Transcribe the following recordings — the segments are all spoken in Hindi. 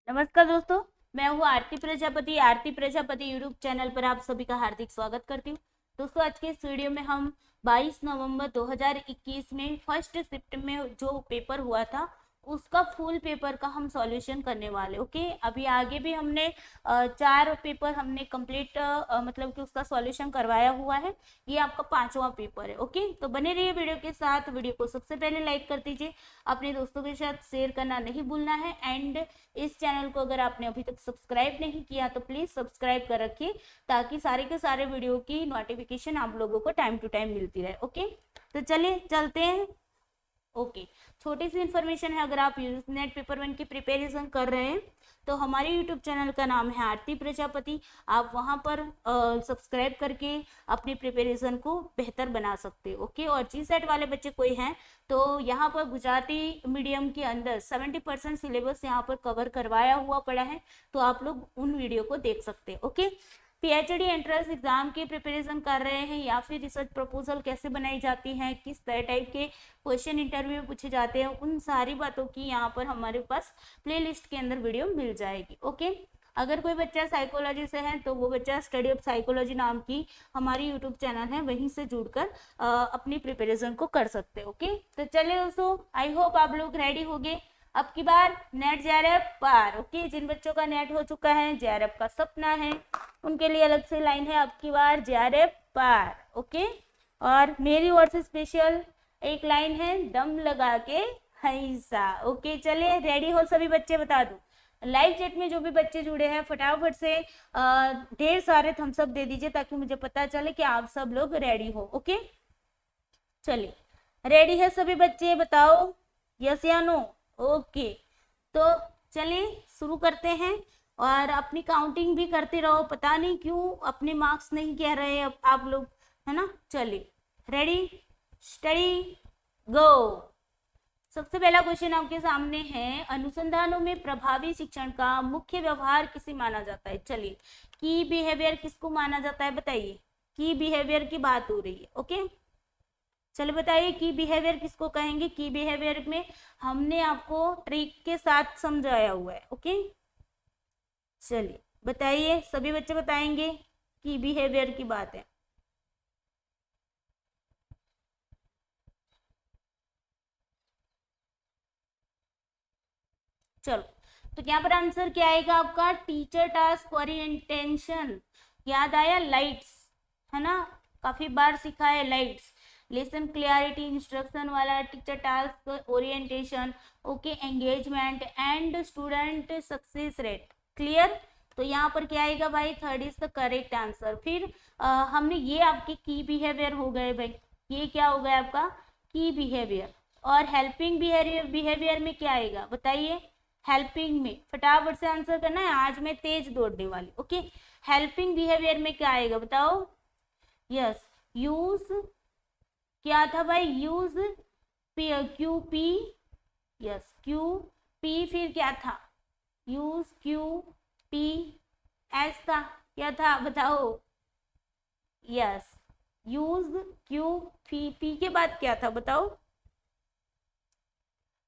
नमस्कार दोस्तों, मैं हूँ आरती प्रजापति यूट्यूब चैनल पर आप सभी का हार्दिक स्वागत करती हूँ। दोस्तों, आज के इस वीडियो में हम 22 नवंबर 2021 में फर्स्ट शिफ्ट में जो पेपर हुआ था उसका फुल पेपर का हम सॉल्यूशन करने वाले। ओके, अभी आगे भी हमने 4 पेपर हमने कंप्लीट मतलब कि उसका सॉल्यूशन करवाया हुआ है। ये आपका 5वां पेपर है। ओके, तो बने रहिए वीडियो के साथ। वीडियो को सबसे पहले लाइक कर दीजिए, अपने दोस्तों के साथ शेयर करना नहीं भूलना है। एंड इस चैनल को अगर आपने अभी तक सब्सक्राइब नहीं किया तो प्लीज सब्सक्राइब कर रखिए, ताकि सारे के सारे वीडियो की नोटिफिकेशन आप लोगों को टाइम टू टाइम मिलती रहे। ओके, तो चलिए चलते हैं। ओके, छोटी सी इन्फॉर्मेशन है। अगर आप नेट पेपर 1 की प्रिपरेशन कर रहे हैं तो हमारे यूट्यूब चैनल का नाम है आरती प्रजापति। आप वहां पर सब्सक्राइब करके अपनी प्रिपरेशन को बेहतर बना सकते हो। ओके, और जी सेट वाले बच्चे कोई हैं तो यहाँ पर गुजराती मीडियम के अंदर 70% सिलेबस यहाँ पर कवर करवाया हुआ पड़ा है, तो आप लोग उन वीडियो को देख सकते हैं। ओके, पीएचडी एंट्रेंस एग्जाम की प्रिपरेशन कर रहे हैं या फिर रिसर्च प्रपोजल कैसे बनाई जाती है, किस तरह टाइप के क्वेश्चन इंटरव्यू में पूछे जाते हैं, उन सारी बातों की यहाँ पर हमारे पास प्लेलिस्ट के अंदर वीडियो मिल जाएगी। ओके, अगर कोई बच्चा साइकोलॉजी से है तो वो बच्चा स्टडी ऑफ साइकोलॉजी नाम की हमारी यूट्यूब चैनल है, वहीं से जुड़कर अपनी प्रिपरेशन को कर सकते हैं। ओके, तो चलिए दोस्तों, आई होप आप लोग रेडी हो गए। अब की बार नेट जेआरएफ पार। ओके, जिन बच्चों का नेट हो चुका है, जेआरएफ का सपना है, उनके लिए अलग से लाइन है, अब की बार जेआरएफ पार। ओके, और मेरी ओर से स्पेशल एक लाइन है, दम लगा के हंसा। ओके, चलिए रेडी हो सभी बच्चे? बता दो लाइव चैट में जो भी बच्चे जुड़े हैं फटाफट से ढेर सारे थम्स अप दे दीजिए, ताकि मुझे पता चले कि आप सब लोग रेडी हो। ओके, चलिए रेडी है सभी बच्चे? बताओ यस या नो। ओके, तो चलिए शुरू करते हैं और अपनी काउंटिंग भी करते रहो। पता नहीं क्यों अपने मार्क्स नहीं कह रहे अब आप लोग, है ना। चलिए रेडी स्टडी गो। सबसे पहला क्वेश्चन आपके सामने है, अनुसंधानों में प्रभावी शिक्षण का मुख्य व्यवहार किसे माना जाता है? चलिए, की बिहेवियर किसको माना जाता है बताइए। की बिहेवियर की बात हो रही है। ओके, चलिए बताइए की बिहेवियर किसको कहेंगे। की बिहेवियर में हमने आपको ट्रिक के साथ समझाया हुआ है। ओके, चलिए बताइए, सभी बच्चे बताएंगे की बिहेवियर की बात है। चलो, तो यहाँ पर आंसर क्या आएगा आपका? Teacher task orientation. याद आया? लाइट्स, है ना, काफी बार सिखा है लाइट्स। लेसन क्लियरिटी इंस्ट्रक्शन वाला, teacher task orientation, okay, engagement and student success rate. Clear? तो यहाँ पर क्या आएगा भाई? Third is the correct answer. फिर हमने ये आपके की बिहेवियर हो गए भाई, ये क्या हो गया आपका? की बिहेवियर। और हेल्पिंग बिहेवियर में क्या आएगा बताइए? हेल्पिंग में फटाफट से आंसर करना है, आज मैं तेज दौड़ने वाली। ओके, हेल्पिंग बिहेवियर में क्या आएगा बताओ? Yes, use. क्या था भाई? Use Q P. Yes, Q P. फिर क्या था? यूज क्यू पी एस था। क्या था बताओ? Yes, use Q P. P के बाद क्या था बताओ?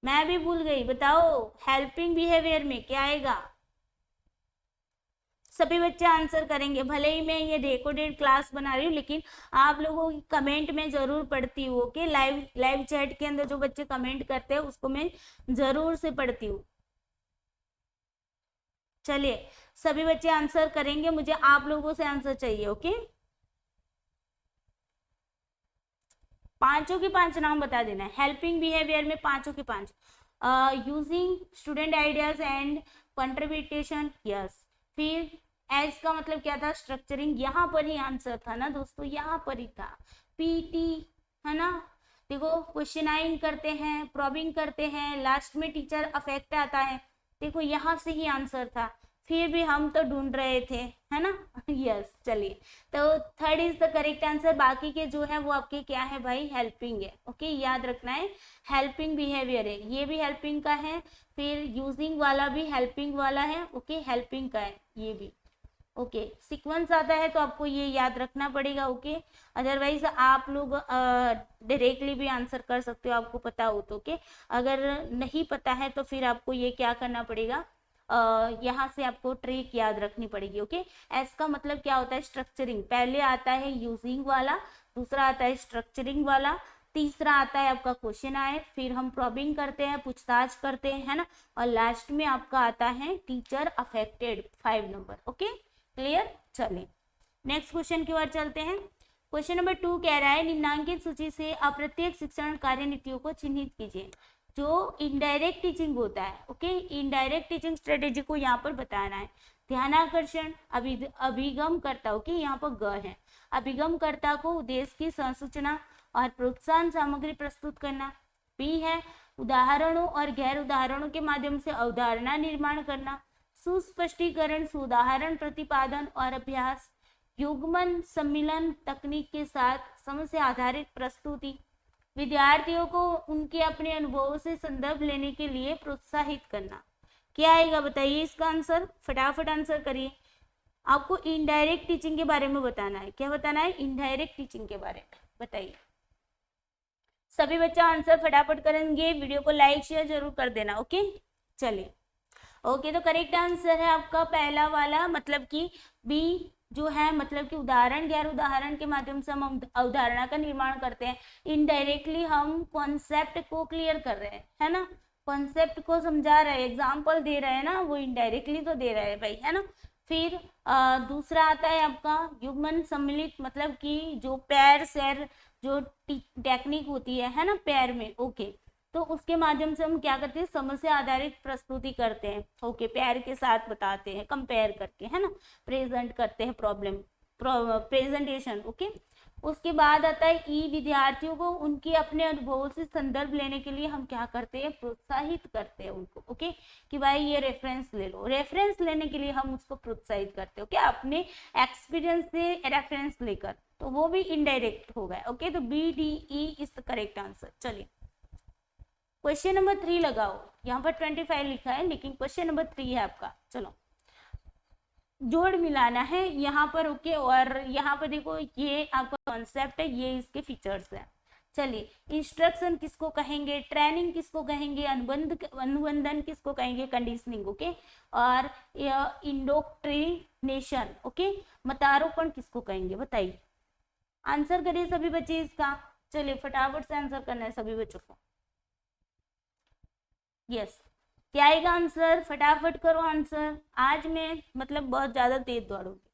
मैं भी भूल गई, बताओ हेल्पिंग बिहेवियर में क्या आएगा? सभी बच्चे आंसर करेंगे। भले ही मैं ये रिकॉर्डेड क्लास बना रही हूँ, लेकिन आप लोगों की कमेंट में जरूर पढ़ती हूँ। ओके, लाइव चैट के अंदर जो बच्चे कमेंट करते हैं उसको मैं जरूर से पढ़ती हूँ। चलिए सभी बच्चे आंसर करेंगे, मुझे आप लोगों से आंसर चाहिए। ओके, पांचों के पांच नाम बता देना है। हेल्पिंग बिहेवियर में पांचों के पांच। Using student ideas and contribution. Yes, फिर एज का मतलब क्या था? स्ट्रक्चरिंग। यहाँ पर ही आंसर था ना दोस्तों, यहाँ पर ही था। पीटी, है ना। देखो, क्वेश्चनाइन करते हैं, प्रॉबिंग करते हैं, लास्ट में टीचर अफेक्ट आता है। देखो यहाँ से ही आंसर था, फिर भी हम तो ढूंढ रहे थे, है ना। यस, चलिए, तो third is the correct answer. बाकी के जो है वो आपके क्या है भाई? हेल्पिंग है। ओके, याद रखना है, हेल्पिंग बिहेवियर है, ये भी हेल्पिंग का है। फिर यूजिंग वाला भी हेल्पिंग वाला है। ओके, हेल्पिंग का है ये भी। ओके, सीक्वेंस आता है तो आपको ये याद रखना पड़ेगा। ओके, अदरवाइज आप लोग डायरेक्टली भी आंसर कर सकते हो, आपको पता हो तो। ओके, अगर नहीं पता है तो फिर आपको ये क्या करना पड़ेगा? यहाँ से आपको ट्रिक याद रखनी पड़ेगी। ओके, एस का मतलब क्या होता है? स्ट्रक्चरिंग। पहले आता है यूजिंग वाला, दूसरा आता है स्ट्रक्चरिंग वाला, तीसरा आता है आपका क्वेश्चन आए, फिर हम प्रॉबिंग करते हैं, पूछताछ करते हैं, है ना, और लास्ट में आपका आता है teacher affected 5 number. Okay, clear. चलिए नेक्स्ट क्वेश्चन की ओर चलते हैं। क्वेश्चन नंबर 2 कह रहा है निम्नांकित सूची से अप्रत्यक्ष शिक्षण कार्यनीतियों को चिन्हित कीजिए। जो इनडायरेक्ट टीचिंग होता है, ओके, इनडायरेक्ट टीचिंग स्ट्रेटेजी को यहाँ पर बताना है। ध्यानाकर्षण, अभिगमकर्ता, ओके, यहाँ पर ग है, अभिगमकर्ता को उद्देश्य की संसूचना और प्रोत्साहन सामग्री प्रस्तुत करना। बी है उदाहरणों और गैर उदाहरणों के माध्यम से अवधारणा निर्माण करना। सुस्पष्टीकरण, सुदाहरण प्रतिपादन और अभ्यास। युग्मन सम्मिलन तकनीक के साथ समस्या आधारित प्रस्तुति। विद्यार्थियों को उनके अपने अनुभवों से संदर्भ लेने के लिए प्रोत्साहित करना। क्या आएगा बताइए इसका आंसर, फटाफट आंसर करिए। आपको इनडायरेक्ट टीचिंग के बारे में बताना है। क्या बताना है? इनडायरेक्ट टीचिंग के बारे में बताइए। सभी बच्चा आंसर फटाफट करेंगे, वीडियो को लाइक शेयर जरूर कर देना। ओके, चलिए। ओके, तो करेक्ट आंसर है आपका पहला वाला, मतलब कि बी जो है, मतलब कि उदाहरण गैर उदाहरण के माध्यम से हम अवधारणा का निर्माण करते हैं। इनडायरेक्टली हम कॉन्सेप्ट को क्लियर कर रहे हैं, है ना, कॉन्सेप्ट को समझा रहे हैं, एग्जाम्पल दे रहे हैं ना, वो इनडायरेक्टली तो दे रहे हैं भाई, है ना। फिर दूसरा आता है आपका युग्मन सम्मिलित, मतलब कि जो पैर सैर जो टेक्निक होती है ना, पैर में, ओके, तो उसके माध्यम से हम क्या करते हैं? समस्या आधारित प्रस्तुति करते हैं। ओके, पैर के साथ बताते हैं, कंपेयर करके, है ना, प्रेजेंट करते हैं प्रॉब्लम, प्रेजेंटेशन। ओके, उसके बाद आता है ई, विद्यार्थियों को उनके अपने अनुभवों से संदर्भ लेने के लिए हम क्या करते हैं? प्रोत्साहित करते हैं उनको। ओके, कि भाई ये रेफरेंस ले लो, रेफरेंस लेने के लिए हम उसको प्रोत्साहित करते हैं। ओके, अपने एक्सपीरियंस से रेफरेंस लेकर, तो वो भी इनडायरेक्ट हो गया। ओके, तो B D E is the correct answer. चलिए क्वेश्चन नंबर 3 लगाओ। यहाँ पर 25 लिखा है, लेकिन क्वेश्चन नंबर 3 है आपका। चलो जोड़ मिलाना है यहाँ पर। ओके, और यहाँ पर देखो ये आपका कॉन्सेप्ट है, ये इसके फीचर्स है। चलिए, इंस्ट्रक्शन किसको कहेंगे, ट्रेनिंग किसको कहेंगे, अनुबंधन किसको कहेंगे, कंडीशनिंग। ओके, और इंडोक्ट्रिनेशन, ओके, मतारोपण किसको कहेंगे बताइए। आंसर करिए सभी बच्चे इसका। चलिए फटाफट से आंसर करना है सभी बच्चों को। यस, क्या आएगा आंसर? फटाफट करो आंसर। आज मैं मतलब बहुत ज्यादा तेज दौड़ूंगी,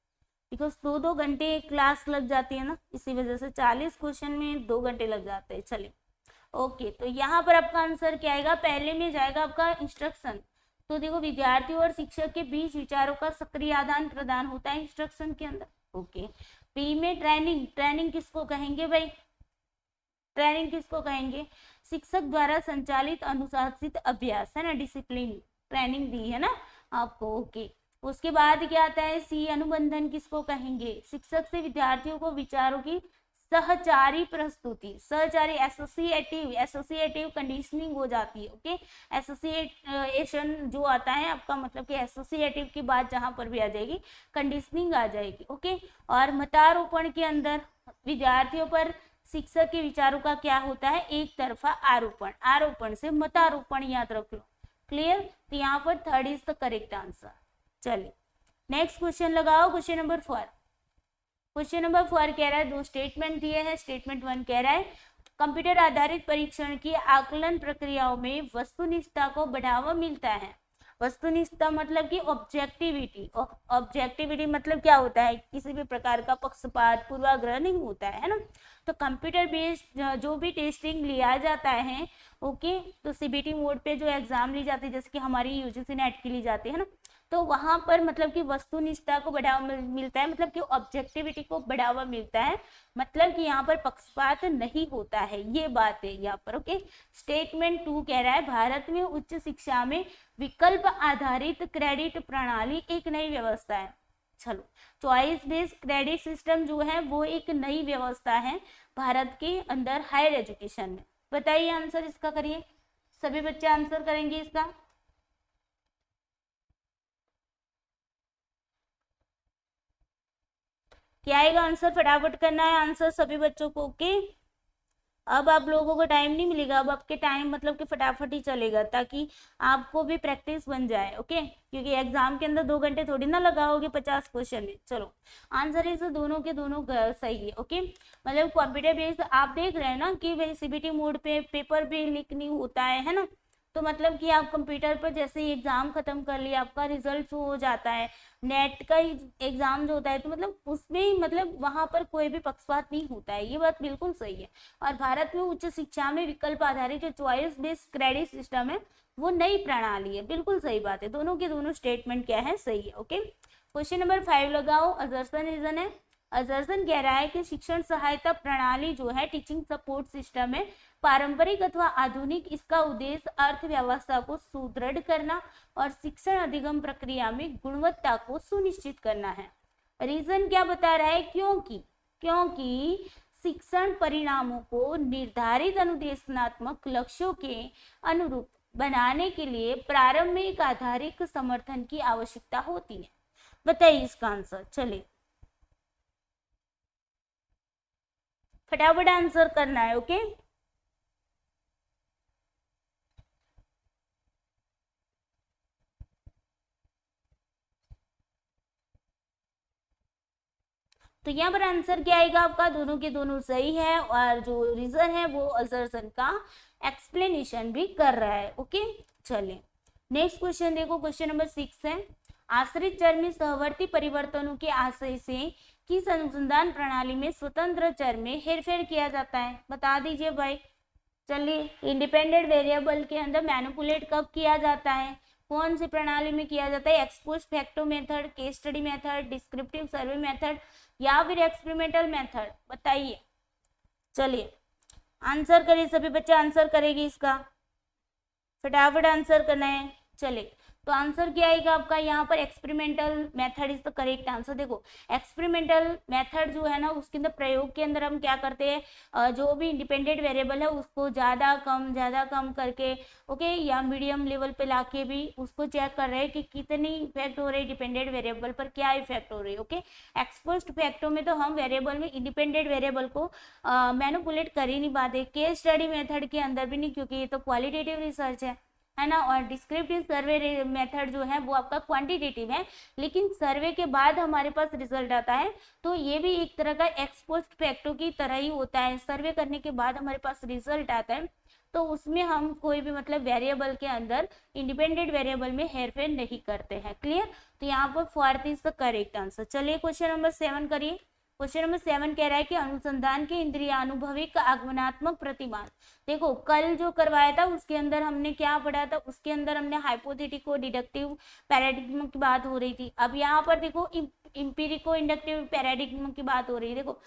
बिकॉज 2-2 घंटे क्लास लग जाती है ना, इसी वजह से 40 क्वेश्चन में 2 घंटे लग जाते हैं। चलिए ओके, तो यहाँ पर आपका आंसर क्या आएगा? पहले में जाएगा आपका इंस्ट्रक्शन। तो देखो, विद्यार्थियों और शिक्षक के बीच विचारों का सक्रिय आदान प्रदान होता है इंस्ट्रक्शन के अंदर। ओके, बी में ट्रेनिंग, ट्रेनिंग किसको कहेंगे भाई? ट्रेनिंग किसको कहेंगे? शिक्षक द्वारा संचालित अनुशासित अभ्यास, है ना, डिसिप्लिन ट्रेनिंग दी है ना आपको। ओके, उसके बाद क्या आता है? सी, अनुबंधन किसको कहेंगे? शिक्षक से विद्यार्थियों को विचारों की सहचारी प्रस्तुति, सहचारी, एसोसिएटिव, एसोसिएटिव कंडीशनिंग हो जाती है। ओके, एसोसिएशन जो आता है आपका, मतलब कि एसोसिएटिव की बात जहां पर भी आ जाएगी, कंडीशनिंग आ जाएगी। ओके, और मतारोपण के अंदर विद्यार्थियों पर शिक्षक के विचारों का क्या होता है? एक तरफा आरोपण, आरोपण से मतारोपण याद रख लो। क्लियर? तो यहाँ पर 3rd is the correct answer. चलिए नेक्स्ट क्वेश्चन लगाओ, क्वेश्चन नंबर 4। क्वेश्चन नंबर 4 कह रहा है, 2 स्टेटमेंट दिए हैं। स्टेटमेंट 1 कह रहा है कंप्यूटर आधारित परीक्षण की आकलन प्रक्रियाओं में वस्तुनिष्ठता को बढ़ावा मिलता है। वस्तुनिष्ठता मतलब कि ऑब्जेक्टिविटी, ऑब्जेक्टिविटी मतलब क्या होता है? किसी भी प्रकार का पक्षपात, पूर्वाग्रह नहीं होता है ना। तो कंप्यूटर बेस्ड जो भी टेस्टिंग लिया जाता है, ओके, तो सीबीटी मोड पे जो एग्जाम ली जाती है, जैसे कि हमारी यूजीसी नेट की ली जाती है ना, तो वहां पर मतलब कि वस्तुनिष्ठता को बढ़ावा मिलता है, मतलब कि ऑब्जेक्टिविटी को बढ़ावा मिलता है, मतलब कि यहाँ पर पक्षपात नहीं होता है, ये बात है यहाँ पर। ओके, स्टेटमेंट 2 कह रहा है भारत में उच्च शिक्षा में विकल्प आधारित क्रेडिट प्रणाली एक नई व्यवस्था है। चलो, चॉइस बेस्ड क्रेडिट सिस्टम जो है वो एक नई व्यवस्था है भारत के अंदर हायर एजुकेशन में। बताइए आंसर इसका करिए, सभी बच्चे आंसर करेंगे इसका। क्या आएगा आंसर? फटाफट करना है आंसर सभी बच्चों को। ओके, अब आप लोगों को टाइम नहीं मिलेगा, अब आपके टाइम मतलब कि फटाफट ही चलेगा ताकि आपको भी प्रैक्टिस बन जाए। ओके, क्योंकि एग्जाम के अंदर 2 घंटे थोड़ी ना लगाओगे 50 क्वेश्चन में। चलो, आंसर इस दोनों के दोनों सही है। ओके, मतलब कंप्यूटर बेस्ड आप देख रहे हैं ना कि भाई सीबीटी मोड पे पेपर भी लीक नहीं होता है ना। तो मतलब कि आप कंप्यूटर पर जैसे ही एग्जाम खत्म कर लिया, आपका रिजल्ट हो जाता है। नेट का ही एग्जाम जो होता है तो मतलब उसमें मतलब वहां पर कोई भी पक्षपात नहीं होता है, ये बात बिल्कुल सही है। और भारत में उच्च शिक्षा में विकल्प आधारित जो चॉइस बेस्ड क्रेडिट सिस्टम है वो नई प्रणाली है। बिल्कुल सही बात है, दोनों के दोनों स्टेटमेंट क्या है, सही है। ओके, क्वेश्चन नंबर 5 लगाओ। अजर्सन रीजन है। अजर्सन कह रहा है कि शिक्षण सहायता प्रणाली जो है टीचिंग सपोर्ट सिस्टम है, पारंपरिक अथवा आधुनिक, इसका उद्देश्य अर्थव्यवस्था को सुदृढ़ करना और शिक्षण अधिगम प्रक्रिया में गुणवत्ता को सुनिश्चित करना है। रीजन क्या बता रहा है, क्योंकि शिक्षण परिणामों को निर्धारित अनुदेशात्मक लक्ष्यों के अनुरूप बनाने के लिए प्रारंभिक आधारिक समर्थन की आवश्यकता होती है। बताइए इसका आंसर। चलिए फटाफट आंसर करना है। ओके, तो यहाँ पर आंसर क्या आएगा आपका, दोनों के दोनों सही है और जो रीजन है वो असर्सन का एक्सप्लेनेशन भी कर रहा है। ओके, चलिए नेक्स्ट क्वेश्चन देखो। क्वेश्चन नंबर 6 है, आश्रित चर में सहवर्ती परिवर्तनों के आशय से किस अनुसंधान प्रणाली में स्वतंत्र चर में हेरफेर किया जाता है, बता दीजिए भाई। चलिए, इंडिपेंडेंट वेरिएबल के अंदर मैनिपुलेट कब किया जाता है, कौन सी प्रणाली में किया जाता है, ex post facto method, case study method, descriptive survey method या फिर एक्सपेरिमेंटल मेथड, बताइए। चलिए आंसर करिए, सभी बच्चे आंसर करेंगे इसका, फटाफट आंसर करना है। चलिए, तो आंसर क्या आएगा आपका यहाँ पर, experimental method is the correct answer. देखो, एक्सपेरिमेंटल मेथड जो है ना उसके अंदर प्रयोग के अंदर हम क्या करते हैं, जो भी इंडिपेंडेंट वेरिएबल है उसको ज्यादा कम करके ओके या मीडियम लेवल पे लाके भी उसको चेक कर रहे हैं कि कितनी इफेक्ट हो रही है, डिपेंडेंट वेरिएबल पर क्या इफेक्ट हो रही है। ओके, एक्सपोस्ट फैक्टो में तो हम वेरिएबल में इंडिपेंडेंट वेरिएबल को मैनिपुलेट कर ही नहीं पाते, केस स्टडी मेथड के अंदर भी नहीं, क्योंकि ये तो क्वालिटेटिव रिसर्च है ना। और डिस्क्रिप्टिव सर्वे मेथड जो है वो आपका क्वांटिटेटिव है, लेकिन सर्वे के बाद हमारे पास रिजल्ट आता है, तो ये भी एक तरह का एक्सपोस्ट फैक्टो की तरह ही होता है। सर्वे करने के बाद हमारे पास रिजल्ट आता है, तो उसमें हम कोई भी मतलब वेरिएबल के अंदर इंडिपेंडेंट वेरिएबल में हेरफेर नहीं करते हैं। क्लियर, तो यहाँ पर fourth is the correct answer. चलिए क्वेश्चन नंबर 7 करिए। क्वेश्चन नंबर 7 कह रहा है कि अनुसंधान के इंद्रियानुभविक आगमनात्मक प्रतिमान। देखो, कल जो करवाया था उसके अंदर हमने क्या पढ़ा था, उसके अंदर हमने हाइपोथेटिको डिडक्टिव पैराडिग्म की बात हो रही थी। अब यहाँ पर देखो इंपिरिको इंडक्टिव पैराडिग्म की बात हो रही है। देखो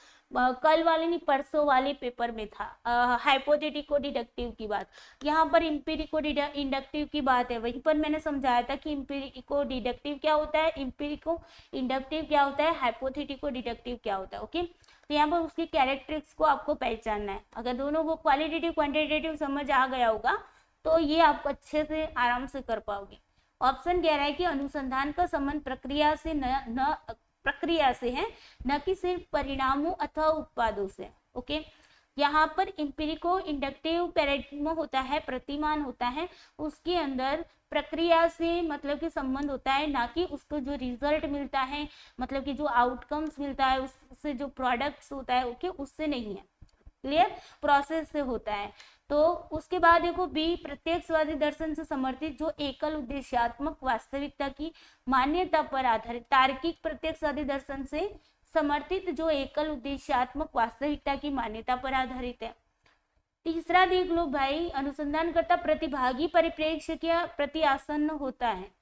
कल वाले नहीं परसों वाले पेपर में था हाइपोथेटिको डिडक्टिव की बात, यहाँ पर इंपिरिको इंडक्टिव की बात है। वहीं पर मैंने समझाया था कि इंपिरिको डिडक्टिव क्या होता है, इंपिरिको इंडक्टिव क्या होता है, हाइपोथेटिको डिडक्टिव क्या होता है। ओके, तो यहाँ पर उसकी कैरेक्टरिस्टिक्स को आपको पहचानना है। अगर दोनों को क्वालिटेटिव क्वांटिटेटिव समझ आ गया होगा तो ये आप अच्छे से आराम से कर पाओगे। ऑप्शन कह रहा है कि अनुसंधान का संबंध प्रक्रिया से न प्रक्रिया से है, न कि सिर्फ परिणामों अथवा उत्पादों से। ओके, यहाँ पर इंपिरिको इंडक्टिव पैराडिग्म होता है, प्रतिमान होता है, उसके अंदर प्रक्रिया से मतलब कि संबंध होता है, ना कि उसको जो रिजल्ट मिलता है मतलब कि जो आउटकम्स मिलता है उससे जो प्रोडक्ट्स होता है ओके उससे नहीं है। क्लियर, प्रोसेस से होता है। तो उसके बाद देखो बी, प्रत्यक्षवादी दर्शन से समर्थित जो एकल उद्देश्यात्मक वास्तविकता की मान्यता पर आधारित, तार्किक प्रत्यक्षवादी दर्शन से समर्थित जो एकल उद्देश्यात्मक वास्तविकता की मान्यता पर आधारित है। तीसरा देख लो भाई, अनुसंधानकर्ता प्रतिभागी परिप्रेक्ष्य के प्रति आसन्न होता है।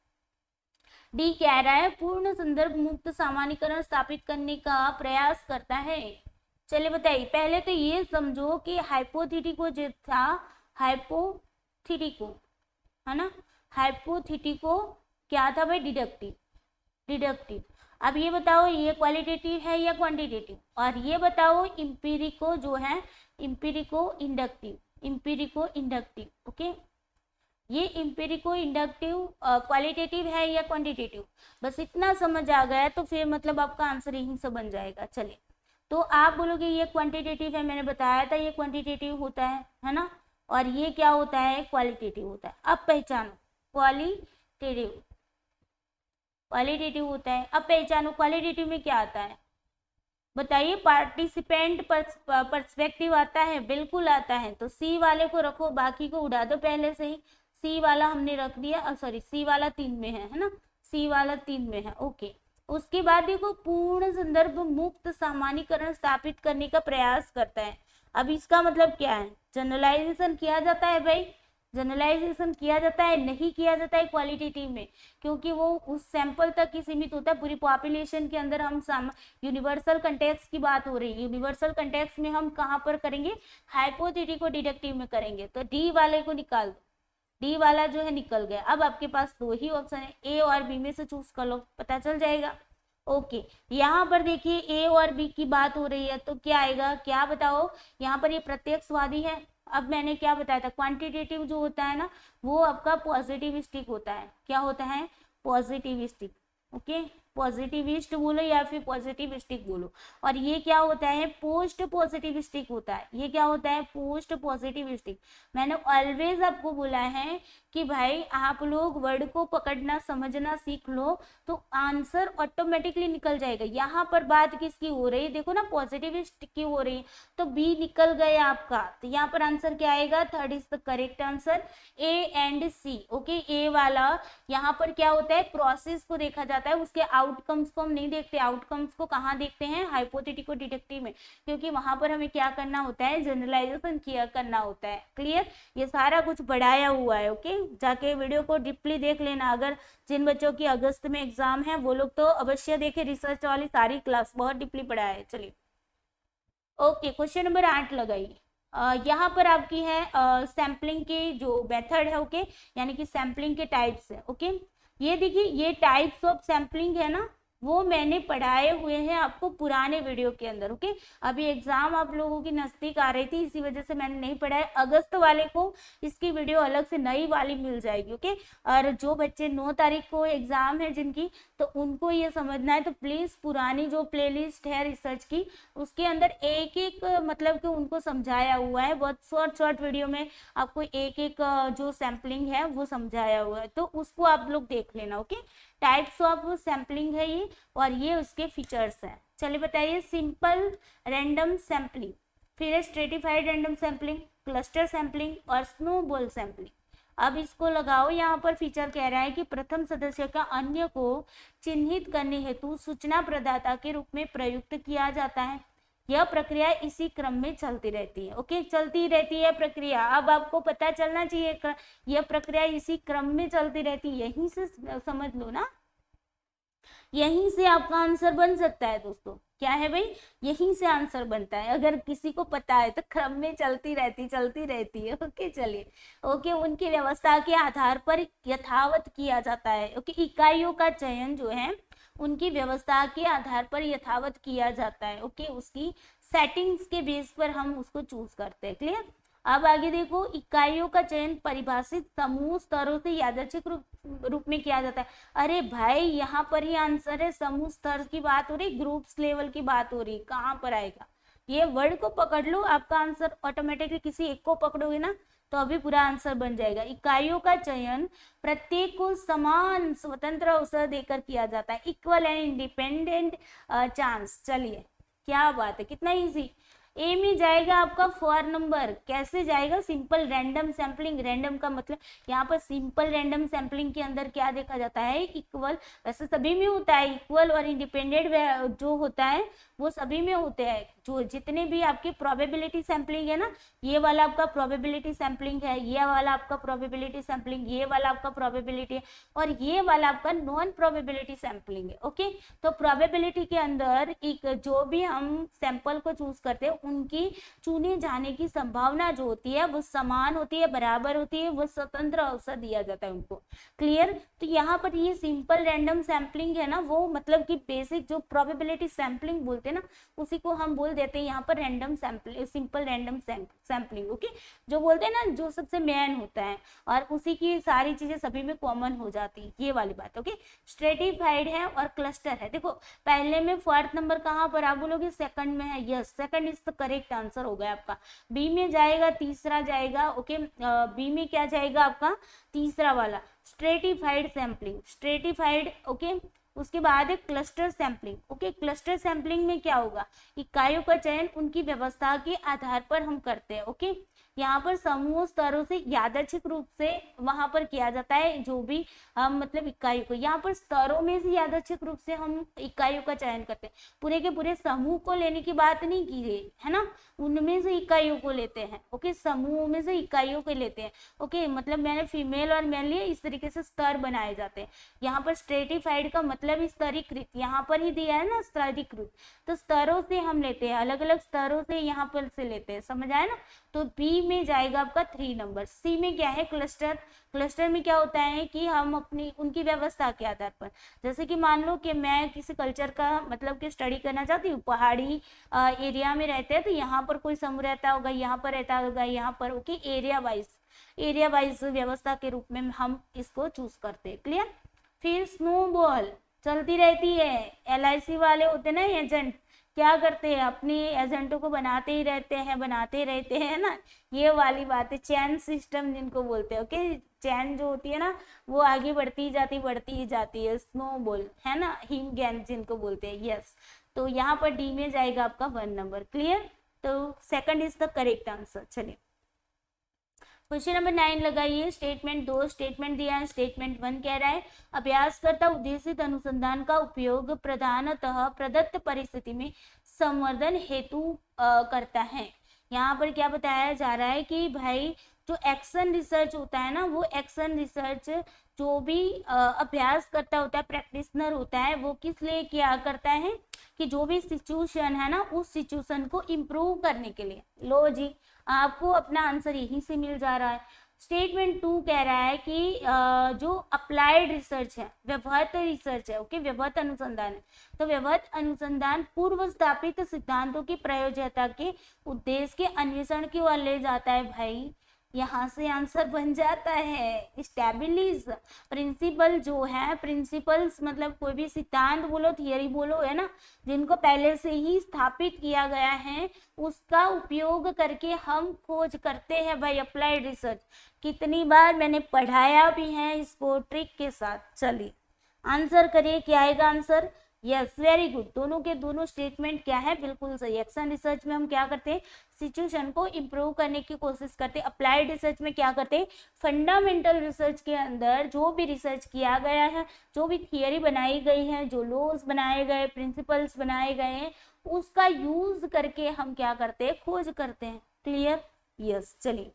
डी कह रहा है पूर्ण संदर्भ मुक्त सामान्यीकरण स्थापित करने का प्रयास करता है। चलिए बताइए, पहले तो ये समझो कि हाइपोथेटिको जो था, हाइपोथेटिको है ना, हाइपोथेटिको क्या था भाई, डिडक्टिव। अब ये बताओ ये क्वालिटेटिव है या क्वांटिटेटिव, और ये बताओ इंपिरिको जो है, इंपिरिको इंडक्टिव। ओके, ये इंपिरिको इंडक्टिव क्वालिटेटिव है या क्वांटिटेटिव, बस इतना समझ आ गया तो फिर मतलब आपका आंसर यहीं से बन जाएगा। चलिए तो आप बोलोगे ये क्वांटिटेटिव है, मैंने बताया था ये क्वांटिटेटिव होता है ना, और ये क्या होता है, क्वालिटेटिव होता है। अब पहचानो, क्वालिटेटिव क्वालिटेटिव होता है। अब पहचानो क्वालिटेटिव में क्या आता है, बताइए। पार्टिसिपेंट पर्सपेक्टिव आता है, बिल्कुल आता है। तो सी वाले को रखो, बाकी को उड़ा दो पहले से ही। सी वाला हमने रख दिया, सॉरी सी वाला 3 में है ना, सी वाला 3 में है, ओके। उसके बाद देखो, पूर्ण संदर्भ मुक्त सामान्यीकरण स्थापित करने का प्रयास करता है। अब इसका मतलब क्या है, जनरलाइजेशन किया जाता है भाई, जनरलाइजेशन किया जाता है, नहीं किया जाता है क्वालिटेटिव में, क्योंकि वो उस सैंपल तक ही सीमित होता है। पूरी पॉपुलेशन के अंदर हम यूनिवर्सल कंटेक्स्ट की बात हो रही है, यूनिवर्सल कंटेक्स्ट में हम कहाँ पर करेंगे, हाइपोथेटिको डिडक्टिव में करेंगे। तो डी वाले को निकाल दो, डी वाला जो है निकल गया। अब आपके पास 2 ही ऑप्शन है, ए और बी में से चूज कर लो, पता चल जाएगा। ओके, यहाँ पर देखिए ए और बी की बात हो रही है, तो क्या आएगा, क्या बताओ, यहाँ पर ये प्रत्यक्षवादी है। अब मैंने क्या बताया था, क्वांटिटेटिव जो होता है ना, वो आपका पॉजिटिविस्टिक होता है। क्या होता है, पॉजिटिविस्टिक, ओके। पॉजिटिविस्ट बोलो या फिर पॉजिटिविस्टिक बोलो। और ये क्या होता है, पोस्ट पॉजिटिविस्टिक होता है। ये क्या होता है, पोस्ट पॉजिटिविस्टिक। मैंने ऑलवेज आपको बोला है कि भाई आप लोग वर्ड को पकड़ना समझना सीख लो, तो आंसर ऑटोमेटिकली निकल जाएगा। यहाँ पर बात किसकी हो रही है, देखो ना, पॉजिटिविस्ट की हो रही है, तो बी निकल गया आपका। तो यहाँ पर आंसर क्या आएगा, third is the correct answer, A and C, okay. A वाला, यहाँ पर क्या होता है, प्रोसेस को देखा जाता है, उसके आउटकम्स को हम नहीं देखते। आउटकम्स को कहाँ देखते हैं, हाइपोथेटिको डिडक्टिव में, क्योंकि वहां पर हमें क्या करना होता है, जनरलाइजेशन किया करना होता है। क्लियर, ये सारा कुछ बढ़ाया हुआ है, ओके। जाके वीडियो को डीपली देख लेना। अगर जिन बच्चों की अगस्त में एग्जाम है वो लोग तो अवश्य देखे, रिसर्च वाली सारी क्लास बहुत डीपली पढ़ाया है। चलिए, ओके, क्वेश्चन नंबर 8 लगाइए। यहाँ पर आपकी है सैम्पलिंग के जो मेथड है, ओके, यानी कि सैम्पलिंग के टाइप्स है, ओके। ये देखिए, ये टाइप्स ऑफ सैम्पलिंग है ना, वो मैंने पढ़ाए हुए हैं आपको पुराने वीडियो के अंदर, ओके। अभी एग्जाम आप लोगों की नजदीक आ रही थी, इसी वजह से मैंने नहीं पढ़ाया। अगस्त वाले को इसकी वीडियो अलग से नई वाली मिल जाएगी, ओके। और जो बच्चे 9 तारीख को एग्जाम है जिनकी, तो उनको ये समझना है, तो प्लीज पुरानी जो प्लेलिस्ट है रिसर्च की, उसके अंदर एक एक मतलब कि उनको समझाया हुआ है, बहुत शॉर्ट वीडियो में आपको एक एक जो सैम्पलिंग है वो समझाया हुआ है, तो उसको आप लोग देख लेना, ओके। टाइप्स ऑफ सैम्पलिंग है ये, और ये उसके फीचर्स हैं। चलिए बताइए, सिंपल रैंडम सैम्पलिंग, फिर stratified random sampling, cluster sampling और स्नोबॉल सैम्पलिंग। अब इसको लगाओ, यहाँ पर फीचर कह रहा है कि प्रथम सदस्य का अन्य को चिन्हित करने हेतु सूचना प्रदाता के रूप में प्रयुक्त किया जाता है। यह प्रक्रिया इसी क्रम में चलती रहती है, ओके, चलती रहती है प्रक्रिया। अब आपको पता चलना चाहिए, यह प्रक्रिया इसी क्रम में चलती रहती है, यहीं से समझ लो ना, यहीं से आपका आंसर बन सकता है दोस्तों। क्या है भाई, यहीं से आंसर बनता है, अगर किसी को पता है तो क्रम में चलती रहती है, ओके। चलिए, ओके, उनकी व्यवस्था के आधार पर यथावत किया जाता है, ओके। इकाइयों का चयन जो है उनकी व्यवस्था के आधार पर यथावत किया जाता है, ओके। उसकी सेटिंग्स के बेस पर हम उसको चूज करते हैं। क्लियर, अब आगे देखो, इकाइयों का चयन परिभाषित समूह स्तरों से यादृच्छिक रूप में किया जाता है। अरे भाई, यहाँ पर ही आंसर है, समूह स्तर की बात हो रही, ग्रुप्स लेवल की बात हो रही, कहाँ पर आएगा, ये वर्ड को पकड़ लो, आपका आंसर ऑटोमेटिकली, किसी एक को पकड़ोगे ना तो अभी पूरा आंसर बन जाएगा। इकाइयों का चयन प्रत्येक को समान स्वतंत्र अवसर देकर किया जाता है, इक्वल एंड इंडिपेंडेंट चांस। चलिए, क्या बात है, कितना इजी। ए में जाएगा आपका 4 नंबर, कैसे जाएगा, सिंपल रैंडम सैम्पलिंग। रैंडम का मतलब यहाँ पर सिंपल रैंडम सैम्पलिंग के अंदर क्या देखा जाता है, इक्वल, वैसे सभी में होता है, इक्वल और इंडिपेंडेंट जो होता है वो सभी में होते हैं। जो जितने भी आपकी प्रोबेबिलिटी सैम्पलिंग है ना, ये वाला आपका प्रोबेबिलिटी सैम्पलिंग है, ये वाला आपका प्रोबेबिलिटी सैम्पलिंग, ये वाला आपका प्रोबेबिलिटी है, और ये वाला आपका नॉन प्रोबेबिलिटी सैम्पलिंग है, ओके। तो प्रोबेबिलिटी के अंदर एक जो भी हम सैंपल को चूज करते हैं उनकी चुने जाने की संभावना जो होती है वो समान होती है, बराबर होती है, वो स्वतंत्र अवसर दिया जाता है उनको। क्लियर। तो यहाँ पर ये सिंपल रैंडम सैम्पलिंग है ना, वो मतलब कि बेसिक जो प्रोबेबिलिटी सैम्पलिंग बोलते हैं ना, उसी को हम बोल देते हैं यहाँ पर random sampling, simple random sampling. Okay, जो बोलते हैं ना जो सबसे मेन होता है और उसी की सारी चीजें सभी में कॉमन हो जाती है, ये वाली बात। ओके, स्ट्रेटिफाइड है और क्लस्टर है। देखो पहले में फोर्थ नंबर कहाँ पर आप बोलोगे, सेकंड में है। Yes, second is the correct answer हो गया आपका। बी में जाएगा, तीसरा जाएगा। ओके, बी में क्या जाएगा आपका, तीसरा वाला स्ट्रेटिफाइड सैम्पलिंग, स्ट्रेटिफाइड। ओके, उसके बाद है cluster sampling. Okay, cluster sampling में क्या होगा, इकाइयों का चयन उनकी व्यवस्था के आधार पर हम करते हैं। ओके, यहाँ पर समूह स्तरों से यादृच्छिक रूप से वहां पर किया जाता है, जो भी हम मतलब इकाइयों को, यहाँ पर स्तरों में से यादृच्छिक रूप से हम इकाइयों का चयन करते हैं। पूरे के पूरे समूह को लेने की बात नहीं की गई है ना, उनमें से इकाइयों को लेते हैं। ओके, समूह में से इकाइयों को लेते हैं। ओके, मतलब मैंने फीमेल और मेल लिए, इस तरीके से स्तर बनाए जाते हैं। यहाँ पर स्ट्रेटिफाइड का मतलब स्तरीकृत, यहाँ पर ही दिया है ना स्तरीकृत, तो स्तरों से हम लेते हैं, अलग अलग स्तरों से यहाँ पर से लेते हैं, समझ आया ना। तो बी में जाएगा आपका 3 नंबर। सी में क्या है, क्लस्टर। क्लस्टर में क्या होता है कि हम अपनी उनकी व्यवस्था के आधार पर, जैसे कि मान लो कि मैं किसी कल्चर का मतलब कि स्टडी करना चाहती हूँ, पहाड़ी एरिया में रहते हैं, तो यहाँ पर कोई समूह रहता होगा, यहाँ पर रहता होगा, यहाँ पर। ओके, एरिया वाइज व्यवस्था के रूप में हम इसको चूज करते हैं। क्लियर। फिर स्नोबॉल चलती रहती है। LIC वाले होते हैं ना एजेंट, क्या करते हैं, अपने एजेंटों को बनाते ही रहते हैं, बनाते रहते हैं ना, ये वाली बात है, चैन सिस्टम जिनको बोलते हैं। ओके, चैन जो होती है ना वो आगे बढ़ती ही जाती है, स्नोबॉल है ना, हिम गैंग जिनको बोलते हैं। यस, तो यहाँ पर डी में जाएगा आपका 1 नंबर। क्लियर, तो second is the correct answer. चलिए क्वेश्चन नंबर 9 लगाइए। स्टेटमेंट 2 स्टेटमेंट दिया है, स्टेटमेंट 1 कह रहा है अभ्यासकर्ता उद्देशित अनुसंधान का उपयोग प्रधानतः प्रदत्त परिस्थिति में संवर्धन हेतु करता है। यहाँ पर क्या बताया जा रहा है कि भाई जो एक्शन रिसर्च होता है ना, वो एक्शन रिसर्च जो भी अभ्यास करता होता है, प्रैक्टिशनर होता है, वो किस लिए क्या करता है कि जो भी सिचुएशन है ना, उस सिचुएशन को इम्प्रूव करने के लिए। लो जी, आपको अपना आंसर यहीं से मिल जा रहा है। स्टेटमेंट 2 कह रहा है कि जो अप्लाइड रिसर्च है, व्यवहार रिसर्च है। ओके, व्यवहार अनुसंधान है, तो व्यवहार अनुसंधान पूर्व स्थापित सिद्धांतों की प्रयोज्यता के उद्देश्य के अन्वेषण की ओर ले जाता है। भाई यहाँ से आंसर बन जाता है स्टैब्लिश प्रिंसिपल। जो है प्रिंसिपल्स मतलब कोई भी सिद्धांत बोलो, थियरी बोलो, है ना, जिनको पहले से ही स्थापित किया गया है, उसका उपयोग करके हम खोज करते हैं। भाई अप्लाइड रिसर्च कितनी बार मैंने पढ़ाया भी है इसको ट्रिक के साथ। चलिए आंसर करिए, क्या आएगा आंसर। यस, वेरी गुड, दोनों के दोनों स्टेटमेंट क्या है, बिल्कुल सही। एक्शन रिसर्च में हम क्या करते हैं, सिचुएशन को इम्प्रूव करने की कोशिश करते हैं। अप्लाइड रिसर्च में क्या करते हैं, फंडामेंटल रिसर्च के अंदर जो भी रिसर्च किया गया है, जो भी थियरी बनाई गई है, जो लॉज बनाए गए, प्रिंसिपल्स बनाए गए हैं, उसका यूज करके हम क्या करते हैं, खोज करते हैं। क्लियर। यस, चलिए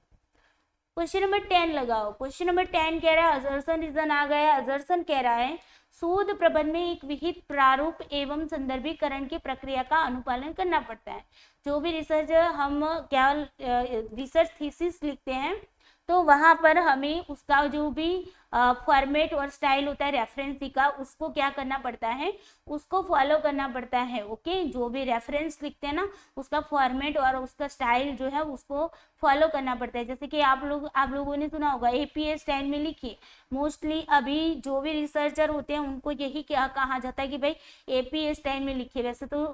क्वेश्चन नंबर 10 लगाओ। क्वेश्चन नंबर 10 कह रहा है अजर्सन रीजन आ गया। अजर्सन कह रहा है शोध प्रबंध में एक विहित प्रारूप एवं संदर्भीकरण की प्रक्रिया का अनुपालन करना पड़ता है। जो भी रिसर्च हम क्या रिसर्च थीसिस लिखते हैं, तो वहां पर हमें उसका जो भी फॉर्मेट और स्टाइल होता है रेफरेंस का, उसको क्या करना पड़ता है, उसको फॉलो करना पड़ता है। ओके, जो भी रेफरेंस लिखते हैं ना, उसका फॉर्मेट और उसका स्टाइल जो है उसको फॉलो करना पड़ता है। जैसे कि आप लोगों ने सुना होगा APA स्टाइल में लिखिए। मोस्टली अभी जो भी रिसर्चर होते हैं उनको यही क्या कहा जाता है कि भाई APA स्टाइल में लिखिए। वैसे तो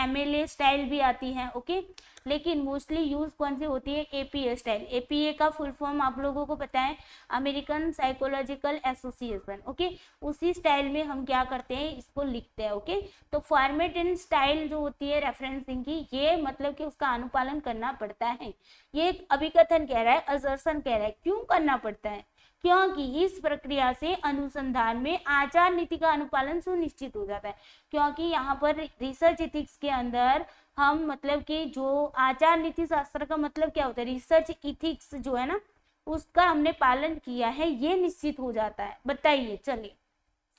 MLA स्टाइल भी आती है। ओके, लेकिन मोस्टली यूज कौन सी होती है, APA स्टाइल। APA का फुल फॉर्म आप लोगों को पता है, अमेरिकन साइकोलॉजिकल एसोसिएशन। ओके, उसी स्टाइल में हम क्या करते हैं, इसको लिखते हैं। ओके, तो फॉर्मेट एंड स्टाइल जो होती है रेफरेंसिंग की, ये मतलब कि उसका अनुपालन करना पड़ता है। ये अभिकथन कह रहा है, असर्शन कह रहा है। क्यों करना पड़ता है, क्योंकि इस प्रक्रिया से अनुसंधान में आचार नीति का अनुपालन सुनिश्चित हो जाता है। क्योंकि यहाँ पर रिसर्च इथिक्स के अंदर हम मतलब कि जो आचार नीति शास्त्र का मतलब क्या होता है, रिसर्च इथिक्स जो है ना, उसका हमने पालन किया है, ये निश्चित हो जाता है। बताइए, चलिए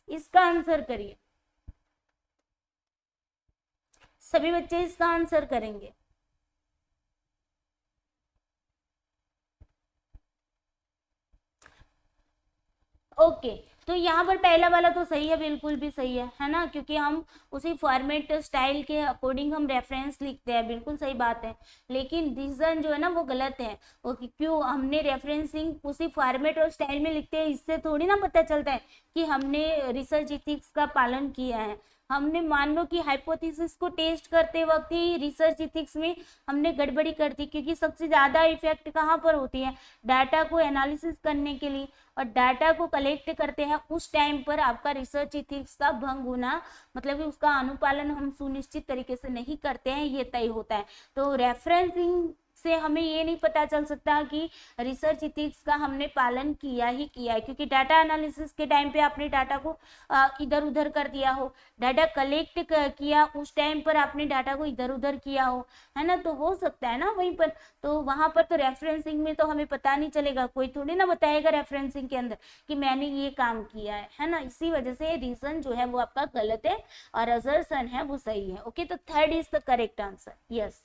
इसका आंसर करिए। सभी बच्चे इसका आंसर करेंगे। ओके, तो यहाँ पर पहला वाला तो सही है, बिल्कुल भी सही है ना, क्योंकि हम उसी फॉर्मेट स्टाइल के अकॉर्डिंग हम रेफरेंस लिखते हैं, बिल्कुल सही बात है। लेकिन रीजन जो है ना वो गलत है, वो क्यों हमने रेफरेंसिंग उसी फॉर्मेट और स्टाइल में लिखते हैं, इससे थोड़ी ना पता चलता है कि हमने रिसर्च इथिक्स का पालन किया है। हमने मान लो कि हाइपोथेसिस को टेस्ट करते वक्त ही रिसर्च इथिक्स में हमने गड़बड़ी कर दी, क्योंकि सबसे ज्यादा इफेक्ट कहाँ पर होती है, डाटा को एनालिसिस करने के लिए, और डाटा को कलेक्ट करते हैं उस टाइम पर आपका रिसर्च इथिक्स का भंग होना, मतलब कि उसका अनुपालन हम सुनिश्चित तरीके से नहीं करते हैं, ये तय होता है। तो रेफरेंसिंग से हमें ये नहीं पता चल सकता कि रिसर्च इथिक्स का हमने पालन किया ही किया है, क्योंकि डाटा एनालिसिस के टाइम पे आपने डाटा को इधर उधर कर दिया हो, डाटा कलेक्ट किया उस टाइम पर आपने डाटा को इधर उधर किया हो, है ना, तो हो सकता है ना वहीं पर। तो वहां पर तो रेफरेंसिंग में तो हमें पता नहीं चलेगा, कोई थोड़ी ना बताएगा रेफरेंसिंग के अंदर कि मैंने ये काम किया है ना, इसी वजह से रीजन जो है वो आपका गलत है और असर्शन है वो सही है। ओके, तो third is the correct answer, yes.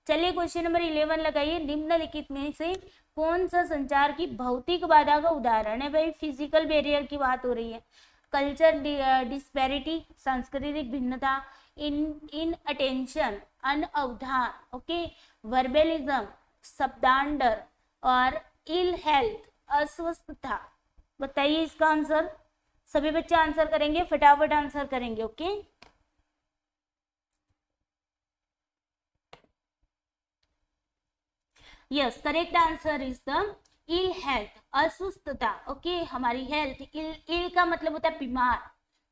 चलिए क्वेश्चन नंबर 11 लगाइए, निम्नलिखित में से कौन सा संचार की भौतिक बाधा का उदाहरण है? भाई फिजिकल बैरियर की बात हो रही है, कल्चर डिस्पैरिटी, सांस्कृतिक भिन्नता, इन अटेंशन, अनअवधान, ओके, वर्बलिज्म, शब्दांडर, और इल हेल्थ, अस्वस्थता। बताइए इसका आंसर। सभी बच्चे आंसर करेंगे, फटाफट आंसर करेंगे। Okay, yes, correct answer is the ill health, अस्वस्थता। ओके, हमारी हेल्थ, इल का मतलब होता है बीमार,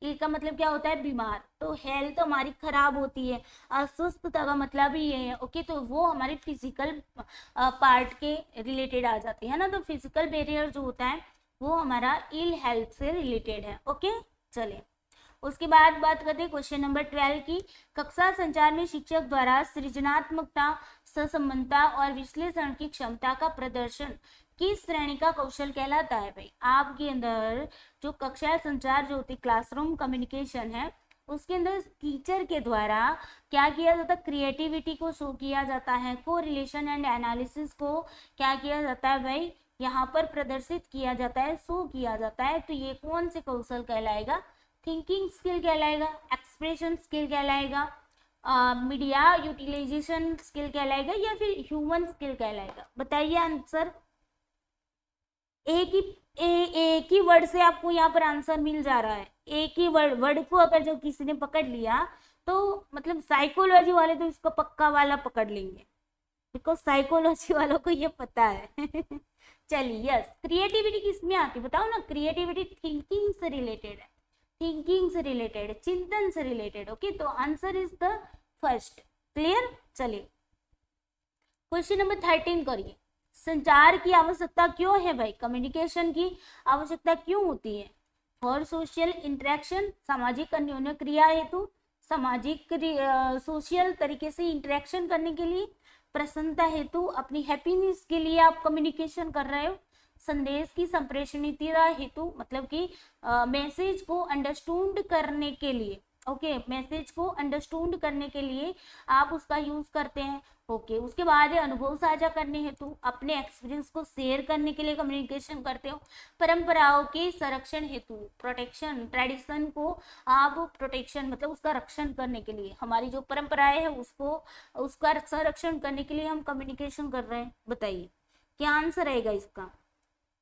इल का मतलब क्या होता है, बीमार, तो हेल्थ हमारी खराब होती है, अस्वस्थता का मतलब ही ये है। ओके, तो वो हमारी फिजिकल पार्ट के रिलेटेड आ जाती है ना, तो फिजिकल बैरियर जो होता है वो हमारा इल हेल्थ से रिलेटेड है। ओके, चलिए उसके बाद बात करते हैं क्वेश्चन नंबर 12 की। कक्षा संचार में शिक्षक द्वारा सृजनात्मकता, सहसंबंधता और विश्लेषण की क्षमता का प्रदर्शन किस श्रेणी का कौशल कहलाता है? भाई आपके अंदर जो कक्षा संचार जो होती है, क्लासरूम कम्युनिकेशन है, उसके अंदर टीचर के द्वारा क्या किया जाता है, क्रिएटिविटी को शो किया जाता है, को रिलेशन एंड एनालिसिस को क्या किया जाता है भाई, यहाँ पर प्रदर्शित किया जाता है, शो किया जाता है। तो ये कौन से कौशल कहलाएगा? थिंकिंग स्किल कहलाएगा, एक्सप्रेशन स्किल कहलाएगा, मीडिया यूटिलाइजेशन स्किल कहलाएगा, या फिर ह्यूमन स्किल कहलाएगा? बताइए आंसर। एक ही वर्ड से आपको यहाँ पर आंसर मिल जा रहा है, एक ही वर्ड को अगर जो किसी ने पकड़ लिया तो मतलब साइकोलॉजी वाले तो इसको पक्का वाला पकड़ लेंगे, बिकॉज साइकोलॉजी वालों को ये पता है। चलिए, यस, क्रिएटिविटी किसमें आती है बताओ ना? क्रिएटिविटी थिंकिंग से रिलेटेड है, थिंकिंग से रिलेटेड, चिंतन से रिलेटेड। ओके, तो answer is the first. Clear? चलिए क्वेश्चन नंबर 13 करिए। संचार की आवश्यकता क्यों है भाई? कम्युनिकेशन की आवश्यकता क्यों होती है? फॉर सोशल इंटरेक्शन, सामाजिक अन्योन्य क्रिया हेतु, सामाजिक सोशल तरीके से इंटरेक्शन करने के लिए, प्रसन्नता हेतु, अपनी हैप्पीनेस के लिए आप कम्युनिकेशन कर रहे हो, संदेश की संप्रेषणीयता हेतु, मतलब कि मैसेज को अंडरस्टूड करने के लिए, ओके, मैसेज को अंडरस्टूड करने के लिए आप उसका यूज करते हैं। ओके, उसके बाद अनुभव साझा करने हेतु, अपने एक्सपीरियंस को शेयर करने के लिए कम्युनिकेशन करते हो, परंपराओं के संरक्षण हेतु, प्रोटेक्शन, ट्रेडिशन को आप प्रोटेक्शन मतलब उसका रक्षण करने के लिए, हमारी जो परंपराएं है उसको उसका संरक्षण करने के लिए हम कम्युनिकेशन कर रहे हैं। बताइए क्या आंसर रहेगा इसका?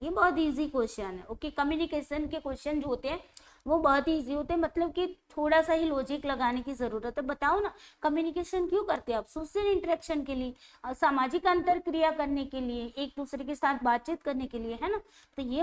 ये बहुत इजी क्वेश्चन है। ओके, कम्युनिकेशन के क्वेश्चन जो होते हैं वो बहुत ही इजी होते हैं, मतलब कि थोड़ा सा ही लॉजिक लगाने की जरूरत है। बताओ ना, कम्युनिकेशन क्यों करते हैं आप? सोशल इंटरेक्शन के लिए, सामाजिक अंतर क्रिया करने के लिए, एक दूसरे के साथ बातचीत करने के लिए, है ना। तो ये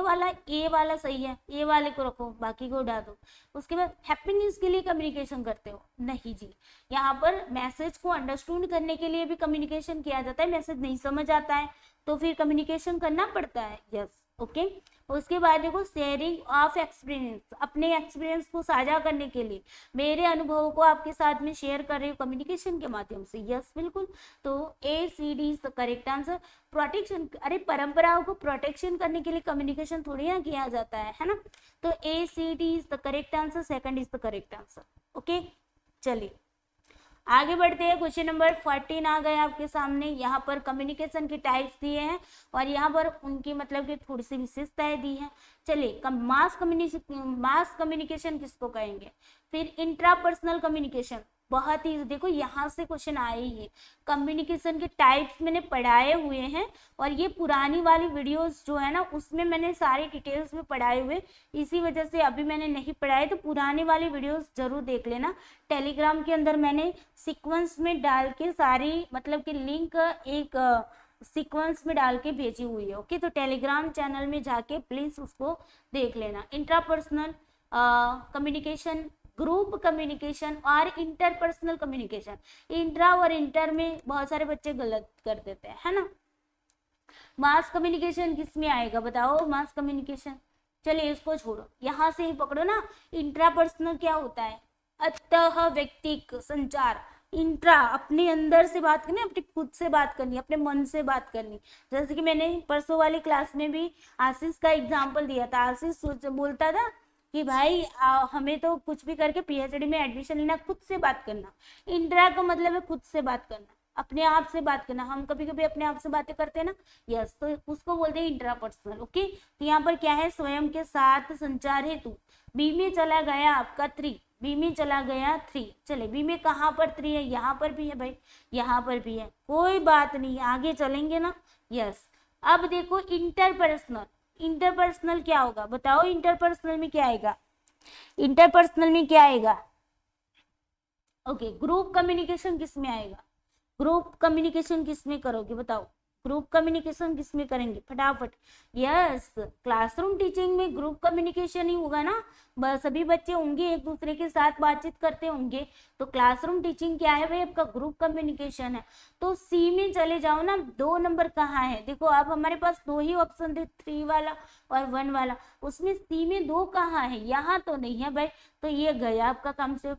वाला सही है, ए वाले को रखो, बाकी को उड़ा दो। उसके बाद हैप्पीनेस के लिए कम्युनिकेशन करते हो? नहीं जी, यहाँ पर मैसेज को अंडरस्टूड करने के लिए भी कम्युनिकेशन किया जाता है। मैसेज नहीं समझ आता है तो फिर कम्युनिकेशन करना पड़ता है। Yes, okay. उसके बाद देखो, शेयरिंग ऑफ एक्सपीरियंस, अपने एक्सपीरियंस को साझा करने के लिए, मेरे अनुभवों को आपके साथ में शेयर कर रही हूँ कम्युनिकेशन के माध्यम से। यस, बिल्कुल। तो ACD is the correct answer. Protection, अरे परंपराओं को प्रोटेक्शन करने के लिए कम्युनिकेशन थोड़ी ना किया जाता है ना। तो ACD is the correct answer, second is the correct answer. Okay, चलिए आगे बढ़ते हैं, क्वेश्चन नंबर 14 आ गए आपके सामने। यहाँ पर कम्युनिकेशन के टाइप्स दिए हैं और यहाँ पर उनकी मतलब कि थोड़ी सी विशेषताएं दी हैं। चलिए, मास कम्युनिकेशन किसको कहेंगे? फिर इंट्रापर्सनल कम्युनिकेशन, बहुत ही देखो यहाँ से क्वेश्चन आए ही है। कम्युनिकेशन के टाइप्स मैंने पढ़ाए हुए हैं और ये पुरानी वाली वीडियोस जो है ना उसमें मैंने सारी डिटेल्स में पढ़ाए हुए, इसी वजह से अभी मैंने नहीं पढ़ाए, तो पुरानी वाली वीडियोस जरूर देख लेना। टेलीग्राम के अंदर मैंने सीक्वेंस में डाल के सारी मतलब कि लिंक एक सीक्वेंस में डाल के भेजी हुई है। ओके, तो टेलीग्राम चैनल में जाके प्लीज उसको देख लेना। इंट्रापर्सनल कम्युनिकेशन, ग्रुप कम्युनिकेशन और इंटरपर्सनल कम्युनिकेशन। इंट्रा और इंटर में बहुत सारे बच्चे गलत कर देते हैं, है ना। मास कम्युनिकेशन किस में आएगा बताओ? मास कम्युनिकेशन, चलिए इसको छोड़ो, यहाँ से ही पकड़ो ना। इंट्रापर्सनल क्या होता है? अतः व्यक्तिक संचार। इंट्रा, अपने अंदर से बात करनी, अपने खुद से बात करनी, अपने मन से बात करनी। जैसे कि मैंने परसों वाली क्लास में भी आशीष का एग्जाम्पल दिया था। आशीष बोलता था कि भाई हमें तो कुछ भी करके पीएचडी में एडमिशन लेना, खुद से बात करना। इंट्रा का मतलब है खुद से बात करना, अपने आप से बात करना। हम कभी कभी अपने आप से बातें करते हैं ना, यस, तो उसको बोलते हैं इंट्रापर्सनल। ओके, तो यहाँ पर क्या है? स्वयं के साथ संचार हेतु। बी में चला गया आपका 3, बी में चला गया 3। चले, बी में कहाँ पर 3 है? यहाँ पर भी है भाई, यहाँ पर भी है, कोई बात नहीं, आगे चलेंगे ना। यस, अब देखो इंटरपर्सनल। इंटरपर्सनल क्या होगा बताओ? इंटरपर्सनल में क्या आएगा? इंटरपर्सनल में क्या आएगा? ओके, ग्रुप कम्युनिकेशन किस में आएगा? ग्रुप कम्युनिकेशन किस में करोगे बताओ? ग्रुप कम्युनिकेशन किस में करेंगे फटाफट? यस, क्लासरूम टीचिंग में ग्रुप कम्युनिकेशन ही होगा ना। सभी बच्चे होंगे, एक दूसरे के साथ बातचीत करते होंगे, तो क्लासरूम टीचिंग क्या है भाई? आपका ग्रुप कम्युनिकेशन है। तो सी में चले जाओ ना, 2 नंबर कहाँ है? देखो अब हमारे पास 2 ही ऑप्शन थे, 3 वाला और 1 वाला, उसमें सी में 2 कहाँ है? यहाँ तो नहीं है भाई, तो ये गया आपका काम से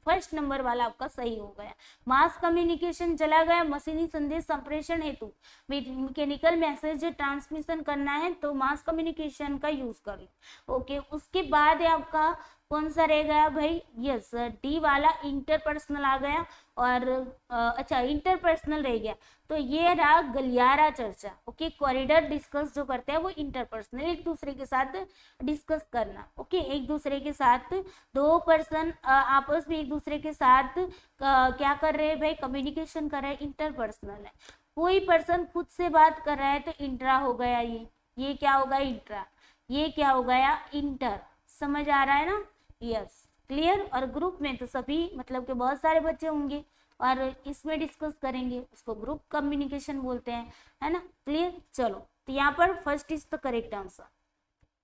फर्स्ट नंबर वाला आपका सही हो गया। मास कम्युनिकेशन चला गया मशीनी संदेश संप्रेषण हेतु, मैकेनिकल मैसेज ट्रांसमिशन करना है तो मास कम्युनिकेशन का यूज कर लो। ओके, उसके बाद है आपका कौन सा रह गया भाई? यस, डी वाला इंटरपर्सनल आ गया। और अच्छा, इंटरपर्सनल रह गया, तो ये रहा गलियारा चर्चा। ओके, कॉरिडोर डिस्कस जो करते हैं वो इंटरपर्सनल, एक दूसरे के साथ डिस्कस करना। ओके, एक दूसरे के साथ 2 पर्सन आपस में एक दूसरे के साथ क्या कर रहे हैं भाई? कम्युनिकेशन कर रहे हैं, इंटरपर्सनल है। कोई पर्सन खुद से बात कर रहा है तो इंट्रा हो गया। ये क्या होगा? इंट्रा। ये क्या हो गया? इंटर। समझ आ रहा है ना? Yes, clear. और ग्रुप में तो सभी मतलब के बहुत सारे बच्चे होंगे और इसमें डिस्कस करेंगे, उसको ग्रुप कम्युनिकेशन बोलते हैं, है ना। क्लियर, चलो, तो यहाँ पर first is the correct answer.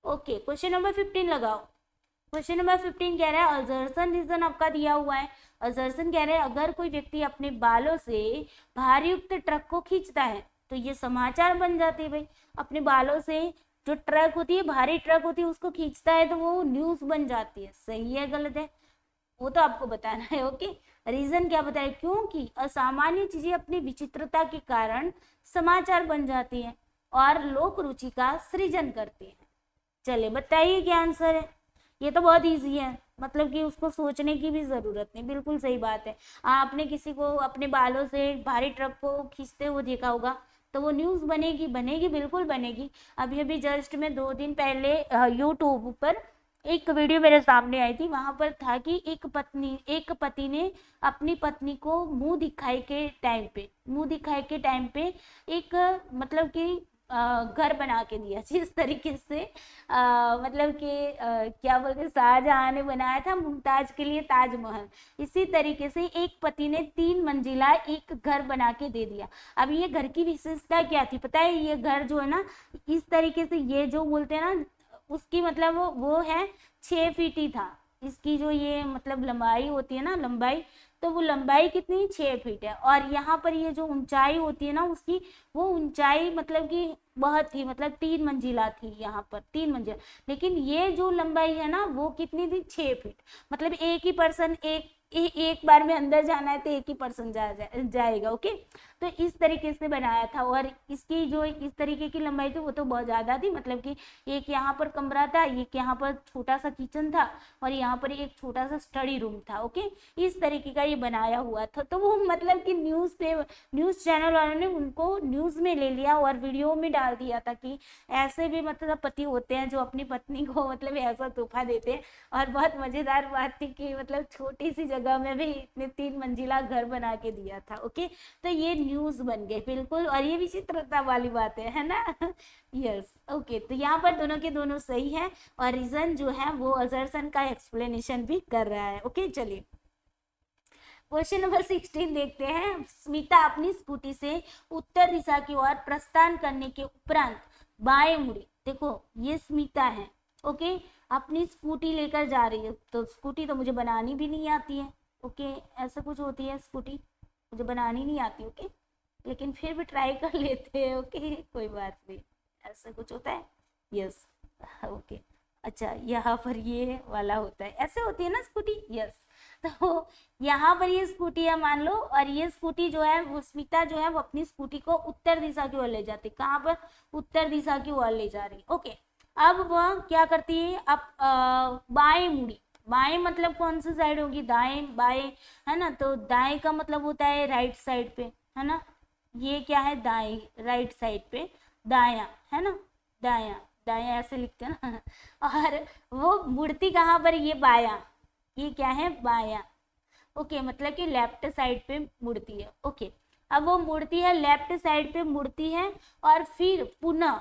Okay, question number 15 लगाओ। क्वेश्चन नंबर 15 कह रहा है असर्शन रीजन आपका दिया हुआ है। असर्शन कह रहे हैं अगर कोई व्यक्ति अपने बालों से भारयुक्त ट्रक को खींचता है तो ये समाचार बन जाती है भाई। अपने बालों से जो ट्रक होती है, भारी ट्रक होती है, उसको खींचता है तो वो न्यूज बन जाती है। सही है गलत है वो तो आपको बताना है। ओके, रीजन क्या बताए? क्योंकि असामान्य चीजें अपनी विचित्रता के कारण समाचार बन जाती है और लोक रुचि का सृजन करती है। चलिए बताइए क्या आंसर है। ये तो बहुत इजी है, मतलब कि उसको सोचने की भी जरूरत नहीं। बिल्कुल सही बात है। आपने किसी को अपने बालों से भारी ट्रक को खींचते हुए देखा होगा तो वो न्यूज बनेगी, बनेगी, बिल्कुल बनेगी। अभी अभी जस्ट में 2 दिन पहले यूट्यूब पर एक वीडियो मेरे सामने आई थी। वहां पर था कि एक पति ने अपनी पत्नी को मुंह दिखाई के टाइम पे एक मतलब कि घर बना के दिया, जिस तरीके से मतलब कि क्या बोलते, शाहजहां ने बनाया था मुमताज के लिए ताजमहल, इसी तरीके से एक पति ने 3 मंजिला एक घर बना के दे दिया। अब ये घर की विशेषता क्या थी पता है? ये घर जो है ना, इस तरीके से, ये जो बोलते हैं ना, उसकी मतलब वो है 6 फीट ही था। इसकी जो ये मतलब लंबाई होती है ना, लंबाई, तो वो लंबाई कितनी? 6 फीट है। और यहाँ पर ये जो ऊंचाई होती है ना उसकी, वो ऊंचाई मतलब कि बहुत थी, मतलब 3 मंजिला थी, यहाँ पर 3 मंजिला। लेकिन ये जो लंबाई है ना वो कितनी थी? 6 फीट। मतलब एक ही पर्सन एक एक बार में अंदर जाना है तो एक ही पर्सन जाएगा। ओके, तो इस तरीके से बनाया था। और इसकी जो इस तरीके की लंबाई थी वो तो बहुत ज्यादा थी, मतलब कि एक यहाँ पर कमरा था, एक यहाँ पर छोटा सा किचन था और यहाँ पर एक छोटा सा स्टडी रूम था। ओके, इस तरीके का ये बनाया हुआ था। तो वो मतलब कि न्यूज चैनल वालों ने उनको न्यूज में ले लिया और वीडियो में डाल दिया था कि ऐसे भी मतलब पति होते हैं जो अपनी पत्नी को मतलब ऐसा तोहफा देते हैं। और बहुत मजेदार बात थी कि मतलब छोटी सी जगह में भी इतने 3 मंजिला घर बना के दिया था। ओके, तो ये न्यूज बन गए बिल्कुल, और ये विचित्रता वाली बात है ना। यस, ओके, तो यहाँ पर दोनों के दोनों सही है और रीजन जो है वो असर्शन का एक्सप्लेनेशन भी कर रहा है। ओके, चलिए क्वेश्चन नंबर 16 देखते हैं। स्मिता अपनी स्कूटी से उत्तर दिशा की ओर प्रस्थान करने के उपरांत बाएं मुड़ी। देखो ये स्मिता है, ओके, अपनी स्कूटी लेकर जा रही है। तो स्कूटी तो मुझे बनानी भी नहीं आती है। ओके, ऐसा कुछ होती है स्कूटी, मुझे बनानी नहीं आती। ओके, लेकिन फिर भी ट्राई कर लेते हैं। ओके, कोई बात नहीं, ऐसा कुछ होता है। यस, ओके, अच्छा यहाँ पर ये वाला होता है, ऐसे होती है ना स्कूटी। यस, तो यहाँ पर ये स्कूटी है मान लो, और ये स्कूटी जो है वो स्मिता जो है वो अपनी स्कूटी को उत्तर दिशा की ओर ले जाती। कहाँ पर? उत्तर दिशा की ओर ले जा रही। ओके, अब वह क्या करती है? अब बाएं मुड़ी। बाएं मतलब कौन सी साइड होगी? दाएं, बाएं, है ना। तो दाएं का मतलब होता है राइट साइड पे, है ना। ये क्या है? दाएं, राइट साइड पे। दाया, है ना, दाया, दाया ऐसे लिखते हैं ना। और वो मुड़ती कहाँ पर? ये बाया, ये क्या है? बाया। ओके, मतलब कि लेफ्ट साइड पे मुड़ती है। ओके, अब वो मुड़ती है, लेफ्ट साइड पे मुड़ती है और फिर पुनः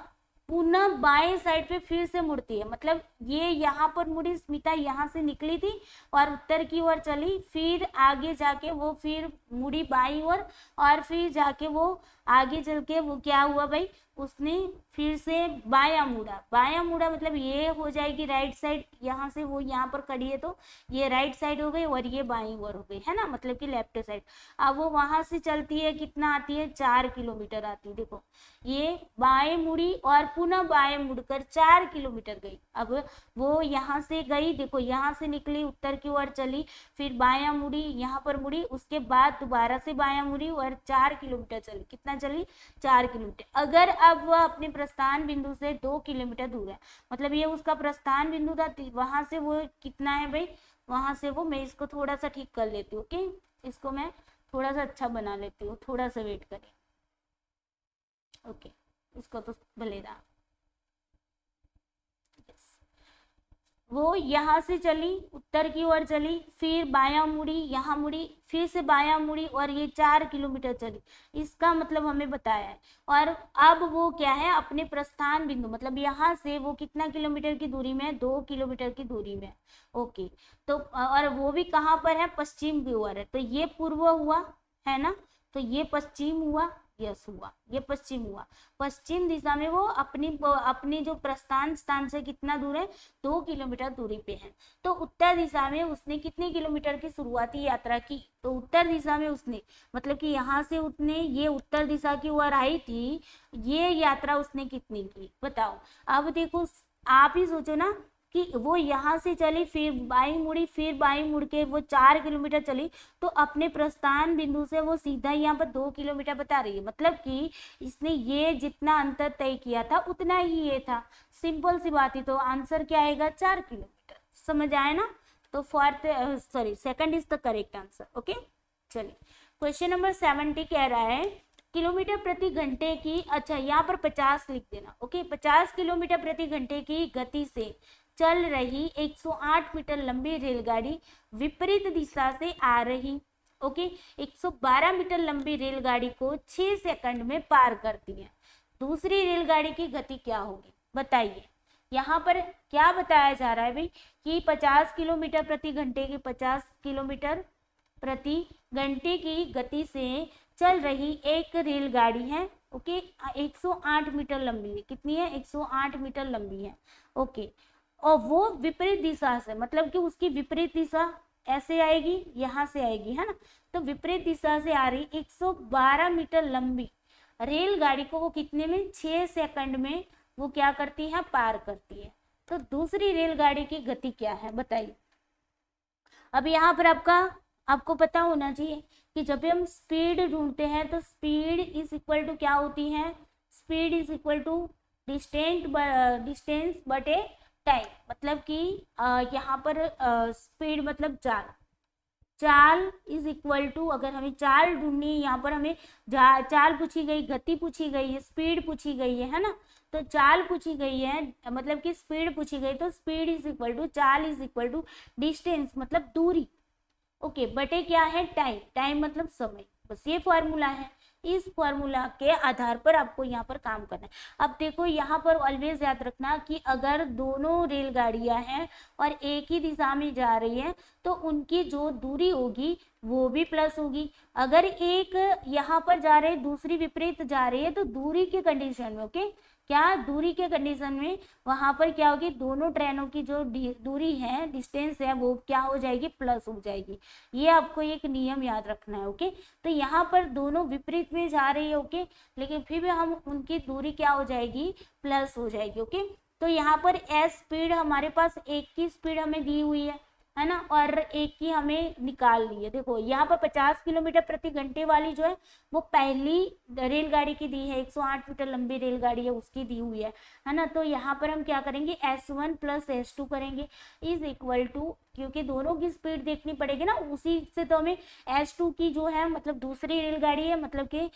पुनः बाएं साइड पे फिर से मुड़ती है। मतलब ये यहाँ पर मुड़ी, स्मिता यहाँ से निकली थी और उत्तर की ओर चली, फिर आगे जाके वो फिर मुड़ी बाईं ओर, और फिर जाके वो आगे चल के वो क्या हुआ भाई, उसने फिर से बायां मुड़ा। बायां मुड़ा मतलब ये हो जाएगी राइट साइड, यहाँ से वो यहाँ पर खड़ी है तो ये राइट साइड हो गई और ये बाईं ओर हो गई, है ना, मतलब कि लेफ्ट साइड। अब वो वहां से चलती है, कितना आती है? 4 किलोमीटर आती है। देखो ये बाएं मुड़ी और पुनः बाएं मुड़कर 4 किलोमीटर गई। अब वो यहाँ से गई, देखो यहाँ से निकली, उत्तर की ओर चली, फिर बायां मुड़ी, यहाँ पर मुड़ी, उसके बाद दोबारा से बायां मुड़ी और 4 किलोमीटर चली। कितना चली? 4 किलोमीटर। अगर अब वह अपने प्रस्थान बिंदु से 2 किलोमीटर दूर है, मतलब ये उसका प्रस्थान बिंदु था, वहां से वो कितना है भाई? वहां से वो, मैं इसको थोड़ा सा ठीक कर लेती हूँ। ओके, इसको मैं थोड़ा सा अच्छा बना लेती हूँ, थोड़ा सा वेट करें। ओके, इसको तो भले रहा। वो यहाँ से चली, उत्तर की ओर चली, फिर बायां मुड़ी, यहाँ मुड़ी, फिर से बायां मुड़ी और ये 4 किलोमीटर चली। इसका मतलब हमें बताया है। और अब वो क्या है? अपने प्रस्थान बिंदु, मतलब यहाँ से वो कितना किलोमीटर की दूरी में है? 2 किलोमीटर की दूरी में। ओके, तो और वो भी कहाँ पर है? पश्चिम की ओर है। तो ये पूर्व हुआ, है ना, तो ये पश्चिम हुआ। यस, हुआ, ये पश्चिम हुआ। पश्चिम दिशा में वो अपनी जो प्रस्थान स्थान से कितना दूर है? 2 किलोमीटर दूरी पे है। तो उत्तर दिशा में उसने कितने किलोमीटर की शुरुआती यात्रा की? तो उत्तर दिशा में उसने, मतलब कि यहाँ से उसने ये उत्तर दिशा की ओर आई थी, ये यात्रा उसने कितनी की? बताओ। अब देखो, आप ही सोचो ना कि वो यहाँ से चली, फिर बाईं मुड़ी, फिर बाईं मुड़ के वो 4 किलोमीटर चली, तो अपने प्रस्थान बिंदु से वो सीधा यहाँ पर 2 किलोमीटर बता रही है। मतलब कि इसने ये जितना अंतर तय किया था उतना ही ये था। सिंपल सी बात ही, तो आंसर क्या आएगा? 4 किलोमीटर। समझ आए ना? तो second is the correct answer. Okay, चलिए क्वेश्चन नंबर 70 कह रहा है किलोमीटर प्रति घंटे की, अच्छा यहाँ पर 50 लिख देना। ओके, 50 किलोमीटर प्रति घंटे की गति से चल रही 108 मीटर लंबी रेलगाड़ी विपरीत दिशा से आ रही। ओके, 112 मीटर लंबी रेलगाड़ी को 6 सेकंड में पार करती है। दूसरी रेलगाड़ी की गति क्या होगी? बताइए। यहाँ पर क्या बताया जा रहा है भाई कि 50 किलोमीटर प्रति घंटे की 50 किलोमीटर प्रति घंटे की गति से चल रही एक रेलगाड़ी है। ओके, 108 मीटर लंबी है। कितनी है? 108 मीटर लंबी है। ओके, और वो विपरीत दिशा से, मतलब कि उसकी विपरीत दिशा ऐसे आएगी, यहाँ से आएगी, है ना। तो विपरीत दिशा से आ रही 112 मीटर लंबी रेलगाड़ी को वो कितने में? 6 सेकंड में वो क्या करती है? पार करती है। तो दूसरी रेलगाड़ी की गति क्या है? बताइए। अब यहाँ पर आपका आपको पता होना चाहिए कि जब भी हम स्पीड ढूंढते हैं तो स्पीड इज इक्वल टू क्या होती है, speed is equal to distance बटे टाइम। मतलब कि यहाँ पर स्पीड मतलब चाल, चाल इज इक्वल टू, अगर हमें चाल ढूंढनी है, यहाँ पर हमें चाल पूछी गई, गति पूछी गई है, स्पीड पूछी गई है ना, तो चाल पूछी गई है मतलब कि स्पीड पूछी गई, तो स्पीड इज इक्वल टू चाल इज इक्वल टू डिस्टेंस मतलब दूरी, ओके, बटे क्या है टाइम, टाइम मतलब समय। बस ये फॉर्मूला है, इस फॉर्मूला के आधार पर आपको यहाँ पर काम करना है। अब देखो यहाँ पर ऑलवेज याद रखना कि अगर दोनों रेलगाड़ियां हैं और एक ही दिशा में जा रही है तो उनकी जो दूरी होगी वो भी प्लस होगी। अगर एक यहाँ पर जा रही है, दूसरी विपरीत जा रही है, तो दूरी के कंडीशन में, ओके, क्या दूरी के कंडीशन में वहां पर क्या होगी, दोनों ट्रेनों की जो दूरी है, डिस्टेंस है, वो क्या हो जाएगी, प्लस हो जाएगी। ये आपको एक नियम याद रखना है, ओके। तो यहाँ पर दोनों विपरीत में जा रही है, ओके, लेकिन फिर भी हम उनकी दूरी क्या हो जाएगी, प्लस हो जाएगी, ओके। तो यहाँ पर एस स्पीड हमारे पास एक की स्पीड हमें दी हुई है ना, और एक की हमें निकाल ली है। देखो यहाँ पर 50 किलोमीटर प्रति घंटे वाली जो है वो पहली रेलगाड़ी की दी है, 108 मीटर लंबी रेलगाड़ी है उसकी दी हुई है ना। तो यहाँ पर हम क्या करेंगे, S1 प्लस S2 करेंगे इज इक्वल टू, क्योंकि दोनों की स्पीड देखनी पड़ेगी ना, उसी से तो हमें S2 की जो है मतलब दूसरी रेलगाड़ी है, मतलब कि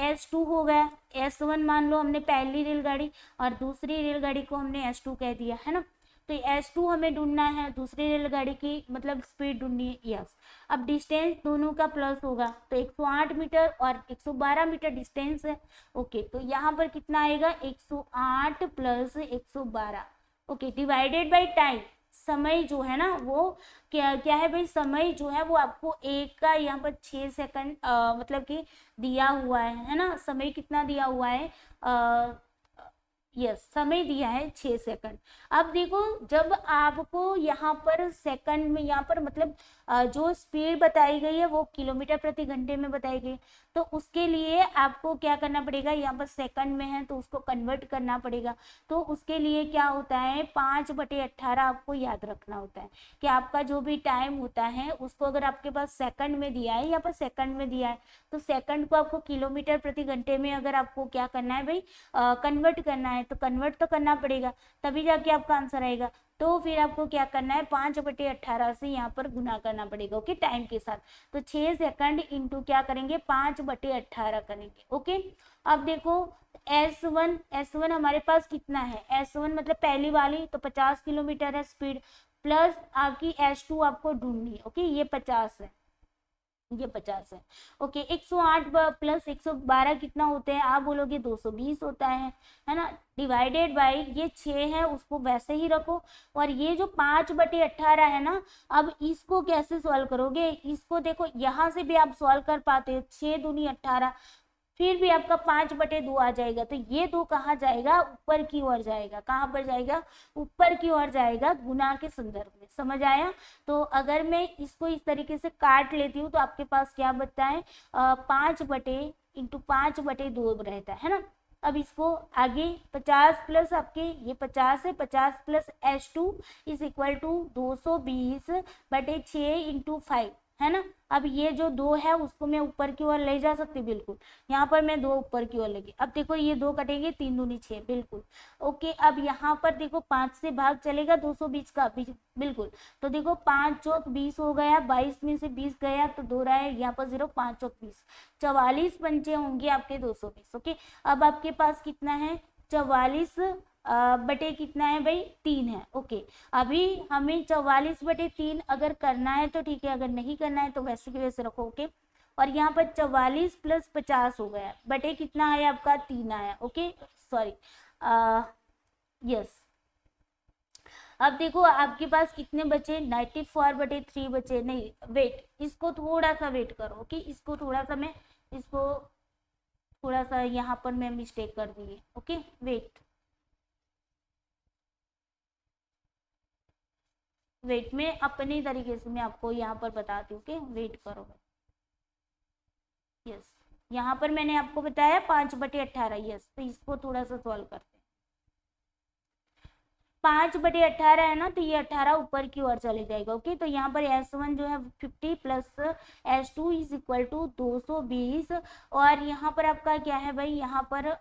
S2 हो गया, S1 मान लो हमने पहली रेलगाड़ी और दूसरी रेलगाड़ी को हमने S2 कह दिया है ना। तो S2 हमें ढूंढना है, दूसरी रेलगाड़ी की मतलब स्पीड ढूंढनी है, यस। अब डिस्टेंस दोनों का प्लस होगा, तो 108 मीटर और 112 मीटर डिस्टेंस है, ओके। तो यहाँ पर कितना आएगा, 108 plus 112, okay, divided by time. समय जो है ना वो क्या क्या है भाई, समय जो है वो आपको एक का यहाँ पर 6 सेकंड मतलब कि दिया हुआ है ना, समय कितना दिया हुआ है, यस, समय दिया है 6 सेकंड। अब देखो जब आपको यहाँ पर सेकंड में, यहाँ पर मतलब जो स्पीड बताई गई है वो किलोमीटर प्रति घंटे में बताई गई, तो उसके लिए आपको क्या करना पड़ेगा, यहाँ पर सेकंड में है तो उसको कन्वर्ट करना पड़ेगा। तो उसके लिए क्या होता है, 5/18 आपको याद रखना होता है कि आपका जो भी टाइम होता है उसको अगर आपके पास सेकंड में दिया है, यहाँ पर सेकंड में दिया है, तो सेकंड को आपको किलोमीटर प्रति घंटे में अगर आपको क्या करना है भाई, कन्वर्ट करना है, तो कन्वर्ट तो करना पड़ेगा, तभी जाके आपका आंसर आएगा। तो फिर आपको क्या करना है, 5/18 से यहाँ पर गुना करना पड़ेगा, ओके, टाइम के साथ। तो 6 सेकंड इंटू क्या करेंगे, 5/18 करेंगे, ओके। अब देखो S1 हमारे पास कितना है, S1 मतलब पहली वाली, तो 50 किलोमीटर है स्पीड, प्लस आपकी S2 आपको ढूंढनी है, ओके, ये 50 है, ये 50 है, ओके। 108 प्लस 112 कितना होते हैं, आप बोलोगे 220 होता है ना, डिवाइडेड बाई ये 6 है उसको वैसे ही रखो, और ये जो 5/18 है ना, अब इसको कैसे सॉल्व करोगे, इसको देखो यहाँ से भी आप सॉल्व कर पाते हो, 6 दूनी 18, फिर भी आपका 5/2 आ जाएगा, तो ये 2 कहाँ जाएगा, ऊपर की ओर जाएगा, कहाँ पर जाएगा, ऊपर की ओर जाएगा, गुना के संदर्भ में, समझ आया। तो अगर मैं इसको इस तरीके से काट लेती हूँ तो आपके पास क्या बचता है, 5/2 रहता है ना। अब इसको आगे 50 प्लस आपके ये 50 है, 50 plus S2 is equal to 220/6 into 5 है ना। अब ये जो 2 है उसको मैं ऊपर की ओर ले जा सकती, बिल्कुल, यहाँ पर मैं 2 ऊपर की ओर लगी। अब देखो ये 2 कटेंगे, 3 दूनी 6, बिल्कुल, ओके। अब यहाँ पर देखो 5 से भाग चलेगा 220 का, बिल्कुल, तो देखो 5 चौक 20 हो गया, 22 में से 20 गया तो 2 रहा है, यहाँ पर 0, 5 चौक 20, 44 पंचे होंगे आपके 220, ओके। अब आपके पास कितना है, 44 बटे कितना है भाई, 3 है, ओके। अभी हमें 44/3 अगर करना है तो ठीक है, अगर नहीं करना है तो वैसे की वैसे रखो, ओके। और यहाँ पर 44 प्लस 50 हो गया, बटे कितना है आपका, 3 आया, ओके, सॉरी, यस। अब देखो आपके पास कितने बचे, 94/3 बचे, नहीं वेट, इसको थोड़ा सा वेट करो, ओके, इसको थोड़ा सा मैं इसको थोड़ा सा यहाँ पर मैं मिस्टेक कर दी है, ओके, वेट वेट में अपनी तरीके से मैं आपको यहाँ पर बताती हूँ कि वेट करो, यस। यहाँ पर मैंने आपको बताया 5/18, यस, तो इसको थोड़ा सा सॉल्व करते हैं। 5/18 है ना, तो ये 18 ऊपर की ओर चले जाएगा। ओके, तो यहाँ पर S1 जो है 50 plus S2 is equal to 220, और यहाँ पर आपका क्या है भाई, यहाँ पर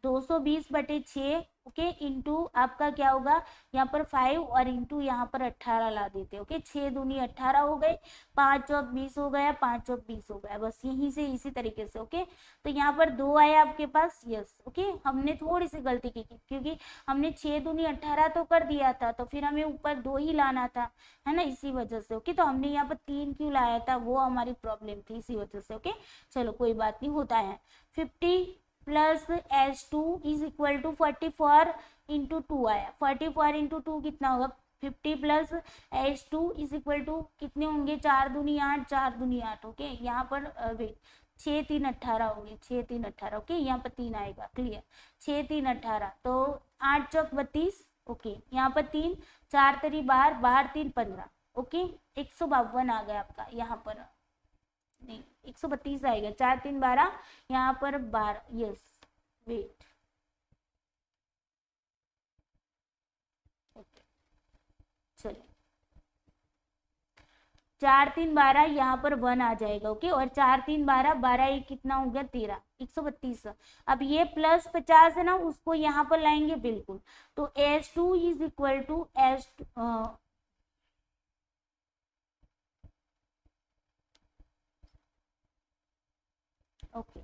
220/6, ओके, इंटू आपका क्या होगा यहाँ पर 5, और इंटू यहाँ पर 18 ला देते। ओके, 6 दूनी 18 हो गए, 5 चौक 20 हो गया, 5 चौक 20 हो गया, बस यहीं से इसी तरीके से। ओके, तो यहाँ पर 2 आया आपके पास, यस। ओके, हमने थोड़ी सी गलती की क्योंकि हमने 6 दूनी 18 तो कर दिया था, तो फिर हमें ऊपर 2 ही लाना था, है ना, इसी वजह से। ओके, तो हमने यहाँ पर 3 क्यों लाया था, वो हमारी प्रॉब्लम थी, इसी वजह से। ओके, चलो कोई बात नहीं, होता है। 50 plus S2 is equal to 44 into 2 आया, 44 इंटू 2 कितना होगा, 50 plus S2 is equal to कितने होंगे, 4 दूनी 8, 4 दूनी 8। ओके, यहाँ पर वेट, 6 3 18 होंगे, 6 3 18। ओके, यहाँ पर 3 आएगा, क्लियर, 6 3 18, तो 8 चौक 32। ओके, यहाँ पर 3, 4 3 12, 12 3 15। ओके, 152 आ गया आपका, यहाँ पर नहीं 132 आएगा, 4 3 12, यहाँ पर 12, यस, वेट, ओके, चलिए 4 3 12, यहाँ पर 1 आ जाएगा। ओके, और 4 3 12, 12 1 कितना हो गया, 13, 132। अब ये प्लस 50 है ना, उसको यहाँ पर लाएंगे, बिल्कुल, तो S2 is equal to okay,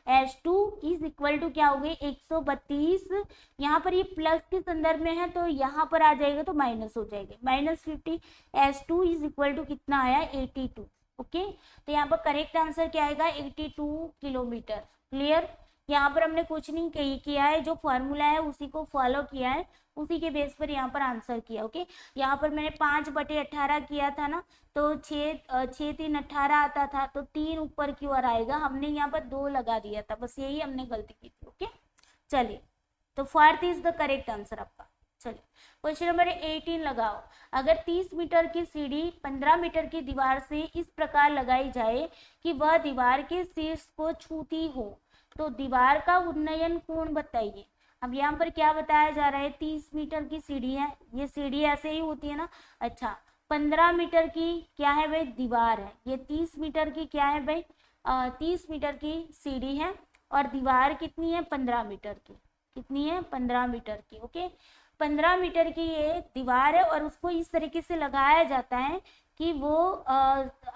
S2 is equal to क्या हो गई, 132। यहाँ पर ये प्लस के संदर्भ में है, तो यहाँ पर आ जाएगा तो माइनस हो जाएगा, -50। S2 इज इक्वल टू कितना आया, 82। ओके, तो यहाँ पर करेक्ट आंसर क्या आएगा, 82 किलोमीटर। क्लियर, यहाँ पर हमने कुछ नहीं किया है, जो फॉर्मूला है उसी को फॉलो किया है, उसी के बेस पर यहाँ पर आंसर किया। ओके, यहाँ पर मैंने 5/18 किया था ना, तो 6 3 18 आता था, तो 3 ऊपर की ओर आएगा, हमने यहाँ पर 2 लगा दिया था, बस यही हमने गलती की थी। ओके, चलिए, तो fourth is the correct answer आपका। चलिए, क्वेश्चन नंबर 18 लगाओ। अगर 30 मीटर की सीढ़ी 15 मीटर की दीवार से इस प्रकार लगाई जाए कि वह दीवार के शीर्ष को छूती हो, तो दीवार का उन्नयन कोण बताइए। अब यहाँ पर क्या बताया जा रहा है, 30 मीटर की सीढ़ी है, ये सीढ़ी ऐसे ही होती है ना। अच्छा, 15 मीटर की क्या है भाई, दीवार है, ये 30 मीटर की क्या है भाई, 30 मीटर की सीढ़ी है, और दीवार कितनी है, 15 मीटर की, कितनी है, 15 मीटर की। ओके, 15 मीटर की ये दीवार है, और उसको इस तरीके से लगाया जाता है कि वो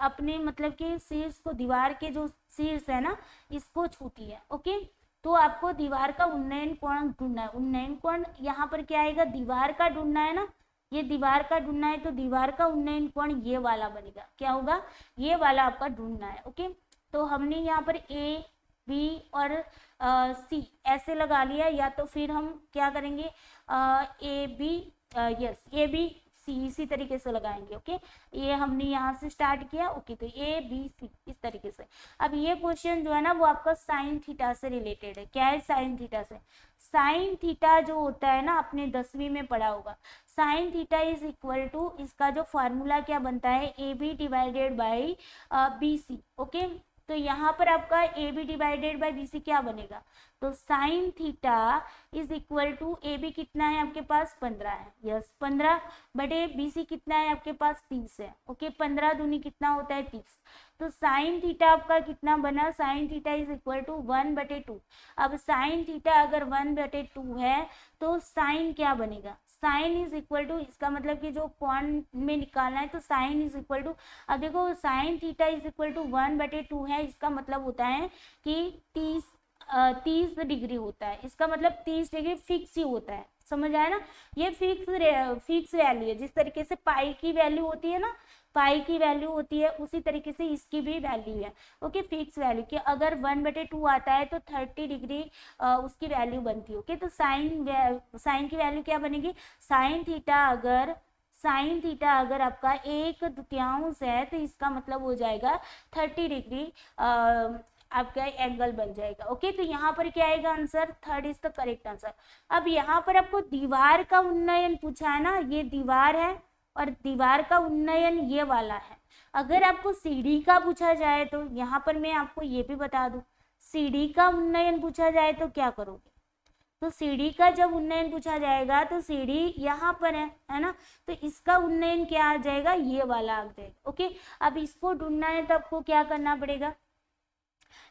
अपने मतलब कि शीर्ष को, दीवार के जो शीर्ष है ना, इसको छूती है। ओके, तो आपको दीवार का उन्नयन कोण ढूंढना है। उन्नयन कोण यहाँ पर क्या आएगा, दीवार का ढूंढना है ना, ये दीवार का ढूंढना है, तो दीवार का उन्नयन कोण ये वाला बनेगा, क्या होगा, ये वाला आपका ढूंढना है। ओके, तो हमने यहाँ पर A B और C ऐसे लगा लिया, या तो फिर हम क्या करेंगे, AB, यस, AB C इसी तरीके से लगाएंगे। ओके, ये हमने यहाँ से स्टार्ट किया। ओके, तो ABC इस तरीके से। अब ये क्वेश्चन जो है ना, वो आपका साइन थीटा से रिलेटेड है। क्या है, साइन थीटा से। साइन थीटा जो होता है ना, आपने 10वीं में पढ़ा होगा, sine theta is equal to, इसका जो फॉर्मूला क्या बनता है, AB divided by BC। Okay, तो यहाँ पर आपका AB डिवाइडेड बाई BC क्या बनेगा, तो sine theta is equal to, AB कितना है आपके पास, 15 है, यस, 15 बटे BC कितना है आपके पास, 30 है। ओके, 15 दूनी कितना होता है, 30। तो साइन थीटा आपका कितना बना, sine theta is equal to 1/2। अब साइन थीटा अगर 1/2 है, तो साइन क्या बनेगा, साइन इज इक्वल टू, इसका मतलब कि जो कोण में निकालना है, तो साइन इज इक्वल टू, अब देखो sine theta is equal to 1/2 है, इसका मतलब होता है कि 30 डिग्री होता है, इसका मतलब 30 डिग्री फिक्स ही होता है, समझ आया ना। ये फिक्स वैल्यू है, जिस तरीके से पाई की वैल्यू होती है ना, पाई की वैल्यू होती है, उसी तरीके से इसकी भी वैल्यू है। ओके, फिक्स वैल्यू की अगर 1/2 आता है, तो 30 डिग्री उसकी वैल्यू बनती है। ओके, तो साइन की वैल्यू क्या बनेगी, साइन थीटा अगर आपका 1/2 है, तो इसका मतलब हो जाएगा 30 डिग्री आपका एंगल बन जाएगा। ओके, तो यहाँ पर क्या आएगा answer, third is the correct answer. अब यहाँ पर आपको दीवार का उन्नयन पूछा है ना, ये दीवार है, और दीवार का उन्नयन ये वाला है। अगर आपको सीढ़ी का पूछा जाए, तो यहाँ पर मैं आपको ये भी बता दूं, सीढ़ी का उन्नयन पूछा जाए तो क्या करोगे, तो सीढ़ी का जब उन्नयन पूछा जाएगा तो सीढ़ी यहाँ पर है ना, तो इसका उन्नयन क्या आ जाएगा, ये वाला आ जाएगा। ओके, अब इसको ढूंढना है तो आपको क्या करना पड़ेगा,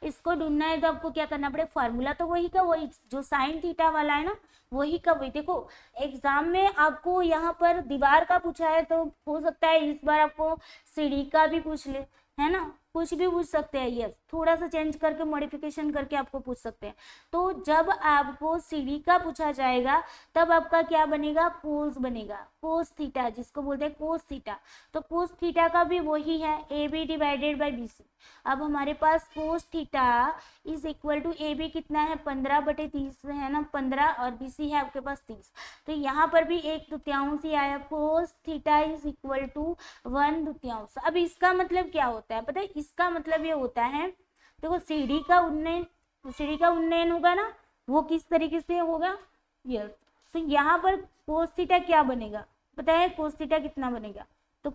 इसको ढूंढना है तो आपको क्या करना पड़ेगा, फॉर्मूला तो वही का वही, जो साइन थीटा वाला है ना वही का वही। देखो एग्जाम में आपको यहाँ पर दीवार का पूछा है तो हो सकता है इस बार आपको सीढ़ी का भी पूछ ले, है ना, कुछ भी पूछ सकते हैं, यस थोड़ा सा चेंज करके मॉडिफिकेशन करके आपको पूछ सकते हैं। तो जब आपको सीढ़ी का पूछा जाएगा तब आपका क्या बनेगा, कोस बनेगा, कोस थीटा जिसको बोलते हैं कोस थीटा। तो कोस थीटा का भी वही है A B divided by B C. अब हमारे पास cos theta is equal to A B कितना है 15/30 है ना 15, और बी सी है आपके पास 30। तो यहाँ पर भी 1/3 ही आया, cos theta is equal to 1/2। अब इसका मतलब क्या होता है पता है, इसका मतलब ये होता है, देखो सीढ़ी का उन्नयन होगा ना, वो किस तरीके से होगा, यस। तो यहाँ पर कोस थीटा क्या बनेगा पता है, कोस थीटा कितना बनेगा, तो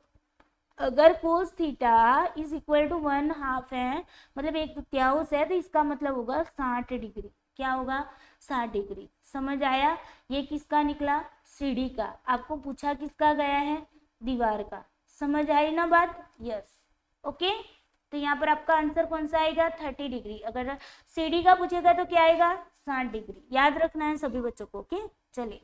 अगर cos theta is equal to 1/2 है मतलब 1/3 है, तो इसका मतलब होगा 60 डिग्री। क्या होगा, 60 डिग्री। समझ आया, ये किसका निकला, सीढ़ी का। आपको पूछा किसका गया है, दीवार का। समझ आई ना बात, यस ओके। तो यहाँ पर आपका आंसर कौन सा आएगा, 30 डिग्री। अगर सीढ़ी का पूछेगा तो क्या आएगा, 60 डिग्री। याद रखना है सभी बच्चों को। ओके चलिए,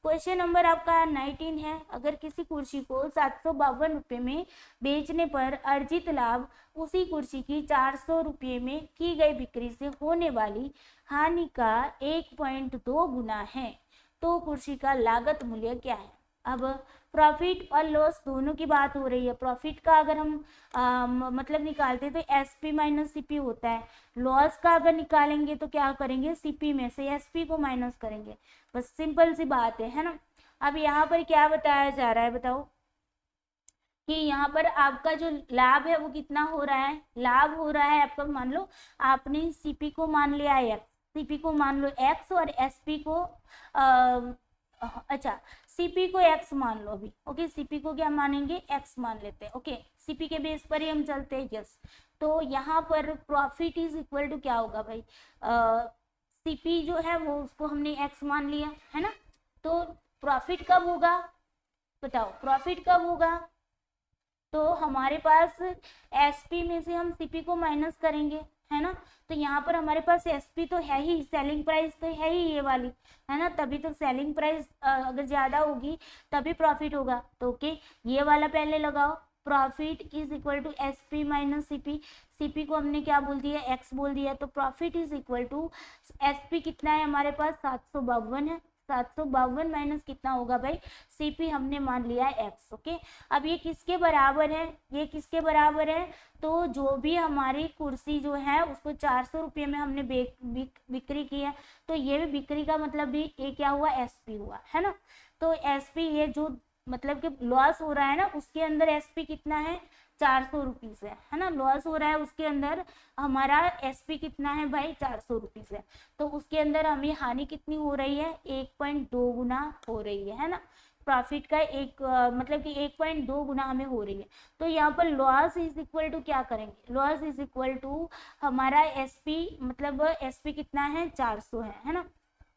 क्वेश्चन नंबर आपका 19 है। अगर किसी कुर्सी को 752 रुपये में बेचने पर अर्जित लाभ उसी कुर्सी की 400 रुपये में की गई बिक्री से होने वाली हानि का 1.2 गुना है, तो कुर्सी का लागत मूल्य क्या है। अब प्रॉफिट और लॉस दोनों की बात हो रही है। प्रॉफिट का अगर हम मतलब निकालते तो एसपी माइनस सीपी होता है, लॉस का अगर निकालेंगे तो क्या करेंगे, सीपी में से एसपी को माइनस करेंगे, बस सिंपल सी बात है ना। अब यहाँ पर क्या बताया जा रहा है बताओ, कि यहाँ पर आपका जो लाभ है वो कितना हो रहा है, लाभ हो रहा है आपका, मान लो आपने सीपी को मान लिया एक्स, सीपी को मान लो एक्स और एसपी को अच्छा सीपी को एक्स मान लो अभी। ओके सीपी को क्या मानेंगे, एक्स मान लेते हैं। ओके सीपी के बेस पर ही हम चलते हैं, यस। तो यहाँ पर प्रॉफिट इज इक्वल टू क्या होगा भाई, सीपी जो है वो उसको हमने एक्स मान लिया है ना, तो प्रॉफिट कब होगा बताओ, प्रॉफिट कब होगा, तो हमारे पास एसपी में से हम सीपी को माइनस करेंगे है ना। तो यहाँ पर हमारे पास एसपी तो है ही, सेलिंग प्राइस तो है ही ये वाली, है ना, तभी तो सेलिंग प्राइस अगर ज्यादा होगी तभी प्रॉफिट होगा। तो ओके ये वाला पहले लगाओ, profit is equal to SP minus CP. CP को हमने क्या बोल दिया, एक्स बोल दिया, तो profit is equal to SP कितना है हमारे पास 752 है, 752 माइनस कितना होगा भाई, सीपी हमने मान लिया है एक्स। ओके अब ये किसके बराबर है, ये किसके बराबर है, तो जो भी हमारी कुर्सी जो है उसको 400 रुपये में हमने बिक्री की है, तो ये भी बिक्री का मतलब भी ये क्या हुआ, एसपी हुआ है ना। तो एसपी ये जो मतलब कि लॉस हो रहा है ना उसके अंदर एसपी कितना है 400 रुपीज है ना, लॉस हो रहा है उसके अंदर हमारा एसपी कितना है भाई 400 रुपीज है, तो उसके अंदर हमें हानि कितनी हो रही है 1.2 गुना हो रही है ना, प्रॉफिट का मतलब कि 1.2 गुना हमें हो रही है। तो यहाँ पर लॉस इज इक्वल टू क्या करेंगे, लॉस इज इक्वल टू हमारा एसपी मतलब एसपी कितना है 400 है ना।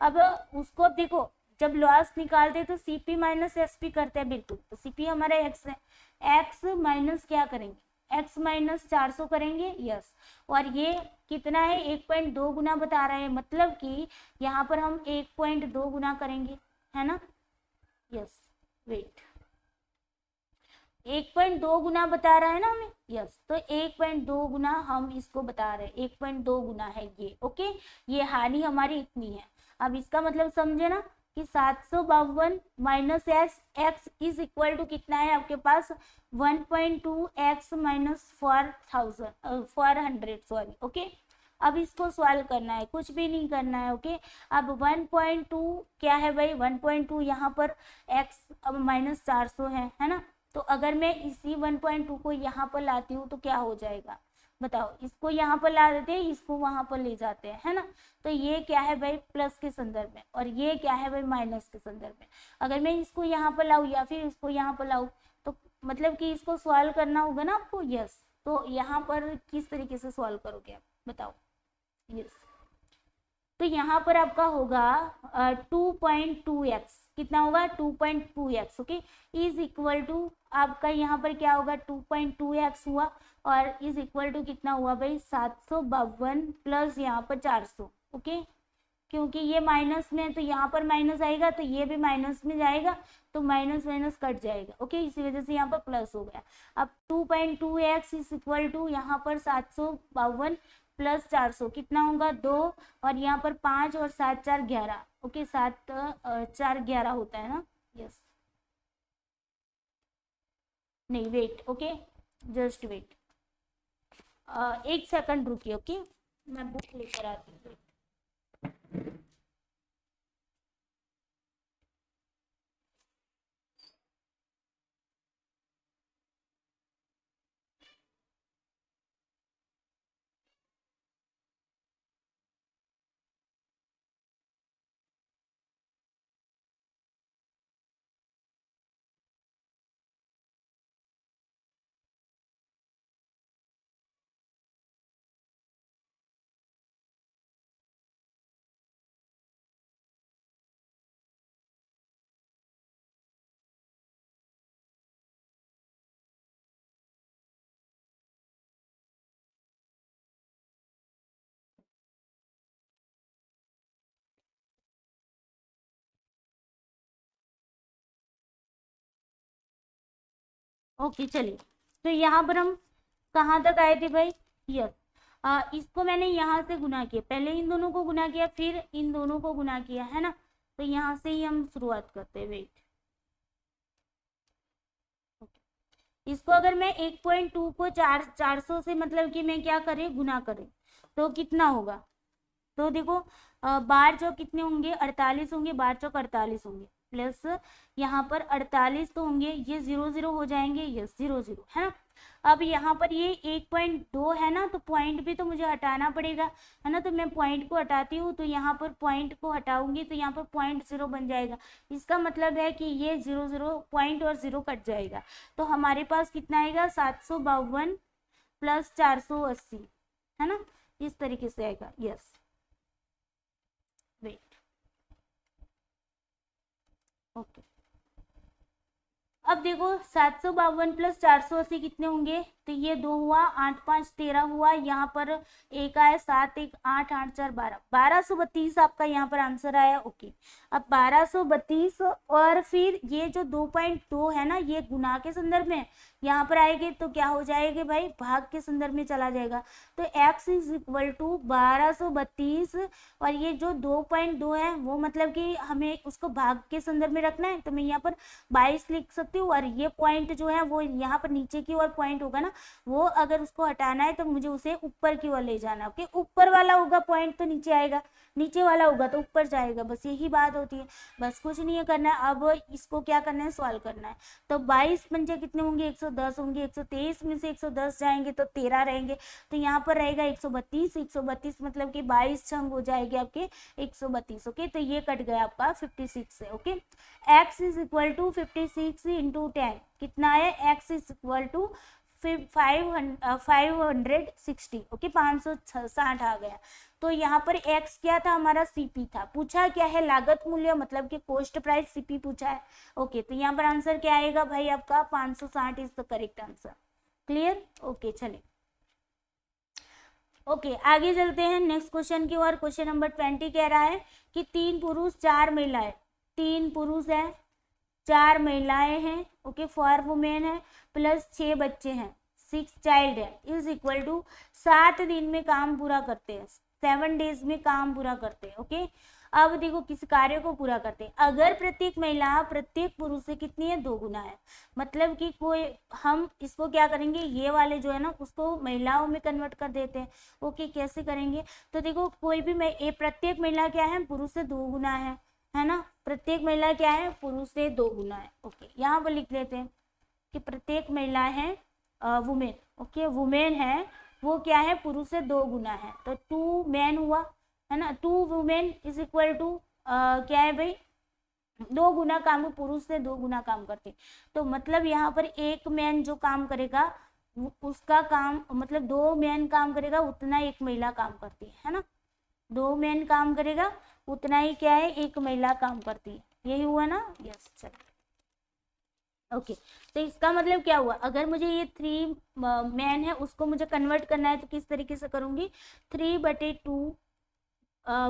अब उसको देखो जब लॉस निकालते तो सीपी माइनस एसपी करते हैं, बिल्कुल, तो सीपी हमारा एक्स है, एक्स माइनस क्या करेंगे, एक्स माइनस 400 करेंगे, यस। और ये कितना है 1.2 गुना बता रहा है, मतलब कि यहाँ पर हम 1.2 गुना करेंगे है ना, यस वेट 1.2 गुना बता रहा है ना हमें, यस। तो 1.2 गुना हम इसको बता रहे हैं, 1.2 गुना है ये। ओके ये हानि हमारी इतनी है। अब इसका मतलब समझे ना कि 752 minus x is equal to कितना है आपके पास 1.2 एक्स माइनस 400 सॉरी। ओके अब इसको सॉल्व करना है, कुछ भी नहीं करना है। ओके अब 1.2 क्या है भाई 1.2 यहाँ पर एक्स अब माइनस 400 है ना, तो अगर मैं इसी 1.2 को यहाँ पर लाती हूँ तो क्या हो जाएगा बताओ, इसको यहाँ पर ला देते हैं, इसको वहां पर ले जाते हैं है ना। तो ये क्या है भाई प्लस के संदर्भ में और ये क्या है भाई माइनस के संदर्भ में। अगर मैं इसको यहाँ पर लाऊं या फिर इसको यहाँ पर लाऊं तो मतलब कि इसको सॉल्व करना होगा ना आपको, यस। तो यहाँ पर किस तरीके से सॉल्व करोगे आप बताओ, यस तो यहाँ पर आपका होगा 2.2x, कितना होगा 2.2x, okay, is equal to आपका यहाँ पर क्या होगा 2.2x हुआ, और इज इक्वल टू कितना हुआ भाई 752 प्लस यहाँ पर 400, ओके, क्योंकि ये माइनस में है तो यहाँ पर माइनस आएगा तो ये भी माइनस में जाएगा, तो माइनस माइनस कट जाएगा, ओके, इसी वजह से यहाँ पर प्लस हो गया। अब 2.2x इज इक्वल टू यहाँ पर 752 प्लस 400 कितना होगा 2, और यहाँ पर 5 और 7 4 11, ओके, 7 4 11 होता है ना, यस, नहीं वेट, ओके, जस्ट वेट, एक सेकंड रुकिए, ओके, मैं बुक लेकर आती हूँ। ओके चलिए, तो यहाँ पर हम कहाँ तक आए थे भाई, यस, इसको मैंने यहाँ से गुना किया, पहले इन दोनों को गुना किया फिर इन दोनों को गुना किया है ना, तो यहाँ से ही हम शुरुआत करते हैं, वेट, इसको अगर मैं 1.2 को 400 से मतलब कि मैं क्या करें गुना करें तो कितना होगा, तो देखो बार चौक कितने होंगे 48 होंगे, बार चौक 48 होंगे, प्लस यहाँ पर 48 तो होंगे, ये 0 0 हो जाएंगे, ये 0 0 है ना। अब यहाँ पर ये 1.2 है ना, तो पॉइंट भी तो मुझे हटाना पड़ेगा, है ना, तो मैं पॉइंट को हटाती हूँ, तो यहाँ पर पॉइंट को हटाऊंगी तो यहाँ पर 0.0 बन जाएगा, इसका मतलब है कि ये 0 0 पॉइंट और 0 कट जाएगा, तो हमारे पास कितना आएगा 752 प्लस 480, है ना, इस तरीके से आएगा, यस, वेट, ओके, अब देखो 752 प्लस 480 कितने होंगे, तो ये 2 हुआ, 8 5 13 हुआ, यहाँ पर एक आया 7 1 8 8 4 12, 1232 आपका यहाँ पर आंसर आया, ओके। अब 1232 और फिर ये जो 2.2 है ना, ये गुना के संदर्भ में यहाँ पर आएंगे तो क्या हो जाएगा भाई, भाग के संदर्भ में चला जाएगा, तो x इज इक्वल टू 1232, और ये जो 2.2 है वो मतलब कि हमें उसको भाग के संदर्भ में रखना है, तो मैं यहाँ पर 22 लिख सकती हूँ, और ये पॉइंट जो है वो यहाँ पर नीचे की ओर पॉइंट होगा ना, वो अगर उसको हटाना है तो मुझे उसे ऊपर की ओर ले जाना, ओके, ऊपर वाला होगा पॉइंट तो नीचे आएगा, नीचे वाला होगा तो ऊपर जाएगा, बस यही बात होती है, बस कुछ नहीं है करना है। अब इसको क्या करना है, सॉल्व करना है, तो 22 पंजे कितने होंगे 110 होंगे, 123 में से 110 जाएंगे तो 13 रहेंगे, तो यहाँ पर रहेगा 132, 132 मतलब कि 22 छंग हो जाएगी आपके 132, ओके, तो ये कट गया आपका 56 से, okay. x is equal to 56 into 10 कितना है, x is equal to 560, okay, 560 आ गया, तो यहाँ पर x क्या था हमारा cp था, पूछा क्या है लागत मूल्य मतलब कि कॉस्ट प्राइस cp पूछा है, ओके, तो यहाँ पर आंसर क्या आएगा भाई आपका 560 is the correct answer, clear, okay चलिए, ओके आगे चलते हैं नेक्स्ट क्वेश्चन की ओर। क्वेश्चन नंबर 20 कह रहा है कि 3 पुरुष 4 महिलाएं, 3 पुरुष है 4 महिलाएं हैं, ओके, 4 वुमेन है प्लस 6 बच्चे हैं, 6 चाइल्ड है, इज इक्वल टू 7 दिन में काम पूरा करते हैं, 7 डेज में काम पूरा करते हैं, ओके। अब देखो किस कार्य को पूरा करते हैं, अगर प्रत्येक महिला प्रत्येक पुरुष से कितनी है 2 गुना है, मतलब कि कोई हम इसको क्या करेंगे, ये वाले जो है ना उसको महिलाओं में कन्वर्ट कर देते हैं, ओके, कैसे करेंगे, तो देखो कोई भी प्रत्येक महिला क्या है पुरुष से 2 गुना है ना, प्रत्येक महिला क्या है पुरुष से 2 गुना है, ओके, यहाँ पर लिख लेते हैं कि प्रत्येक महिला है वुमेन, ओके, वुमेन है वो क्या है पुरुष से 2 गुना है, तो 2 मैन हुआ, है ना, 2 वुमेन इज इक्वल टू क्या है भाई 2 गुना काम, पुरुष से 2 गुना काम करते, तो मतलब यहाँ पर एक मैन जो काम करेगा उसका काम मतलब 2 मैन काम करेगा उतना एक महिला काम करती है ना, 2 मैन काम करेगा उतना ही क्या है एक महिला काम करती है, यही हुआ ना। यस चलो ओके। तो इसका मतलब क्या हुआ, अगर मुझे ये 3 मैन है उसको मुझे कन्वर्ट करना है तो किस तरीके से करूंगी, 3/2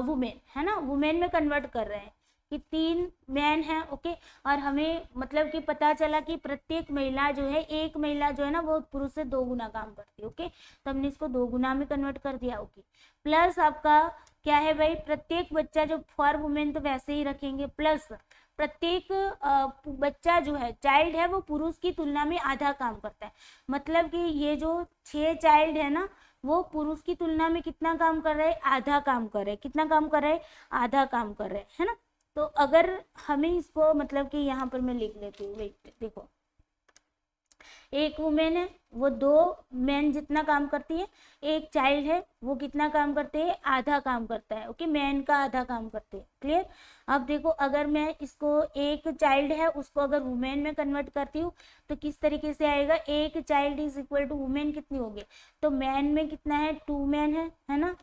वुमेन है ना, वुमेन में कन्वर्ट कर रहे हैं कि 3 मैन है ओके। और हमें मतलब कि पता चला कि प्रत्येक महिला जो है, एक महिला जो है ना वो पुरुष से 2 गुना काम करती है ओके। तो हमने इसको 2 गुना में कन्वर्ट कर दिया ओके। प्लस आपका क्या है भाई, प्रत्येक बच्चा जो फॉर वुमेन तो वैसे ही रखेंगे, प्लस प्रत्येक बच्चा जो है चाइल्ड है वो पुरुष की तुलना में आधा काम करता है। मतलब कि ये जो 6 चाइल्ड है ना वो पुरुष की तुलना में कितना काम कर रहे हैं, आधा काम कर रहे हैं। कितना काम कर रहे हैं, आधा काम कर रहे हैं, है ना। तो अगर हमें इसको मतलब कि यहाँ पर मैं लिख लेती हूँ, वेट देखो, एक वुमेन है वो 2 मैन जितना काम करती है, एक चाइल्ड है वो कितना काम करते हैं, आधा काम करता है ओके, मैन का आधा काम करते हैं। क्लियर। अब देखो अगर मैं इसको एक चाइल्ड है उसको अगर वुमेन में कन्वर्ट करती हूँ तो किस तरीके से आएगा, एक child is equal to women कितनी होगी, तो मैन में कितना है 2 मैन है ना।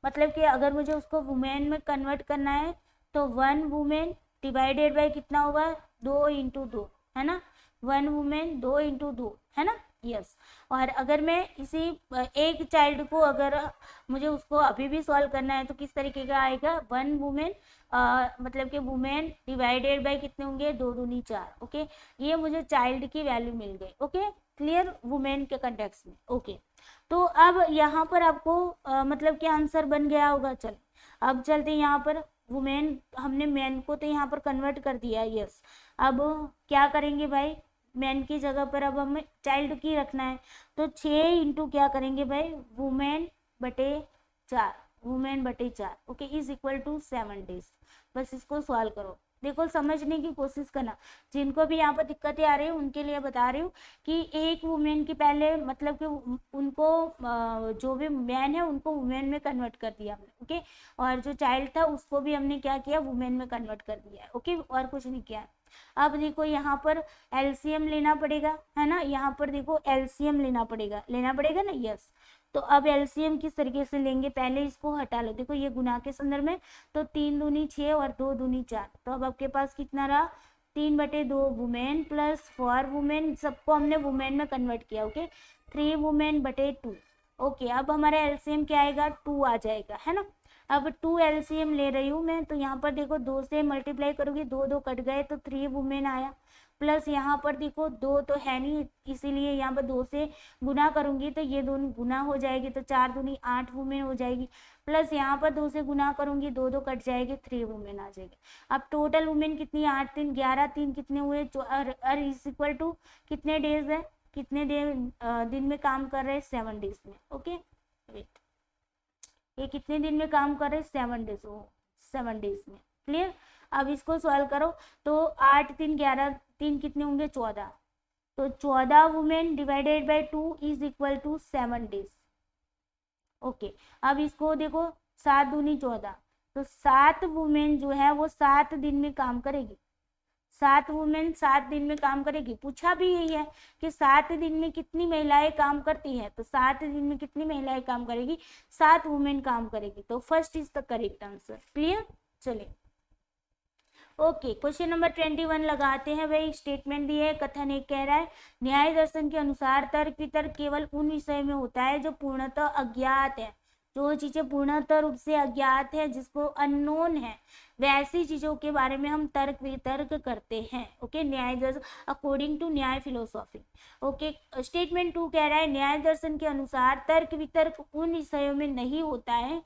मतलब कि अगर मुझे उसको वुमेन में कन्वर्ट करना है तो 1 वुमेन डिवाइडेड बाय कितना होगा, 2 × 2 है ना, 1 वुमेन 2 × 2 है ना। यस। और अगर मैं इसी एक चाइल्ड को अगर मुझे उसको अभी भी सॉल्व करना है तो किस तरीके का आएगा, 1 वुमेन मतलब कि वुमेन डिवाइडेड बाय कितने होंगे, 2 दूनी 4 ओके। ये मुझे चाइल्ड की वैल्यू मिल गई ओके। क्लियर, वुमेन के कंटेक्स्ट में ओके। तो अब यहाँ पर आपको मतलब कि आंसर बन गया होगा। चल अब चलते यहाँ पर, वुमेन हमने मैन को तो यहाँ पर कन्वर्ट कर दिया यस। अब क्या करेंगे भाई, मैन की जगह पर अब हमें चाइल्ड की रखना है तो 6 इंटू क्या करेंगे भाई, women, women okay is equal to 7 days. बस इसको सॉल्व करो, देखो समझने की कोशिश करना। जिनको भी यहाँ पर दिक्कतें आ रही है उनके लिए बता रही हूँ कि एक वुमेन की पहले मतलब कि उनको जो भी मैन है उनको वुमेन में कन्वर्ट कर दिया हमने ओके। और जो चाइल्ड था उसको भी हमने क्या किया, वुमेन में कन्वर्ट कर दिया ओके, और कुछ नहीं किया। अब देखो यहाँ पर एलसीएम लेना पड़ेगा है ना, यहाँ पर देखो एलसीएम लेना पड़ेगा ना। यस। तो अब एलसीएम किस तरीके से लेंगे, पहले इसको हटा लो, देखो ये गुना के संदर्भ में तो 3 दूनी 6 और 2 दूनी 4, तो अब आपके पास कितना रहा, 3/2 वुमेन प्लस 4 वुमेन, सबको हमने वुमेन में कन्वर्ट किया ओके, 3 वुमेन/2 ओके। अब हमारा एलसीएम क्या आएगा, 2 आ जाएगा है ना। अब 2 एलसीएम ले रही हूँ मैं, तो यहाँ पर देखो 2 से मल्टीप्लाई करोगे, 2 2 कट गए तो 3 वुमेन आया, प्लस यहाँ पर देखो 2 तो है नहीं इसीलिए यहाँ पर 2 से गुना करूंगी तो ये दोनों गुना हो जाएगी तो 4 दूनी 8 वुमेन हो जाएगी, प्लस यहाँ पर 2 से गुना करूंगी 2 2 कट जाएगी 3 वुमेन आ जाएगी। अब टोटल वुमेन कितनी, 8 3 11, 3 कितने हुए, और इज इक्वल टू कितने डेज है, कितने दिन में काम कर रहे हैं, 7 डेज में ओके। वेट, ये कितने दिन में काम कर रहे हैं, 7 डेज, 7 डेज में। क्लियर। अब इसको सॉल्व करो तो 8 3 11, 3 कितने होंगे, 14, तो 14 women divided by 2 is equal to 7 days okay. अब इसको देखो 7 दूनी 14, तो 7 वुमेन जो है वो 7 दिन में काम करेगी, 7 वुमेन 7 दिन में काम करेगी। पूछा भी यही है कि 7 दिन में कितनी महिलाएं काम करती हैं, तो 7 दिन में कितनी महिलाएं काम करेगी, 7 वुमेन काम करेगी, तो first is the correct answer. Clear. चलिए ओके, क्वेश्चन नंबर 21 लगाते हैं भाई। स्टेटमेंट दिए है, कथन एक कह रहा है न्याय दर्शन के अनुसार तर्क वितर्क केवल उन विषय में होता है जो पूर्णतः अज्ञात है, जो चीजें पूर्णतः रूप से अज्ञात है, जिसको अननोन है, वैसी चीजों के बारे में हम तर्क वितर्क करते हैं ओके। न्याय दर्शन अकॉर्डिंग टू न्याय फिलोसॉफी ओके। स्टेटमेंट 2 कह रहा है न्याय दर्शन के अनुसार तर्क वितर्क उन विषयों में नहीं होता है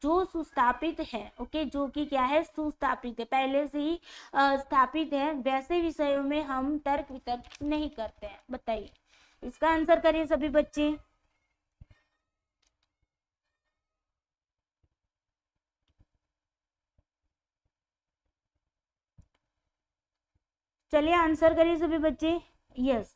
जो सुस्थापित है ओके, जो कि क्या है, सुस्थापित है, पहले से ही स्थापित है, वैसे विषयों में हम तर्क वितर्क नहीं करते हैं। बताइए इसका आंसर करिए सभी बच्चे। चलिए आंसर करिए सभी बच्चे। यस।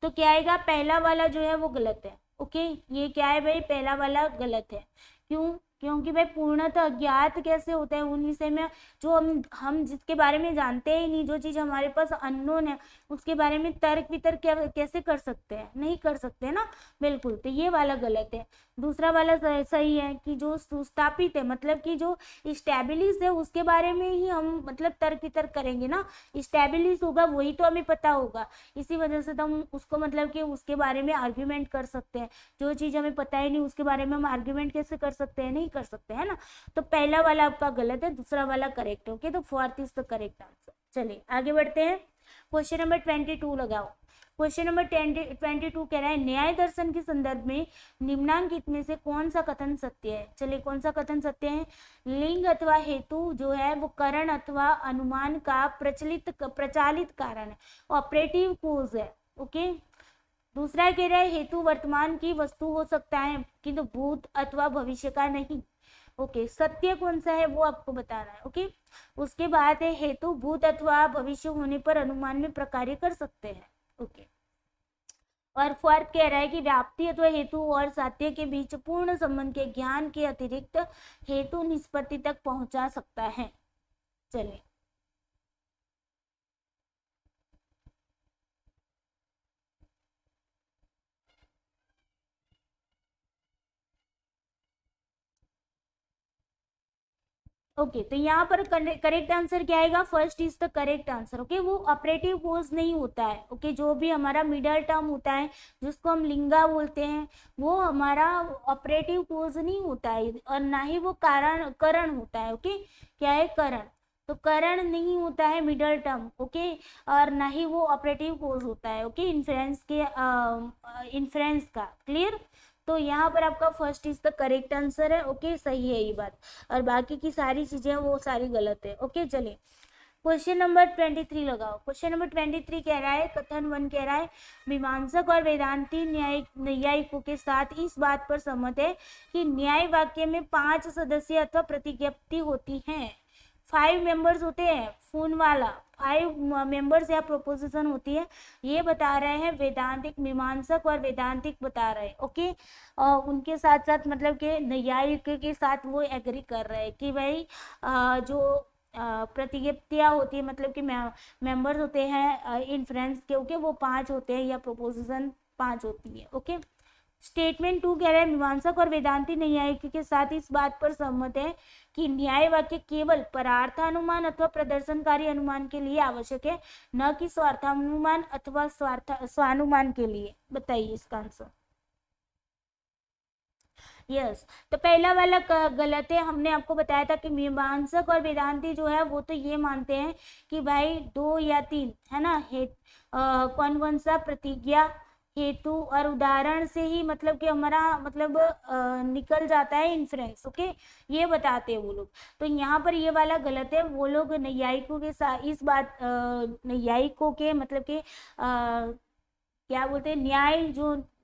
तो क्या आएगा, पहला वाला जो है वो गलत है ओके। ये क्या है भाई, पहला वाला गलत है। क्यों, क्योंकि भाई पूर्णतः अज्ञात कैसे होता है उन विषय में, जो हम जिसके बारे में जानते ही नहीं, जो चीज हमारे पास अननोन है, उसके बारे में तर्क वितर्क कैसे कर सकते हैं, नहीं कर सकते ना, बिल्कुल। तो ये वाला गलत है। दूसरा वाला सही है कि जो सुस्थापित है, मतलब कि जो स्टैब्लिश है उसके बारे में ही हम मतलब तर्क वितर्क करेंगे ना, स्टैब्लिश होगा वही तो हमें पता होगा, इसी वजह से तो हम उसको मतलब कि उसके बारे में आर्ग्यूमेंट कर सकते हैं। जो चीज हमें पता ही नहीं उसके बारे में हम आर्ग्यूमेंट कैसे कर सकते हैं, नहीं कर सकते, है ना। तो पहला वाला आपका गलत है, दूसरा वाला करेक्ट है। ओके, तो fourth is the correct answer. चलिए आगे बढ़ते हैं। क्वेश्चन नंबर 22 लगाओ। क्वेश्चन नंबर 22 कह रहा है न्याय दर्शन के संदर्भ में निम्नांकित में से कौन सा कथन सत्य है। चलिए कौन सा कथन सत्य है। लिंग अथवा हेतु जो है वो करण अथवा अनुमान का प्रचालित कारण है, ऑपरेटिव कोज है। ओके, दूसरा कह रहा है हेतु वर्तमान की वस्तु हो सकता है किंतु भूत अथवा भविष्य का नहीं। ओके, सत्य कौन सा है वो आपको बताना है। ओके, उसके बाद है हेतु भूत अथवा भविष्य होने पर अनुमान में प्रकार्य कर सकते हैं। ओके, और फोर्थ कह रहा है कि व्याप्ति अथवा हेतु और साध्य के बीच पूर्ण संबंध के ज्ञान के अतिरिक्त हेतु निष्पत्ति तक पहुंचा सकता है। चलिए ओके, तो यहाँ पर करेक्ट आंसर क्या आएगा, first is the correct answer. Okay, वो ऑपरेटिव कोज नहीं होता है। ओके, जो भी हमारा मिडल टर्म होता है जिसको हम लिंगा बोलते हैं वो हमारा ऑपरेटिव कोज नहीं होता है, और ना ही वो करण होता है। ओके, क्या है, करण। तो करण नहीं होता है मिडल टर्म। ओके, और ना ही वो ऑपरेटिव कोज होता है। ओके, इन्फ्रेंस के इन्फ्रेंस का, क्लियर। तो यहाँ पर आपका first is the correct answer है। ओके, सही है ये बात, और बाकी की सारी चीजें वो सारी गलत है। ओके, चलिए क्वेश्चन नंबर 23 लगाओ। क्वेश्चन नंबर 23 कह रहा है, कथन 1 कह रहा है मीमांसक और वेदांती न्यायिकों के साथ इस बात पर सहमत है कि न्याय वाक्य में 5 सदस्य अथवा प्रतिज्ञप्ति होती हैं। 5 मेंबर्स होते हैं, फोन वाला 5 मेंबर्स या प्रोपोजिशन होती है, ये बता रहे हैं वेदांतिक, मीमांसक और वेदांतिक बता रहे हैं। ओके, और उनके साथ साथ मतलब कि न्यायिक के साथ वो एग्री कर रहे हैं कि भाई जो प्रतिज्ञप्तियां होती है, मतलब कि मेंबर्स होते हैं इन्फ्रेंस के, ओके, वो 5 होते हैं या प्रोपोजिशन 5 होती है। ओके, स्टेटमेंट 2 कह रहा है मीमांसक और वेदांती न्यायिक के साथ इस बात पर सहमत है कि न्याय वाक्य केवल परार्थानुमान अथवा प्रदर्शनकारी अनुमान के लिए आवश्यक है, न कि स्वार्थानुमान अथवा स्वानुमान के लिए। बताइए इसका आंसर। यस, तो पहला वाला गलत है। हमने आपको बताया था कि मीमांसक और वेदांती जो है वो तो ये मानते हैं कि भाई 2 या 3 है ना, कौन कौन सा प्रतिज्ञा, हेतु और उदाहरण से ही मतलब कि हमारा मतलब निकल जाता है इन्फ्रेंस। ओके, ये बताते हैं वो लोग। तो यहाँ पर ये वाला गलत है। वो लोग न्यायिकों के साथ इस बात न्यायिकों के मतलब कि क्या बोलते हैं,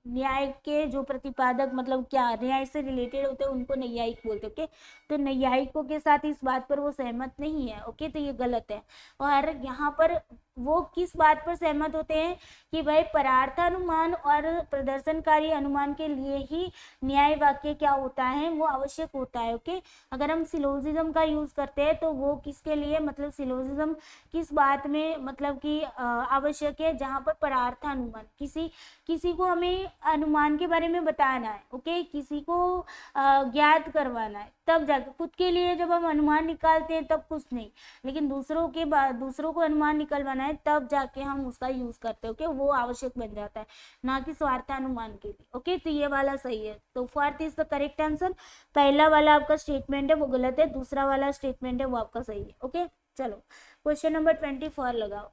न्याय के जो प्रतिपादक मतलब क्या न्याय से रिलेटेड होते हैं उनको न्यायिक बोलते हैं। ओके, तो न्यायिकों के साथ इस बात पर वो सहमत नहीं है। ओके, तो ये गलत है। और यहाँ पर वो किस बात पर सहमत होते हैं कि भाई परार्थानुमान और प्रदर्शनकारी अनुमान के लिए ही न्याय वाक्य क्या होता है, वो आवश्यक होता है। ओके, अगर हम सिलोजिज्म का यूज करते हैं तो वो किसके लिए, मतलब सिलोजिज्म किस बात में मतलब कि आवश्यक है, जहाँ पर परार्थानुमान किसी को हमें अनुमान के बारे में बताना है। ओके, किसी को ज्ञात करवाना है, तब जाके खुद के लिए जब हम अनुमान निकालते हैं तब कुछ नहीं, लेकिन दूसरों को अनुमान निकलवाना है तब जाके हम उसका यूज करते हैं। ओके, वो आवश्यक बन जाता है, ना कि स्वार्थानुमान के लिए। ओके, तो ये वाला सही है। तो fourth is the correct answer. पहला वाला आपका स्टेटमेंट है वो गलत है, दूसरा वाला स्टेटमेंट है वो आपका सही है। ओके, चलो क्वेश्चन नंबर 24 लगाओ।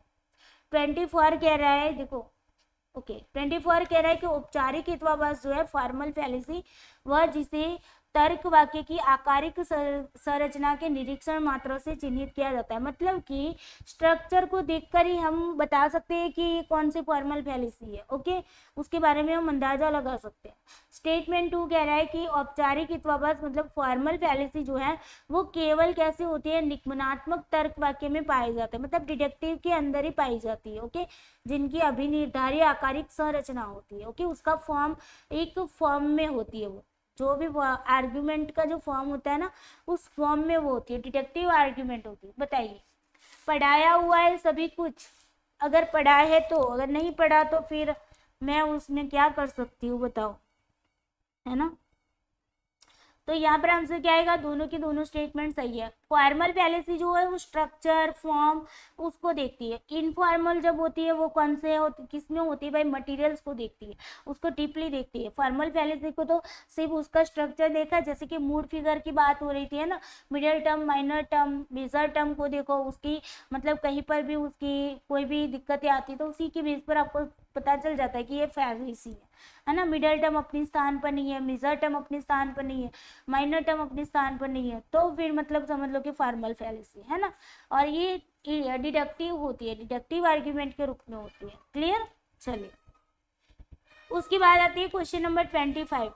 24 कह रहा है, देखो ओके 24 कह रहा है कि औपचारिक हितवाभास जो है फॉर्मल फैलेसी, वह जिसे तर्क वाक्य की आकारिक संरचना के निरीक्षण मात्र से चिन्हित किया जाता है। मतलब कि स्ट्रक्चर को देखकर ही हम बता सकते हैं कि ये कौन सी फॉर्मल फैलेसी है। ओके, उसके बारे में हम अंदाजा लगा सकते हैं। स्टेटमेंट 2 कह रहा है कि औपचारिक हितवाभास मतलब फॉर्मल फैलेसी जो है वो केवल कैसे होती है, निगमनात्मक तर्क वाक्य में पाए जाते हैं, मतलब डिडक्टिव के अंदर ही पाई जाती है। ओके, जिनकी अभिनिर्धारित आकारिक संरचना होती है। ओके, उसका फॉर्म एक फॉर्म में होती है वो, जो भी आर्ग्यूमेंट का जो फॉर्म होता है ना, उस फॉर्म में वो होती है, डिडक्टिव आर्ग्यूमेंट होती है। बताइए, पढ़ाया हुआ है सभी कुछ, अगर पढ़ा है तो, अगर नहीं पढ़ा तो फिर मैं उसमें क्या कर सकती हूँ, बताओ, है ना। तो यहाँ पर आंसर क्या आएगा, दोनों की दोनों स्टेटमेंट सही है। फॉर्मल फैलेसी जो है वो स्ट्रक्चर फॉर्म उसको देखती है, इनफॉर्मल जब होती है वो कौन से होती, किसमें होती है भाई, मटेरियल्स को देखती है, उसको डीपली देखती है। फॉर्मल फैलेसी को तो सिर्फ उसका स्ट्रक्चर देखा, जैसे कि मूड फिगर की बात हो रही थी, है ना, middle term, minor term, major term को देखो, उसकी मतलब कहीं पर भी उसकी कोई भी दिक्कतें आती तो उसी के बेस पर आपको पता चल जाता है कि ये फैलेसी है ना। मिडिल टर्म अपने स्थान पर नहीं है, मेजर टर्म अपने स्थान पर नहीं है, माइनर टर्म अपने स्थान पर नहीं है, तो फिर मतलब समझ लो कि फॉर्मल फैलेसी है ना। और ये डिडक्टिव होती है, डिडक्टिव आर्ग्यूमेंट के रूप में होती है। क्लियर। चलिए, उसके बाद आती है क्वेश्चन नंबर 25।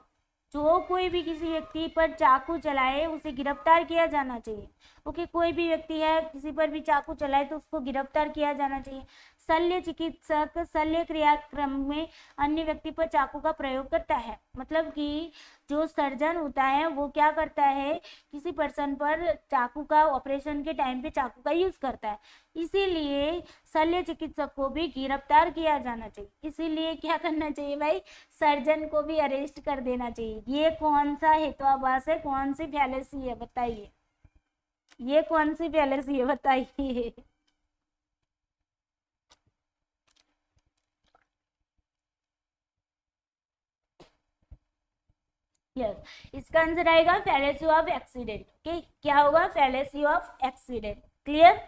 जो कोई भी किसी व्यक्ति पर चाकू चलाए उसे गिरफ्तार किया जाना चाहिए। ओके, कोई भी व्यक्ति है किसी पर भी चाकू चलाए तो उसको गिरफ्तार किया जाना चाहिए। शल्य चिकित्सक शल्य क्रियाक्रम में अन्य व्यक्ति पर चाकू का प्रयोग करता है, मतलब कि जो सर्जन होता है वो क्या करता है, किसी पर्सन पर चाकू का ऑपरेशन के टाइम पे चाकू का यूज करता है, इसीलिए शल्य चिकित्सक को भी गिरफ्तार किया जाना चाहिए। इसीलिए क्या करना चाहिए भाई, सर्जन को भी अरेस्ट कर देना चाहिए। ये कौन सा हेतुआभास है, कौन सी फैलेसी है, बताइए, ये कौन सी फैलेसी है, बताइए। यस, इसका आंसर आएगा फैलेसी ऑफ एक्सीडेंट। ओके, क्या होगा, fallacy of accident. Clear.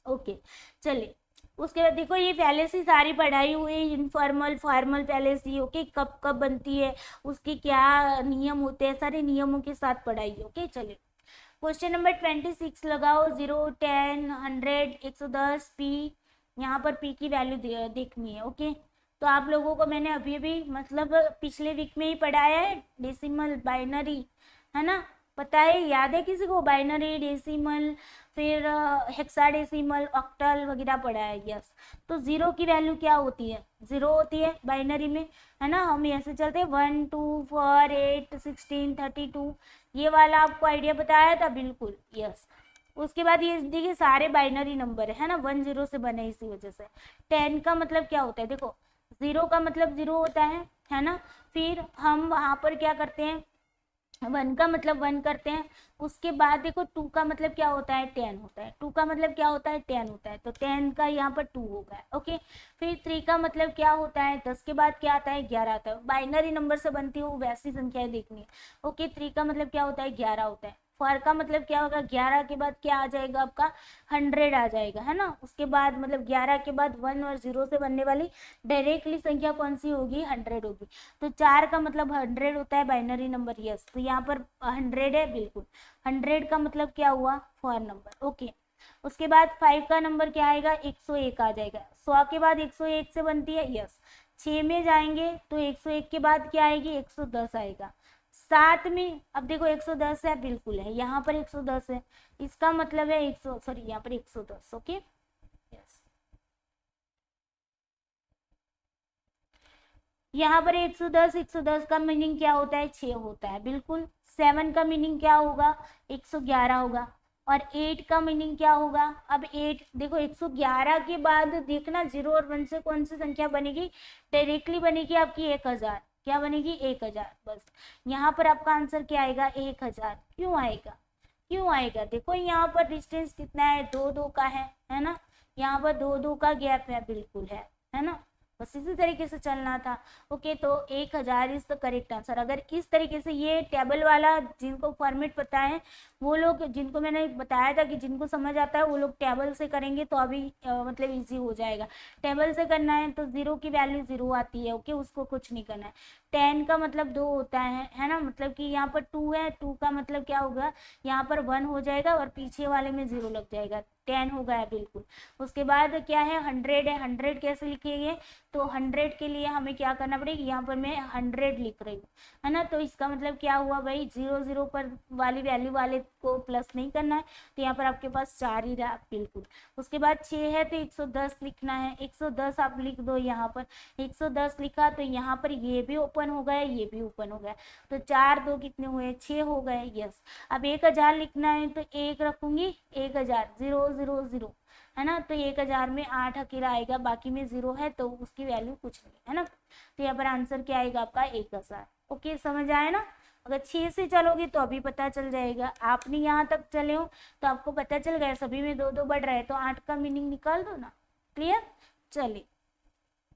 Okay, चलिए, उसके बाद देखो ये फैलेसी सारी पढ़ाई हुई, इनफॉर्मल फॉर्मल फैलेसी। ओके, कब कब बनती है, उसके क्या नियम होते हैं, सारे नियमों के साथ पढ़ाई। ओके, चलिए, क्वेश्चन नंबर 26 लगाओ। 0, 10, 100, 110 पी, यहाँ पर पी की वैल्यू देखनी है। ओके, तो आप लोगों को मैंने अभी अभी मतलब पिछले वीक में ही पढ़ाया है डेसिमल बाइनरी, है ना, पता है, याद है किसी को, बाइनरी, डेसिमल, फिर हेक्साडेसिमल, ऑक्टल वगैरह पढ़ा है। यस, तो 0 की वैल्यू क्या होती है, 0 होती है बाइनरी में, है ना। हम ऐसे चलते हैं 1, 2, 4, 8, 16, 32, ये वाला आपको आइडिया बताया था, बिल्कुल। यस, उसके बाद ये देखिए सारे बाइनरी नंबर है ना, 1 0 से बने, इसी वजह से। 10 का मतलब क्या होता है, देखो 0 का मतलब 0 होता है ना। फिर हम वहां पर क्या करते हैं, 1 का मतलब 1 करते हैं। उसके बाद देखो 2 का मतलब क्या होता है, 10 होता है। 2 का मतलब क्या होता है, 10 होता है, तो 10 का यहाँ पर 2 होगा। ओके, फिर 3 का मतलब क्या होता है, 10 के बाद क्या आता है, 11 आता है। बाइनरी नंबर से बनती हो वैसी संख्याएं देखनी है। ओके, 3 का मतलब क्या होता है, 11 होता है। 4 का मतलब क्या होगा, 11 के बाद क्या आ जाएगा आपका, 100 आ जाएगा, है ना। उसके बाद मतलब 11 के बाद 1 और 0 से बनने वाली डायरेक्टली संख्या कौन सी होगी, 100 होगी। तो 4 का मतलब 100 होता है बाइनरी नंबर। यस, तो यहाँ पर 100 है, बिल्कुल। 100 का मतलब क्या हुआ, 4 नंबर। ओके, उसके बाद 5 का नंबर क्या आएगा, 101 आ जाएगा। 100 के बाद 101 से बनती है। यस, 6 में जाएंगे तो 101 के बाद क्या आएगी, 110 आएगा। 7 में अब देखो 110 है, बिल्कुल है, यहाँ पर 110 है, इसका मतलब है 100, सॉरी यहाँ पर 110। ओके, यस, यहाँ पर 110, 110 का मीनिंग क्या होता है, 6 होता है, बिल्कुल। 7 का मीनिंग क्या होगा, 111 होगा। और 8 का मीनिंग क्या होगा, अब 8 देखो 111 के बाद देखना 0 और 1 से कौन सी संख्या बनेगी, डायरेक्टली बनेगी आपकी 1000। क्या बनेगी, 1000, बस। यहाँ पर आपका आंसर क्या आएगा, 1000। क्यों आएगा, क्यों आएगा, देखो यहाँ पर डिस्टेंस कितना है, 2 2 का है ना, यहाँ पर 2 2 का गैप है, बिल्कुल है ना। बस इसी तरीके से चलना था। ओके, तो 1000 इज द करेक्ट आंसर। अगर इस तरीके से ये टेबल वाला जिनको फॉर्मेट पता है वो लोग, जिनको मैंने बताया था कि जिनको समझ आता है वो लोग टेबल से करेंगे तो अभी मतलब इजी हो जाएगा। टेबल से करना है तो 0 की वैल्यू 0 आती है। ओके, उसको कुछ नहीं करना है। 10 का मतलब 2 होता है ना, मतलब कि यहाँ पर 2 है, 2 का मतलब क्या होगा, यहाँ पर 1 हो जाएगा और पीछे वाले में 0 लग जाएगा। 10 हो गया बिल्कुल। उसके बाद क्या है 100 है, 100 कैसे लिखेंगे, तो 100 के लिए हमें क्या करना पड़ेगा, यहाँ पर मैं 100 लिख रही हूँ, है ना। तो इसका मतलब क्या हुआ भाई, 0 0 पर वाली वैल्यू वाले को प्लस नहीं करना है, तो यहाँ पर आपके पास 4 ही रहा बिल्कुल। उसके बाद 6 है तो 110 लिखना है, 110 आप लिख दो यहाँ पर, 110 लिखा तो यहाँ पर ये भी ओपन हो गया, ये भी ओपन हो गया, तो 4 2 कितने हुए, 6 हो गए, यस। अब 1000 लिखना है तो 1 रखूंगी, 1000 0 0 0, है ना। तो 1000 में 8 अकेला आएगा, बाकी में 0 है तो उसकी वैल्यू कुछ नहीं है ना। तो यहाँ पर आंसर क्या आएगा आपका 1000। ओके, समझ आया ना। अगर 6 से चलोगे तो अभी पता चल जाएगा, आपने यहाँ तक चले हो तो आपको पता चल गया सभी में 2 2 बढ़ रहा है, तो 8 का मीनिंग निकाल दो ना। क्लियर, चलिए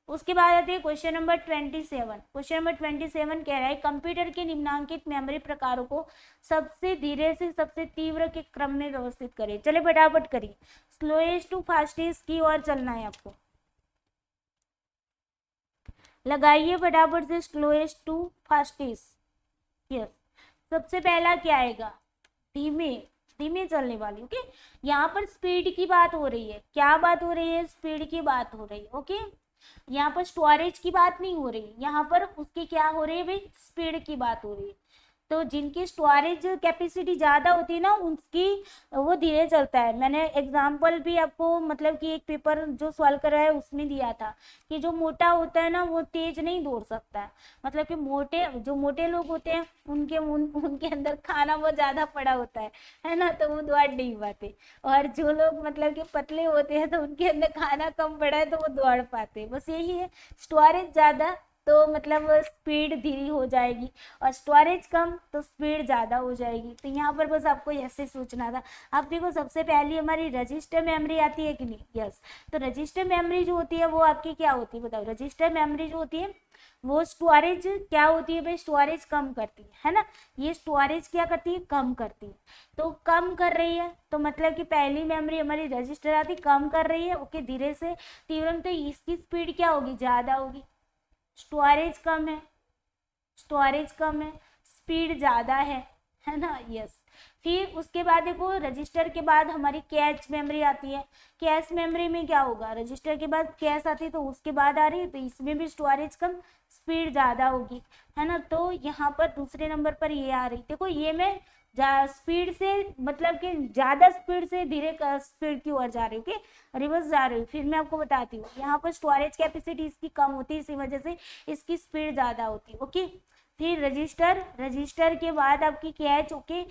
उसके बाद आते हैं क्वेश्चन नंबर 27। क्वेश्चन नंबर 27 कह रहा है कंप्यूटर के निम्नांकित मेमोरी प्रकारों को सबसे धीरे से सबसे तीव्र के क्रम में व्यवस्थित करें। चले फटाफट करिए, स्लोएस्ट टू फास्टेस्ट की ओर चलना है आपको, लगाइए फटाफट से स्लोएस्ट टू फास्टेस्ट। यस, सबसे पहला क्या आएगा, धीमे धीमे चलने वाली। ओके, यहाँ पर स्पीड की बात हो रही है, क्या बात हो रही है, स्पीड की बात हो रही है। ओके, यहाँ पर स्टोरेज की बात नहीं हो रही, यहाँ पर उसकी क्या हो रही है भाई, स्पीड की बात हो रही है। तो जिनकी स्टोरेज कैपेसिटी ज़्यादा होती है ना, उसकी वो धीरे चलता है। मैंने एग्जांपल भी आपको मतलब कि एक पेपर जो सॉल्व करा है उसमें दिया था कि जो मोटा होता है ना वो तेज नहीं दौड़ सकता है, मतलब कि जो मोटे लोग होते हैं उनके अंदर खाना बहुत ज़्यादा पड़ा होता है ना, तो वो दौड़ नहीं पाते। और जो लोग मतलब कि पतले होते हैं तो उनके अंदर खाना कम पड़ा है तो वो दौड़ पाते हैं। बस यही है, स्टोरेज ज़्यादा तो मतलब स्पीड धीरे हो जाएगी, और स्टोरेज कम तो स्पीड ज़्यादा हो जाएगी। तो यहाँ पर बस आपको ऐसे सोचना था। आप देखो सबसे पहली हमारी रजिस्टर मेमोरी आती है कि नहीं, यस। तो रजिस्टर मेमोरी जो होती है वो आपकी क्या होती है बताओ, रजिस्टर मेमोरी जो होती है वो स्टोरेज क्या होती है भाई, स्टोरेज कम करती है ना। ये स्टोरेज क्या करती है, कम करती है। तो कम कर रही है तो मतलब कि पहली मेमोरी हमारी रजिस्टर आती कम कर रही है, ओके, धीरे से तीव्र, तो इसकी स्पीड क्या होगी, ज़्यादा होगी। स्टोरेज कम है, स्टोरेज कम है, स्पीड ज़्यादा है ना, यस। फिर उसके बाद देखो रजिस्टर के बाद हमारी कैच मेमोरी आती है। कैश मेमोरी में क्या होगा, रजिस्टर के बाद कैश आती है तो उसके बाद आ रही है, तो इसमें भी स्टोरेज कम स्पीड ज़्यादा होगी, है ना। तो यहाँ पर दूसरे नंबर पर ये आ रही, देखो ये मैं स्पीड से मतलब कि ज़्यादा स्पीड से धीरे स्पीड की ओर जा रही हूँ, ओके, रिवर्स जा रही हूँ। फिर मैं आपको बताती हूँ, यहाँ पर स्टोरेज कैपेसिटी इसकी कम होती है, इसी वजह से इसकी स्पीड ज़्यादा होती है, ओके। फिर रजिस्टर के बाद आपकी कैच, ओके।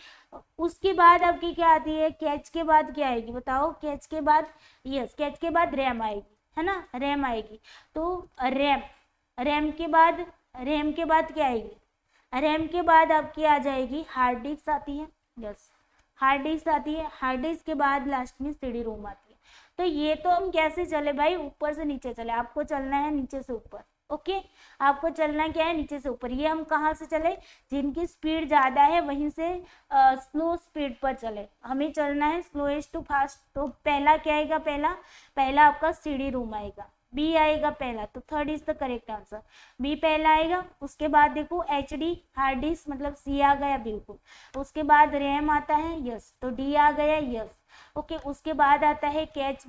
उसके बाद आपकी क्या आती है, कैच के बाद क्या आएगी बताओ, कैच के बाद, यस, कैच के बाद रैम आएगी, है ना, रैम आएगी। तो रैम के बाद क्या आएगी, रैम के बाद आपकी आ जाएगी हार्ड डिस्क आती है, यस, हार्ड डिस्क आती है। हार्ड डिस्क के बाद लास्ट में सीडी रोम आती है। तो ये तो हम कैसे चले भाई, ऊपर से नीचे चले, आपको चलना है नीचे से ऊपर, ओके। आपको चलना क्या है, नीचे से ऊपर। ये हम कहाँ से चले, जिनकी स्पीड ज़्यादा है वहीं से स्लो स्पीड पर चले, हमें चलना है स्लोएस्ट टू फास्ट। तो पहला क्या आएगा, पहला आपका सीडी रोम आएगा, बी आएगा पहला, तो third is the correct answer, B पहला आएगा। उसके बाद देखो एच डी हार्ड डिस्क मतलब सी आ गया बिल्कुल। उसके बाद रैम आता है, यस, तो डी आ गया, यस, ओके। उसके बाद आता है कैश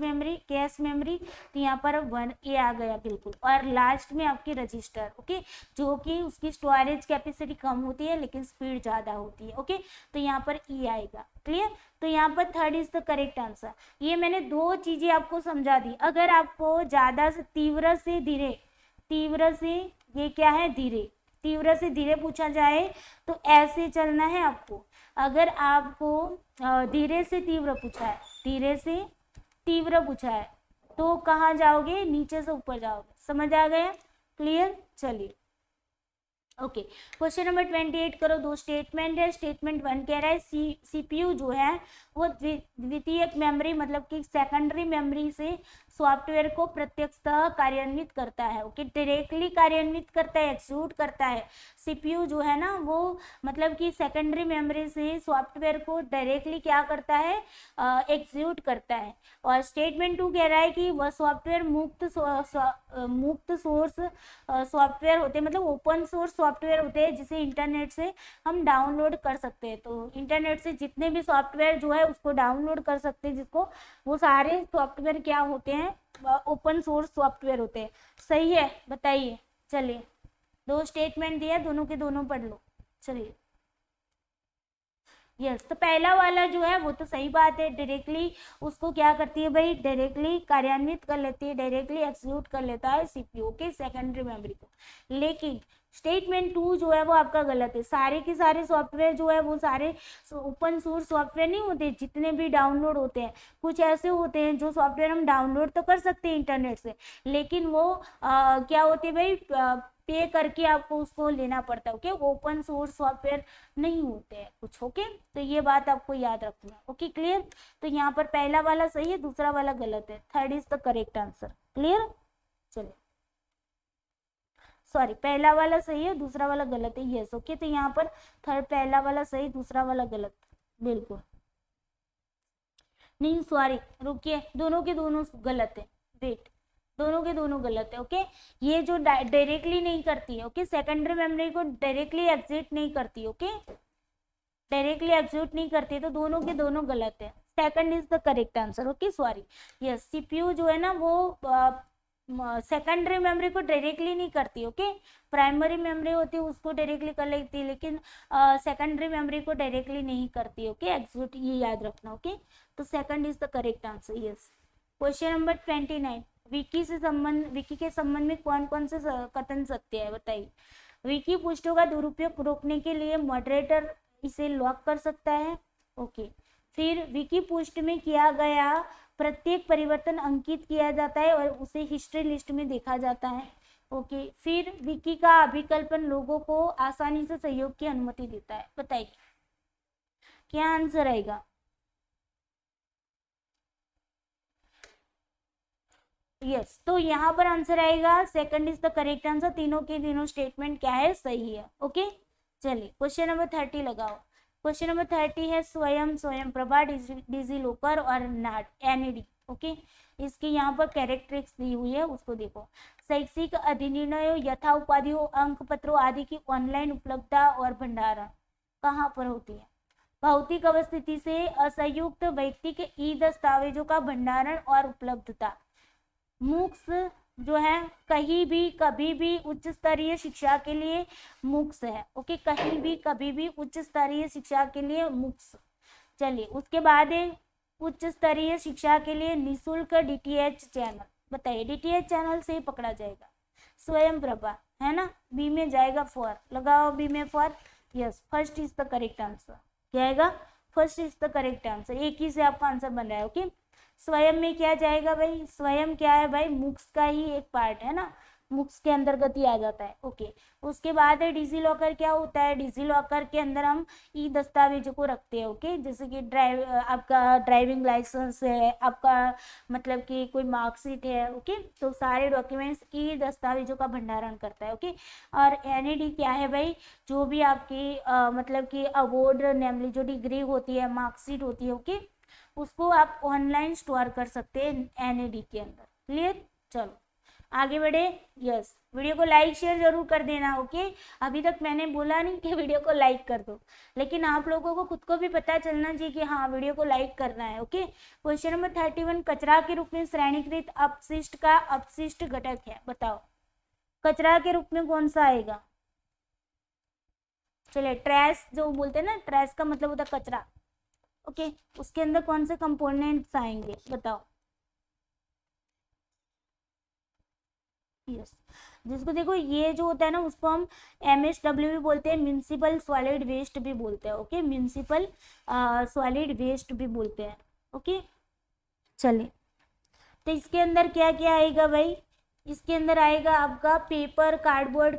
मेमोरी, तो यहाँ पर 1 ए आ गया बिल्कुल। और लास्ट में आपकी रजिस्टर, ओके, जो कि उसकी स्टोरेज कैपेसिटी कम होती है लेकिन स्पीड ज़्यादा होती है, ओके। तो यहाँ पर ई आएगा, क्लियर। तो यहाँ पर third is the correct answer. ये मैंने 2 चीज़ें आपको समझा दी। अगर आपको ज़्यादा से तीव्र से ये क्या है, तीव्र से धीरे पूछा जाए तो ऐसे चलना है आपको। अगर आपको धीरे से तीव्र पूछा है तो कहाँ जाओगे, नीचे से ऊपर जाओगे, समझ आ गया, क्लियर। चलिए ओके, क्वेश्चन नंबर 28 करो। 2 स्टेटमेंट है। स्टेटमेंट 1 कह रहा है सीपीयू जो है वो द्वितीयक मेमोरी मतलब कि सेकेंडरी मेमोरी से सॉफ्टवेयर को प्रत्यक्षतः कार्यान्वित करता है। ओके, डायरेक्टली कार्यान्वित करता है, एग्जीक्यूट करता है। सीपीयू जो है ना वो मतलब कि सेकेंडरी मेमोरी से सॉफ्टवेयर को डायरेक्टली क्या करता है, एग्जीक्यूट करता है। और स्टेटमेंट 2 कह रहा है कि वह सॉफ्टवेयर मुक्त सोर्स सॉफ्टवेयर होते हैं, मतलब ओपन सोर्स सॉफ्टवेयर होते हैं जिसे इंटरनेट से हम डाउनलोड कर सकते हैं। तो इंटरनेट से जितने भी सॉफ्टवेयर जो है उसको डाउनलोड कर सकते हैं, जिसको वो सारे सॉफ्टवेयर क्या होते हैं, ओपन सोर्स सॉफ्टवेयर होते हैं। सही है, बताइए। चलिए, 2 स्टेटमेंट दिया, दोनों के दोनों पढ़ लो। चलिए, यस, तो पहला वाला जो है वो तो सही बात है, डायरेक्टली उसको क्या करती है भाई, डायरेक्टली कार्यान्वित कर लेती है, डायरेक्टली एक्सिक्यूट कर लेता है सीपीयू के सेकेंडरी मेमोरी को। लेकिन स्टेटमेंट 2 जो है वो आपका गलत है। सारे के सारे सॉफ्टवेयर जो है वो सारे ओपन सोर्स सॉफ्टवेयर नहीं होते, जितने भी डाउनलोड होते हैं। कुछ ऐसे होते हैं जो सॉफ्टवेयर हम डाउनलोड तो कर सकते हैं इंटरनेट से, लेकिन वो क्या होते हैं भाई, पे करके आपको उसको लेना पड़ता है। ओके, ओपन सोर्स सॉफ्टवेयर नहीं होते हैं कुछ। ओके, तो ये बात आपको याद रखना है। Okay, clear. तो यहाँ पर पहला वाला सही है, दूसरा वाला गलत है। Third is the correct answer. Clear. चलिए, सॉरी, पहला वाला सही है, दूसरा वाला गलत है। यस, ओके, तो यहाँ पर थर्ड, पहला वाला सही, दूसरा वाला गलत। बिल्कुल नहीं, सॉरी, रुकिए, दोनों के दोनों गलत है। वेट, दोनों के दोनों गलत है। ओके, ये जो डायरेक्टली नहीं करती है, ओके, सेकेंडरी मेमोरी को डायरेक्टली एग्जिट नहीं करती। ओके, डायरेक्टली एग्जिट नहीं करती, तो दोनों के दोनों गलत है। Second is the correct answer. Okay, sorry, yes, CPU जो है ना वो सेकेंडरी मेमोरी को डायरेक्टली नहीं करती। ओके, प्राइमरी मेमोरी होती है उसको डायरेक्टली कर लेती है, लेकिन सेकेंडरी मेमोरी को डायरेक्टली नहीं करती। ओके, एग्जिट, ये याद रखना। ओके, तो second is the correct answer. Yes. Question number 29, Vicky के संबंध में कौन कौन से कथन सत्य है, बताइए। विकी पृष्ठों का दुरुपयोग रोकने के लिए मॉडरेटर इसे लॉक कर सकता है। ओके, फिर विकी पृष्ठ में किया गया प्रत्येक परिवर्तन अंकित किया जाता है और उसे हिस्ट्री लिस्ट में देखा जाता है। ओके, फिर विकी का अभिकल्पन लोगों को आसानी से सहयोग की अनुमति देता है। बताइए क्या आंसर आएगा। यस, तो यहाँ पर आंसर आएगा second is the correct answer. तीनों के तीनों स्टेटमेंट क्या है, सही है। ओके, चलिए क्वेश्चन नंबर 30 लगाओ। क्वेश्चन नंबर 30 है स्वयं प्रभा, डिजी लॉकर और नाट एनईडी। ओके, इसकी यहाँ पर कैरेक्टरिस्टिक्स दी हुई है, उसको देखो। शैक्षिक अधिनिर्णयों, यथा उपाधियों, अंक पत्रों आदि की ऑनलाइन उपलब्धता और भंडारण कहाँ पर होती है। भौतिक अवस्थिति से असंयुक्त व्यक्ति के ई दस्तावेजों का भंडारण और उपलब्धता। मूक्स जो है कहीं भी कभी भी उच्च स्तरीय शिक्षा के लिए मूक्स है। ओके, कहीं भी कभी भी उच्च स्तरीय शिक्षा के लिए मूक्स। चलिए, उसके बाद है उच्च स्तरीय शिक्षा के लिए निशुल्क डीटीएच चैनल। बताइए, डीटीएच चैनल से ही पकड़ा जाएगा। स्वयं प्रभा है ना, बी में जाएगा फॉर, लगाओ बी में for. Yes, first is the correct answer. क्या आएगा, first is the correct answer. एक ही से आपका आंसर बन रहा है। ओके, स्वयं में क्या जाएगा भाई, स्वयं क्या है भाई, मुक्स का ही एक पार्ट है ना, मुक्स के अंतर्गत ही आ जाता है। ओके, उसके बाद है डिजी लॉकर। क्या होता है, डिजी लॉकर के अंदर हम ई दस्तावेजों को रखते हैं। ओके, जैसे कि आपका ड्राइविंग लाइसेंस है, आपका मतलब कि कोई मार्कशीट है। ओके, तो सारे डॉक्यूमेंट्स ई दस्तावेजों का भंडारण करता है। ओके, और एनईडी क्या है भाई, जो भी आपकी मतलब कि अवार्ड नेमली जो डिग्री होती है, मार्कशीट होती है। ओके, उसको आप ऑनलाइन स्टोर कर सकते हैं एनईडी के अंदर। क्लियर। चलो आगे बढ़े। यस, वीडियो को लाइक शेयर जरूर कर देना। ओके, अभी तक मैंने बोला नहीं कि वीडियो को लाइक कर दो, लेकिन आप लोगों को खुद को भी पता चलना चाहिए कि हाँ वीडियो को लाइक करना है। ओके, क्वेश्चन नंबर 31, कचरा के रूप में श्रेणीकृत अपशिष्ट का अपशिष्ट घटक है। बताओ कचरा के रूप में कौन सा आएगा। चलिए, ट्रैश जो बोलते हैं ना, ट्रैश का मतलब होता है कचरा। ओके, उसके अंदर कौन से कंपोनेंट्स आएंगे, बताओ। यस, जिसको देखो ये जो होता है ना उसको हम MSW भी बोलते हैं, म्यूनिसिपल सॉलिड वेस्ट भी बोलते हैं। ओके, म्यूनिसिपल सॉलिड वेस्ट भी बोलते हैं। ओके, चलिए, तो इसके अंदर क्या क्या आएगा भाई, इसके अंदर आएगा आपका पेपर, कार्डबोर्ड,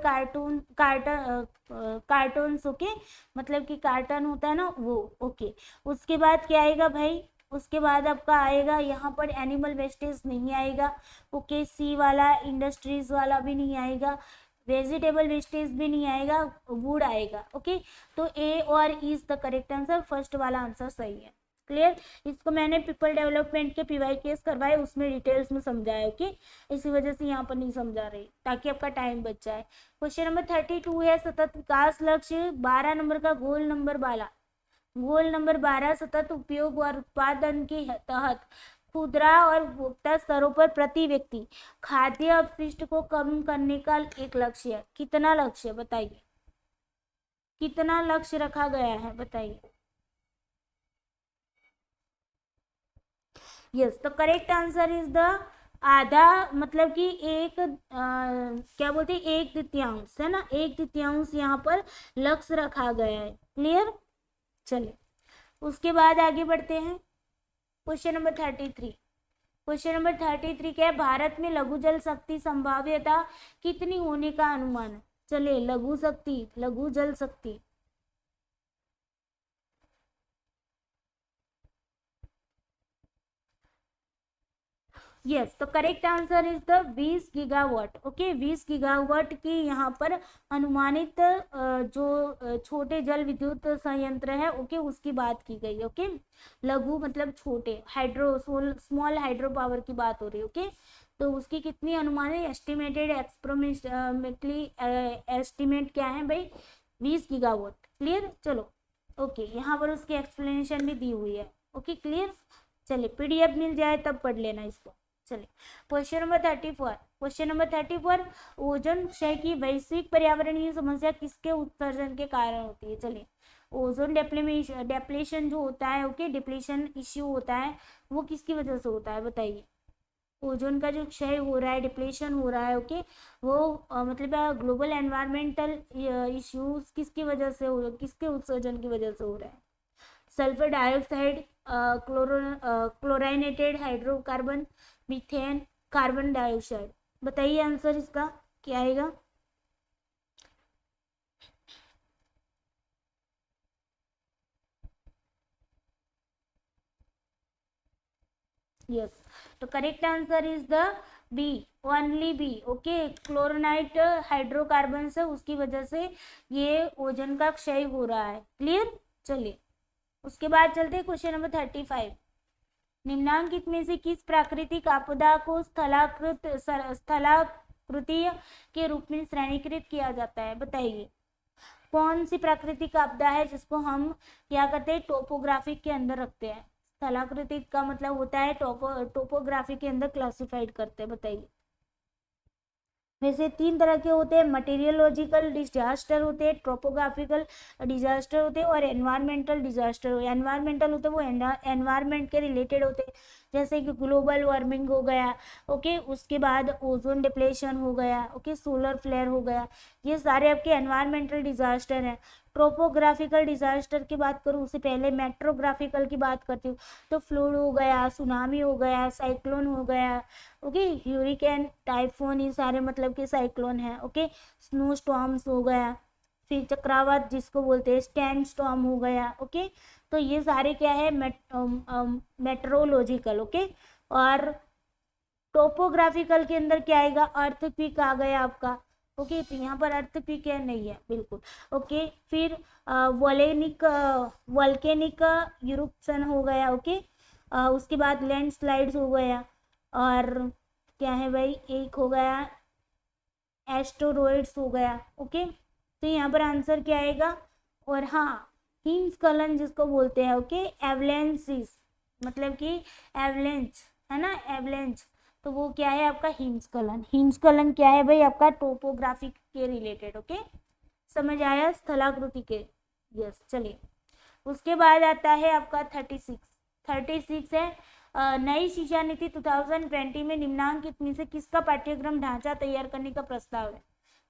कार्टून्स। ओके, मतलब कि कार्टन होता है ना वो। ओके, उसके बाद क्या आएगा भाई, उसके बाद आपका आएगा यहाँ पर एनिमल वेस्टेज नहीं आएगा, ओके। सी वाला इंडस्ट्रीज वाला भी नहीं आएगा, वेजिटेबल वेस्टेज भी नहीं आएगा, वुड आएगा, ओके। तो ए और ई is the correct answer, first वाला आंसर सही है। क्लियर। इसको मैंने पीपल डेवलपमेंट के पीवाई केस करवाए, उसमें डिटेल्स में समझाया, ओके। इसी वजह से यहाँ पर नहीं समझा रही, ताकि आपका टाइम बच जाए। क्वेश्चन नंबर 32 है, सतत विकास लक्ष्य 12 नंबर का गोल नंबर 12 सतत उपयोग और उत्पादन के तहत खुदरा और उपभोक्ता स्तरों पर प्रति व्यक्ति खाद्य अपशिष्ट को कम करने का एक लक्ष्य है। कितना लक्ष्य बताइए, कितना लक्ष्य रखा गया है बताइए। यस, तो करेक्ट आंसर इज द आधा, मतलब कि एक क्या बोलते हैं, एक तृतीयांश है ना, एक तृतीयांश यहाँ पर लक्ष्य रखा गया है। क्लियर। चलिए उसके बाद आगे बढ़ते हैं। Question number 33। क्वेश्चन नंबर 33 क्या है, भारत में लघु जल शक्ति संभाव्यता कितनी होने का अनुमान है। चलिए लघु जल शक्ति, यस, तो correct answer is the 20 gigawatt, okay. 20 gigawatt की यहाँ पर अनुमानित जो छोटे जल विद्युत संयंत्र है, ओके, उसकी बात की गई, ओके। लघु मतलब छोटे, हाइड्रो स्मॉल हाइड्रो पावर की बात हो रही है, ओके। तो उसकी कितनी अनुमानित एस्टिमेटेड एक्सप्रोमेटली एस्टिमेट क्या है भाई, 20 गीगावाट। क्लियर। चलो ओके, यहाँ पर उसकी एक्सप्लेनेशन भी दी हुई है, ओके। क्लियर। चलिए पीडीएफ मिल जाए तब पढ़ लेना इसको। चलिए question number 34। Question number 34, ozone क्षय की वैश्विक पर्यावरणीय समस्या किसके उत्सर्जन के कारण होती है। चलिए ओजोन डेप्लीशन जो होता है, ओके, डिप्लीशन इश्यू होता है, वो किसकी वजह से होता है बताइए। ओजोन का जो क्षय हो रहा है, डिप्लीशन हो रहा है, ओके, वो मतलब ग्लोबल एनवायरमेंटल इश्यूज किसकी वजह से हो, किसके उत्सर्जन की वजह से हो रहा है। Sulphur dioxide, chlorinated hydrocarbon, methane, carbon dioxide. बताइए आंसर इसका क्या आएगा। यस, तो correct answer is the B, only B, okay. Chlorinated hydrocarbon से उसकी वजह से ये ओजोन का क्षय हो रहा है। क्लियर। चलिए उसके बाद चलते हैं क्वेश्चन नंबर 35। निम्नांकित में से किस प्राकृतिक आपदा को स्थलाकृतिय के रूप में श्रेणीकृत किया जाता है बताइए। कौन सी प्राकृतिक आपदा है जिसको हम क्या करते हैं, टोपोग्राफिक के अंदर रखते हैं। स्थलाकृतिक का मतलब होता है टोपोग्राफी के अंदर क्लासिफाइड करते हैं, बताइए। वैसे 3 तरह के होते हैं, मटेरियोलॉजिकल डिजास्टर होते हैं, ट्रोपोग्राफिकल डिजास्टर होते हैं और एनवायरमेंटल डिजास्टर। एनवायरमेंटल होते हैं वो एनवायरमेंट के रिलेटेड होते हैं, जैसे कि ग्लोबल वार्मिंग हो गया, ओके, उसके बाद ओजोन डिप्लेशन हो गया, ओके, सोलर फ्लेयर हो गया, ये सारे आपके एनवायरमेंटल डिजास्टर हैं। ट्रोपोग्राफिकल डिजास्टर की बात करूँ उससे पहले मेट्रोग्राफिकल की बात करती हूँ, तो फ्लूड हो गया, सुनामी हो गया, साइक्लोन हो गया, ओके, ह्यूरिकेन, टाइफोन, ये सारे मतलब के साइक्लोन है, ओके। स्नो स्टॉर्म्स हो गया, फिर चक्रवात जिसको बोलते हैं, स्टैंड स्टॉर्म हो गया, ओके। तो ये सारे क्या है, मेट्रोलॉजिकल, ओके। और टोपोग्राफिकल के अंदर क्या आएगा, अर्थक्वेक आ गया आपका, ओके। तो यहाँ पर अर्थक्वेक है नहीं है, बिल्कुल, ओके। फिर वॉल्केनिक यूरप्शन हो गया, ओके। उसके बाद लैंडस्लाइड्स हो गया, और क्या है भाई, एक हो गया एस्टेरॉइड्स हो गया, ओके। तो यहाँ पर आंसर क्या आएगा। और हाँ, हिमस्खलन जिसको बोलते हैं, ओके, एवलेंसिस, मतलब कि एवलेंच है ना, एवलेंच, तो वो क्या है आपका हिमस्खलन। हिमस्खलन क्या है भाई आपका टोपोग्राफी के रिलेटेड, ओके। समझ आया, स्थलाकृति के। यस, चलिए उसके बाद आता है आपका 36 है नई शिक्षा नीति 2020 में निम्नांकित में से किसका पाठ्यक्रम ढांचा तैयार करने का प्रस्ताव है।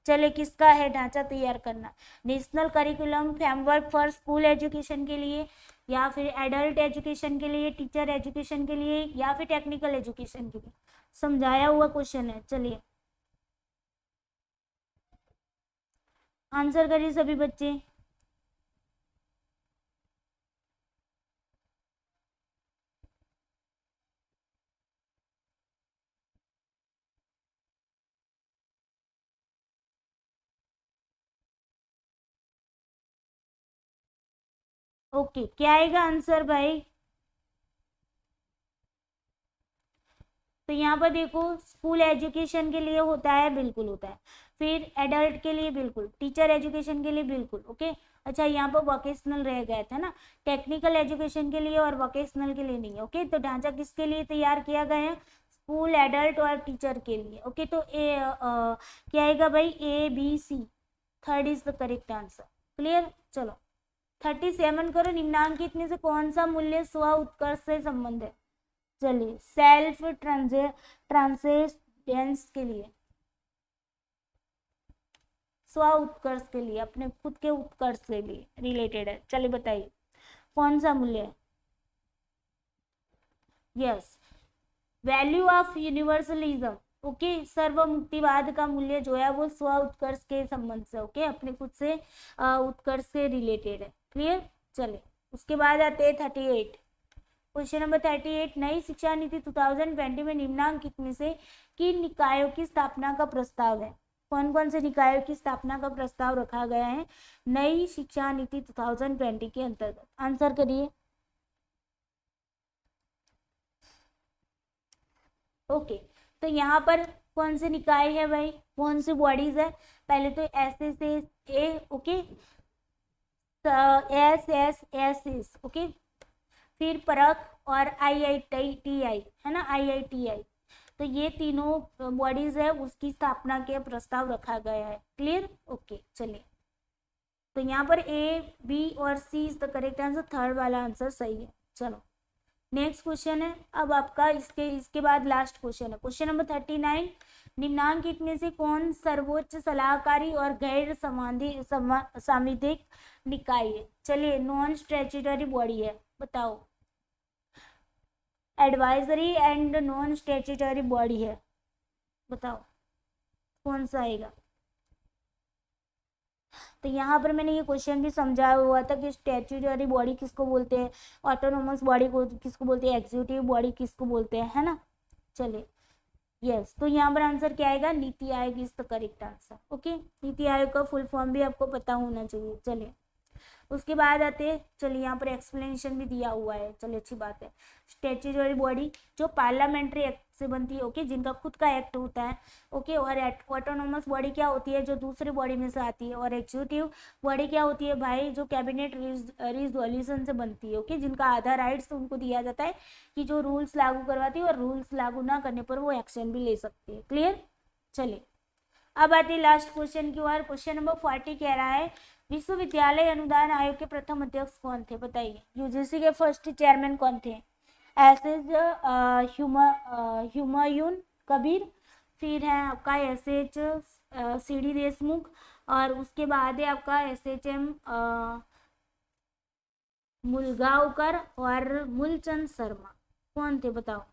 चले किसका है ढांचा तैयार करना, national curriculum framework for school education के लिए, या फिर एडल्ट एजुकेशन के लिए, टीचर एजुकेशन के लिए, या फिर टेक्निकल एजुकेशन के लिए। समझाया हुआ क्वेश्चन है। चलिए आंसर करिए सभी बच्चे। ओके, क्या आएगा आंसर भाई? तो यहाँ पर देखो, स्कूल एजुकेशन के लिए होता है, बिल्कुल होता है। फिर एडल्ट के लिए बिल्कुल, टीचर एजुकेशन के लिए बिल्कुल, ओके। अच्छा, यहाँ पर वोकेशनल रह गया था ना, टेक्निकल एजुकेशन के लिए और वोकेशनल के लिए नहीं, ओके। तो ढांचा किसके लिए तैयार किया गया है? स्कूल, एडल्ट और टीचर के लिए, ओके। तो क्या आएगा भाई? A B C, third is the correct answer. Clear? चलो 37 करो। निम्नांकित में से कौन सा मूल्य स्व उत्कर्ष से संबंध है? चलिए, सेल्फ ट्रांसेंडेंस के लिए, स्व उत्कर्ष के लिए, अपने खुद के उत्कर्ष से लिए रिलेटेड है। चलिए बताइए कौन सा मूल्य है? Yes, value of universalism, okay. सर्वमुक्तिवाद का मूल्य जो है वो स्व उत्कर्ष के संबंध से, ओके, अपने खुद से उत्कर्ष से रिलेटेड है। क्लियर? चलिए, उसके बाद आते हैं 38। क्वेश्चन नंबर 38, नई शिक्षा नीति 2020 में निम्नांकित में से किन निकायों की स्थापना का प्रस्ताव है? कौन कौन से निकायों की स्थापना का प्रस्ताव रखा गया है नई शिक्षा नीति 2020 के अंतर्गत? आंसर करिए। ओके, तो यहाँ पर कौन से निकाय है भाई, कौन सी बॉडीज है? पहले तो S S A, okay, S S S S, okay. फिर परख और IITI है ना, IITI। तो ये तीनों बॉडीज है, उसकी स्थापना के प्रस्ताव रखा गया है। क्लियर? ओके, चलिए। तो यहाँ पर A, B और C is the correct answer, third वाला आंसर सही है। चलो नेक्स्ट क्वेश्चन है अब आपका, इसके बाद लास्ट क्वेश्चन है। क्वेश्चन नंबर 39, निम्नांकित में से कौन सर्वोच्च सलाहकारी और गैर सांविधिक निकाय है? चलिए, नॉन स्टैट्यूटरी बॉडी है, बताओ। Advisory and non statutory body है, बताओ कौन सा आएगा? तो यहाँ पर मैंने ये क्वेश्चन भी समझाया हुआ था कि स्टैट्यूटरी बॉडी किसको बोलते हैं, ऑटोनोमस बॉडी को किसको बोलते हैं, एग्जीक्यूटिव बॉडी किसको बोलते हैं, है ना। चलिए, यस, तो यहाँ पर आंसर क्या आएगा? NITI Aayog is the correct answer, okay. NITI Aayog का फुल फॉर्म भी आपको पता होना चाहिए। चलिए, उसके बाद आते हैं, चलिए यहाँ पर एक्सप्लेनेशन भी दिया हुआ है, चलिए अच्छी बात है। स्टैट्यूटरी बॉडी जो पार्लियामेंट्री एक्ट से बनती है, ओके, जिनका खुद का एक्ट होता है, ओके। और ऑटोनोमस बॉडी क्या होती है? जो दूसरी बॉडी में से आती है। और एग्जीक्यूटिव बॉडी क्या होती है भाई? जो कैबिनेट रिजोल्यूशन से बनती है, ओके, जिनका आधा राइट्स उनको दिया जाता है कि जो रूल्स लागू करवाती है और रूल्स लागू ना करने पर वो एक्शन भी ले सकती है। क्लियर? चलिए, अब आती है लास्ट क्वेश्चन की ओर। क्वेश्चन नंबर 40 कह रहा है, विश्वविद्यालय अनुदान आयोग के प्रथम अध्यक्ष कौन थे? बताइए। यूजीसी के फर्स्ट चेयरमैन कौन थे? एसएच हुमायूं कबीर, फिर है आपका SH CD देशमुख, और उसके बाद है आपका SHM मुलगांवकर और मूलचंद शर्मा। कौन थे बताओ?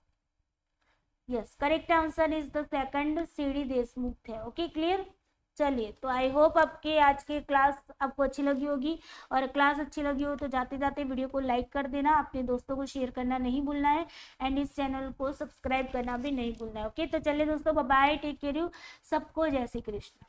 Yes, correct answer is the second, CD Deshmukh थे, ओके। क्लियर? चलिए, तो आई होप आपके आज की क्लास आपको अच्छी लगी होगी, और क्लास अच्छी लगी हो तो जाते जाते वीडियो को लाइक कर देना, अपने दोस्तों को शेयर करना नहीं भूलना है, एंड इस चैनल को सब्सक्राइब करना भी नहीं भूलना है, ओके। तो चलिए दोस्तों, bye bye, take care you, सबको जय श्री कृष्ण।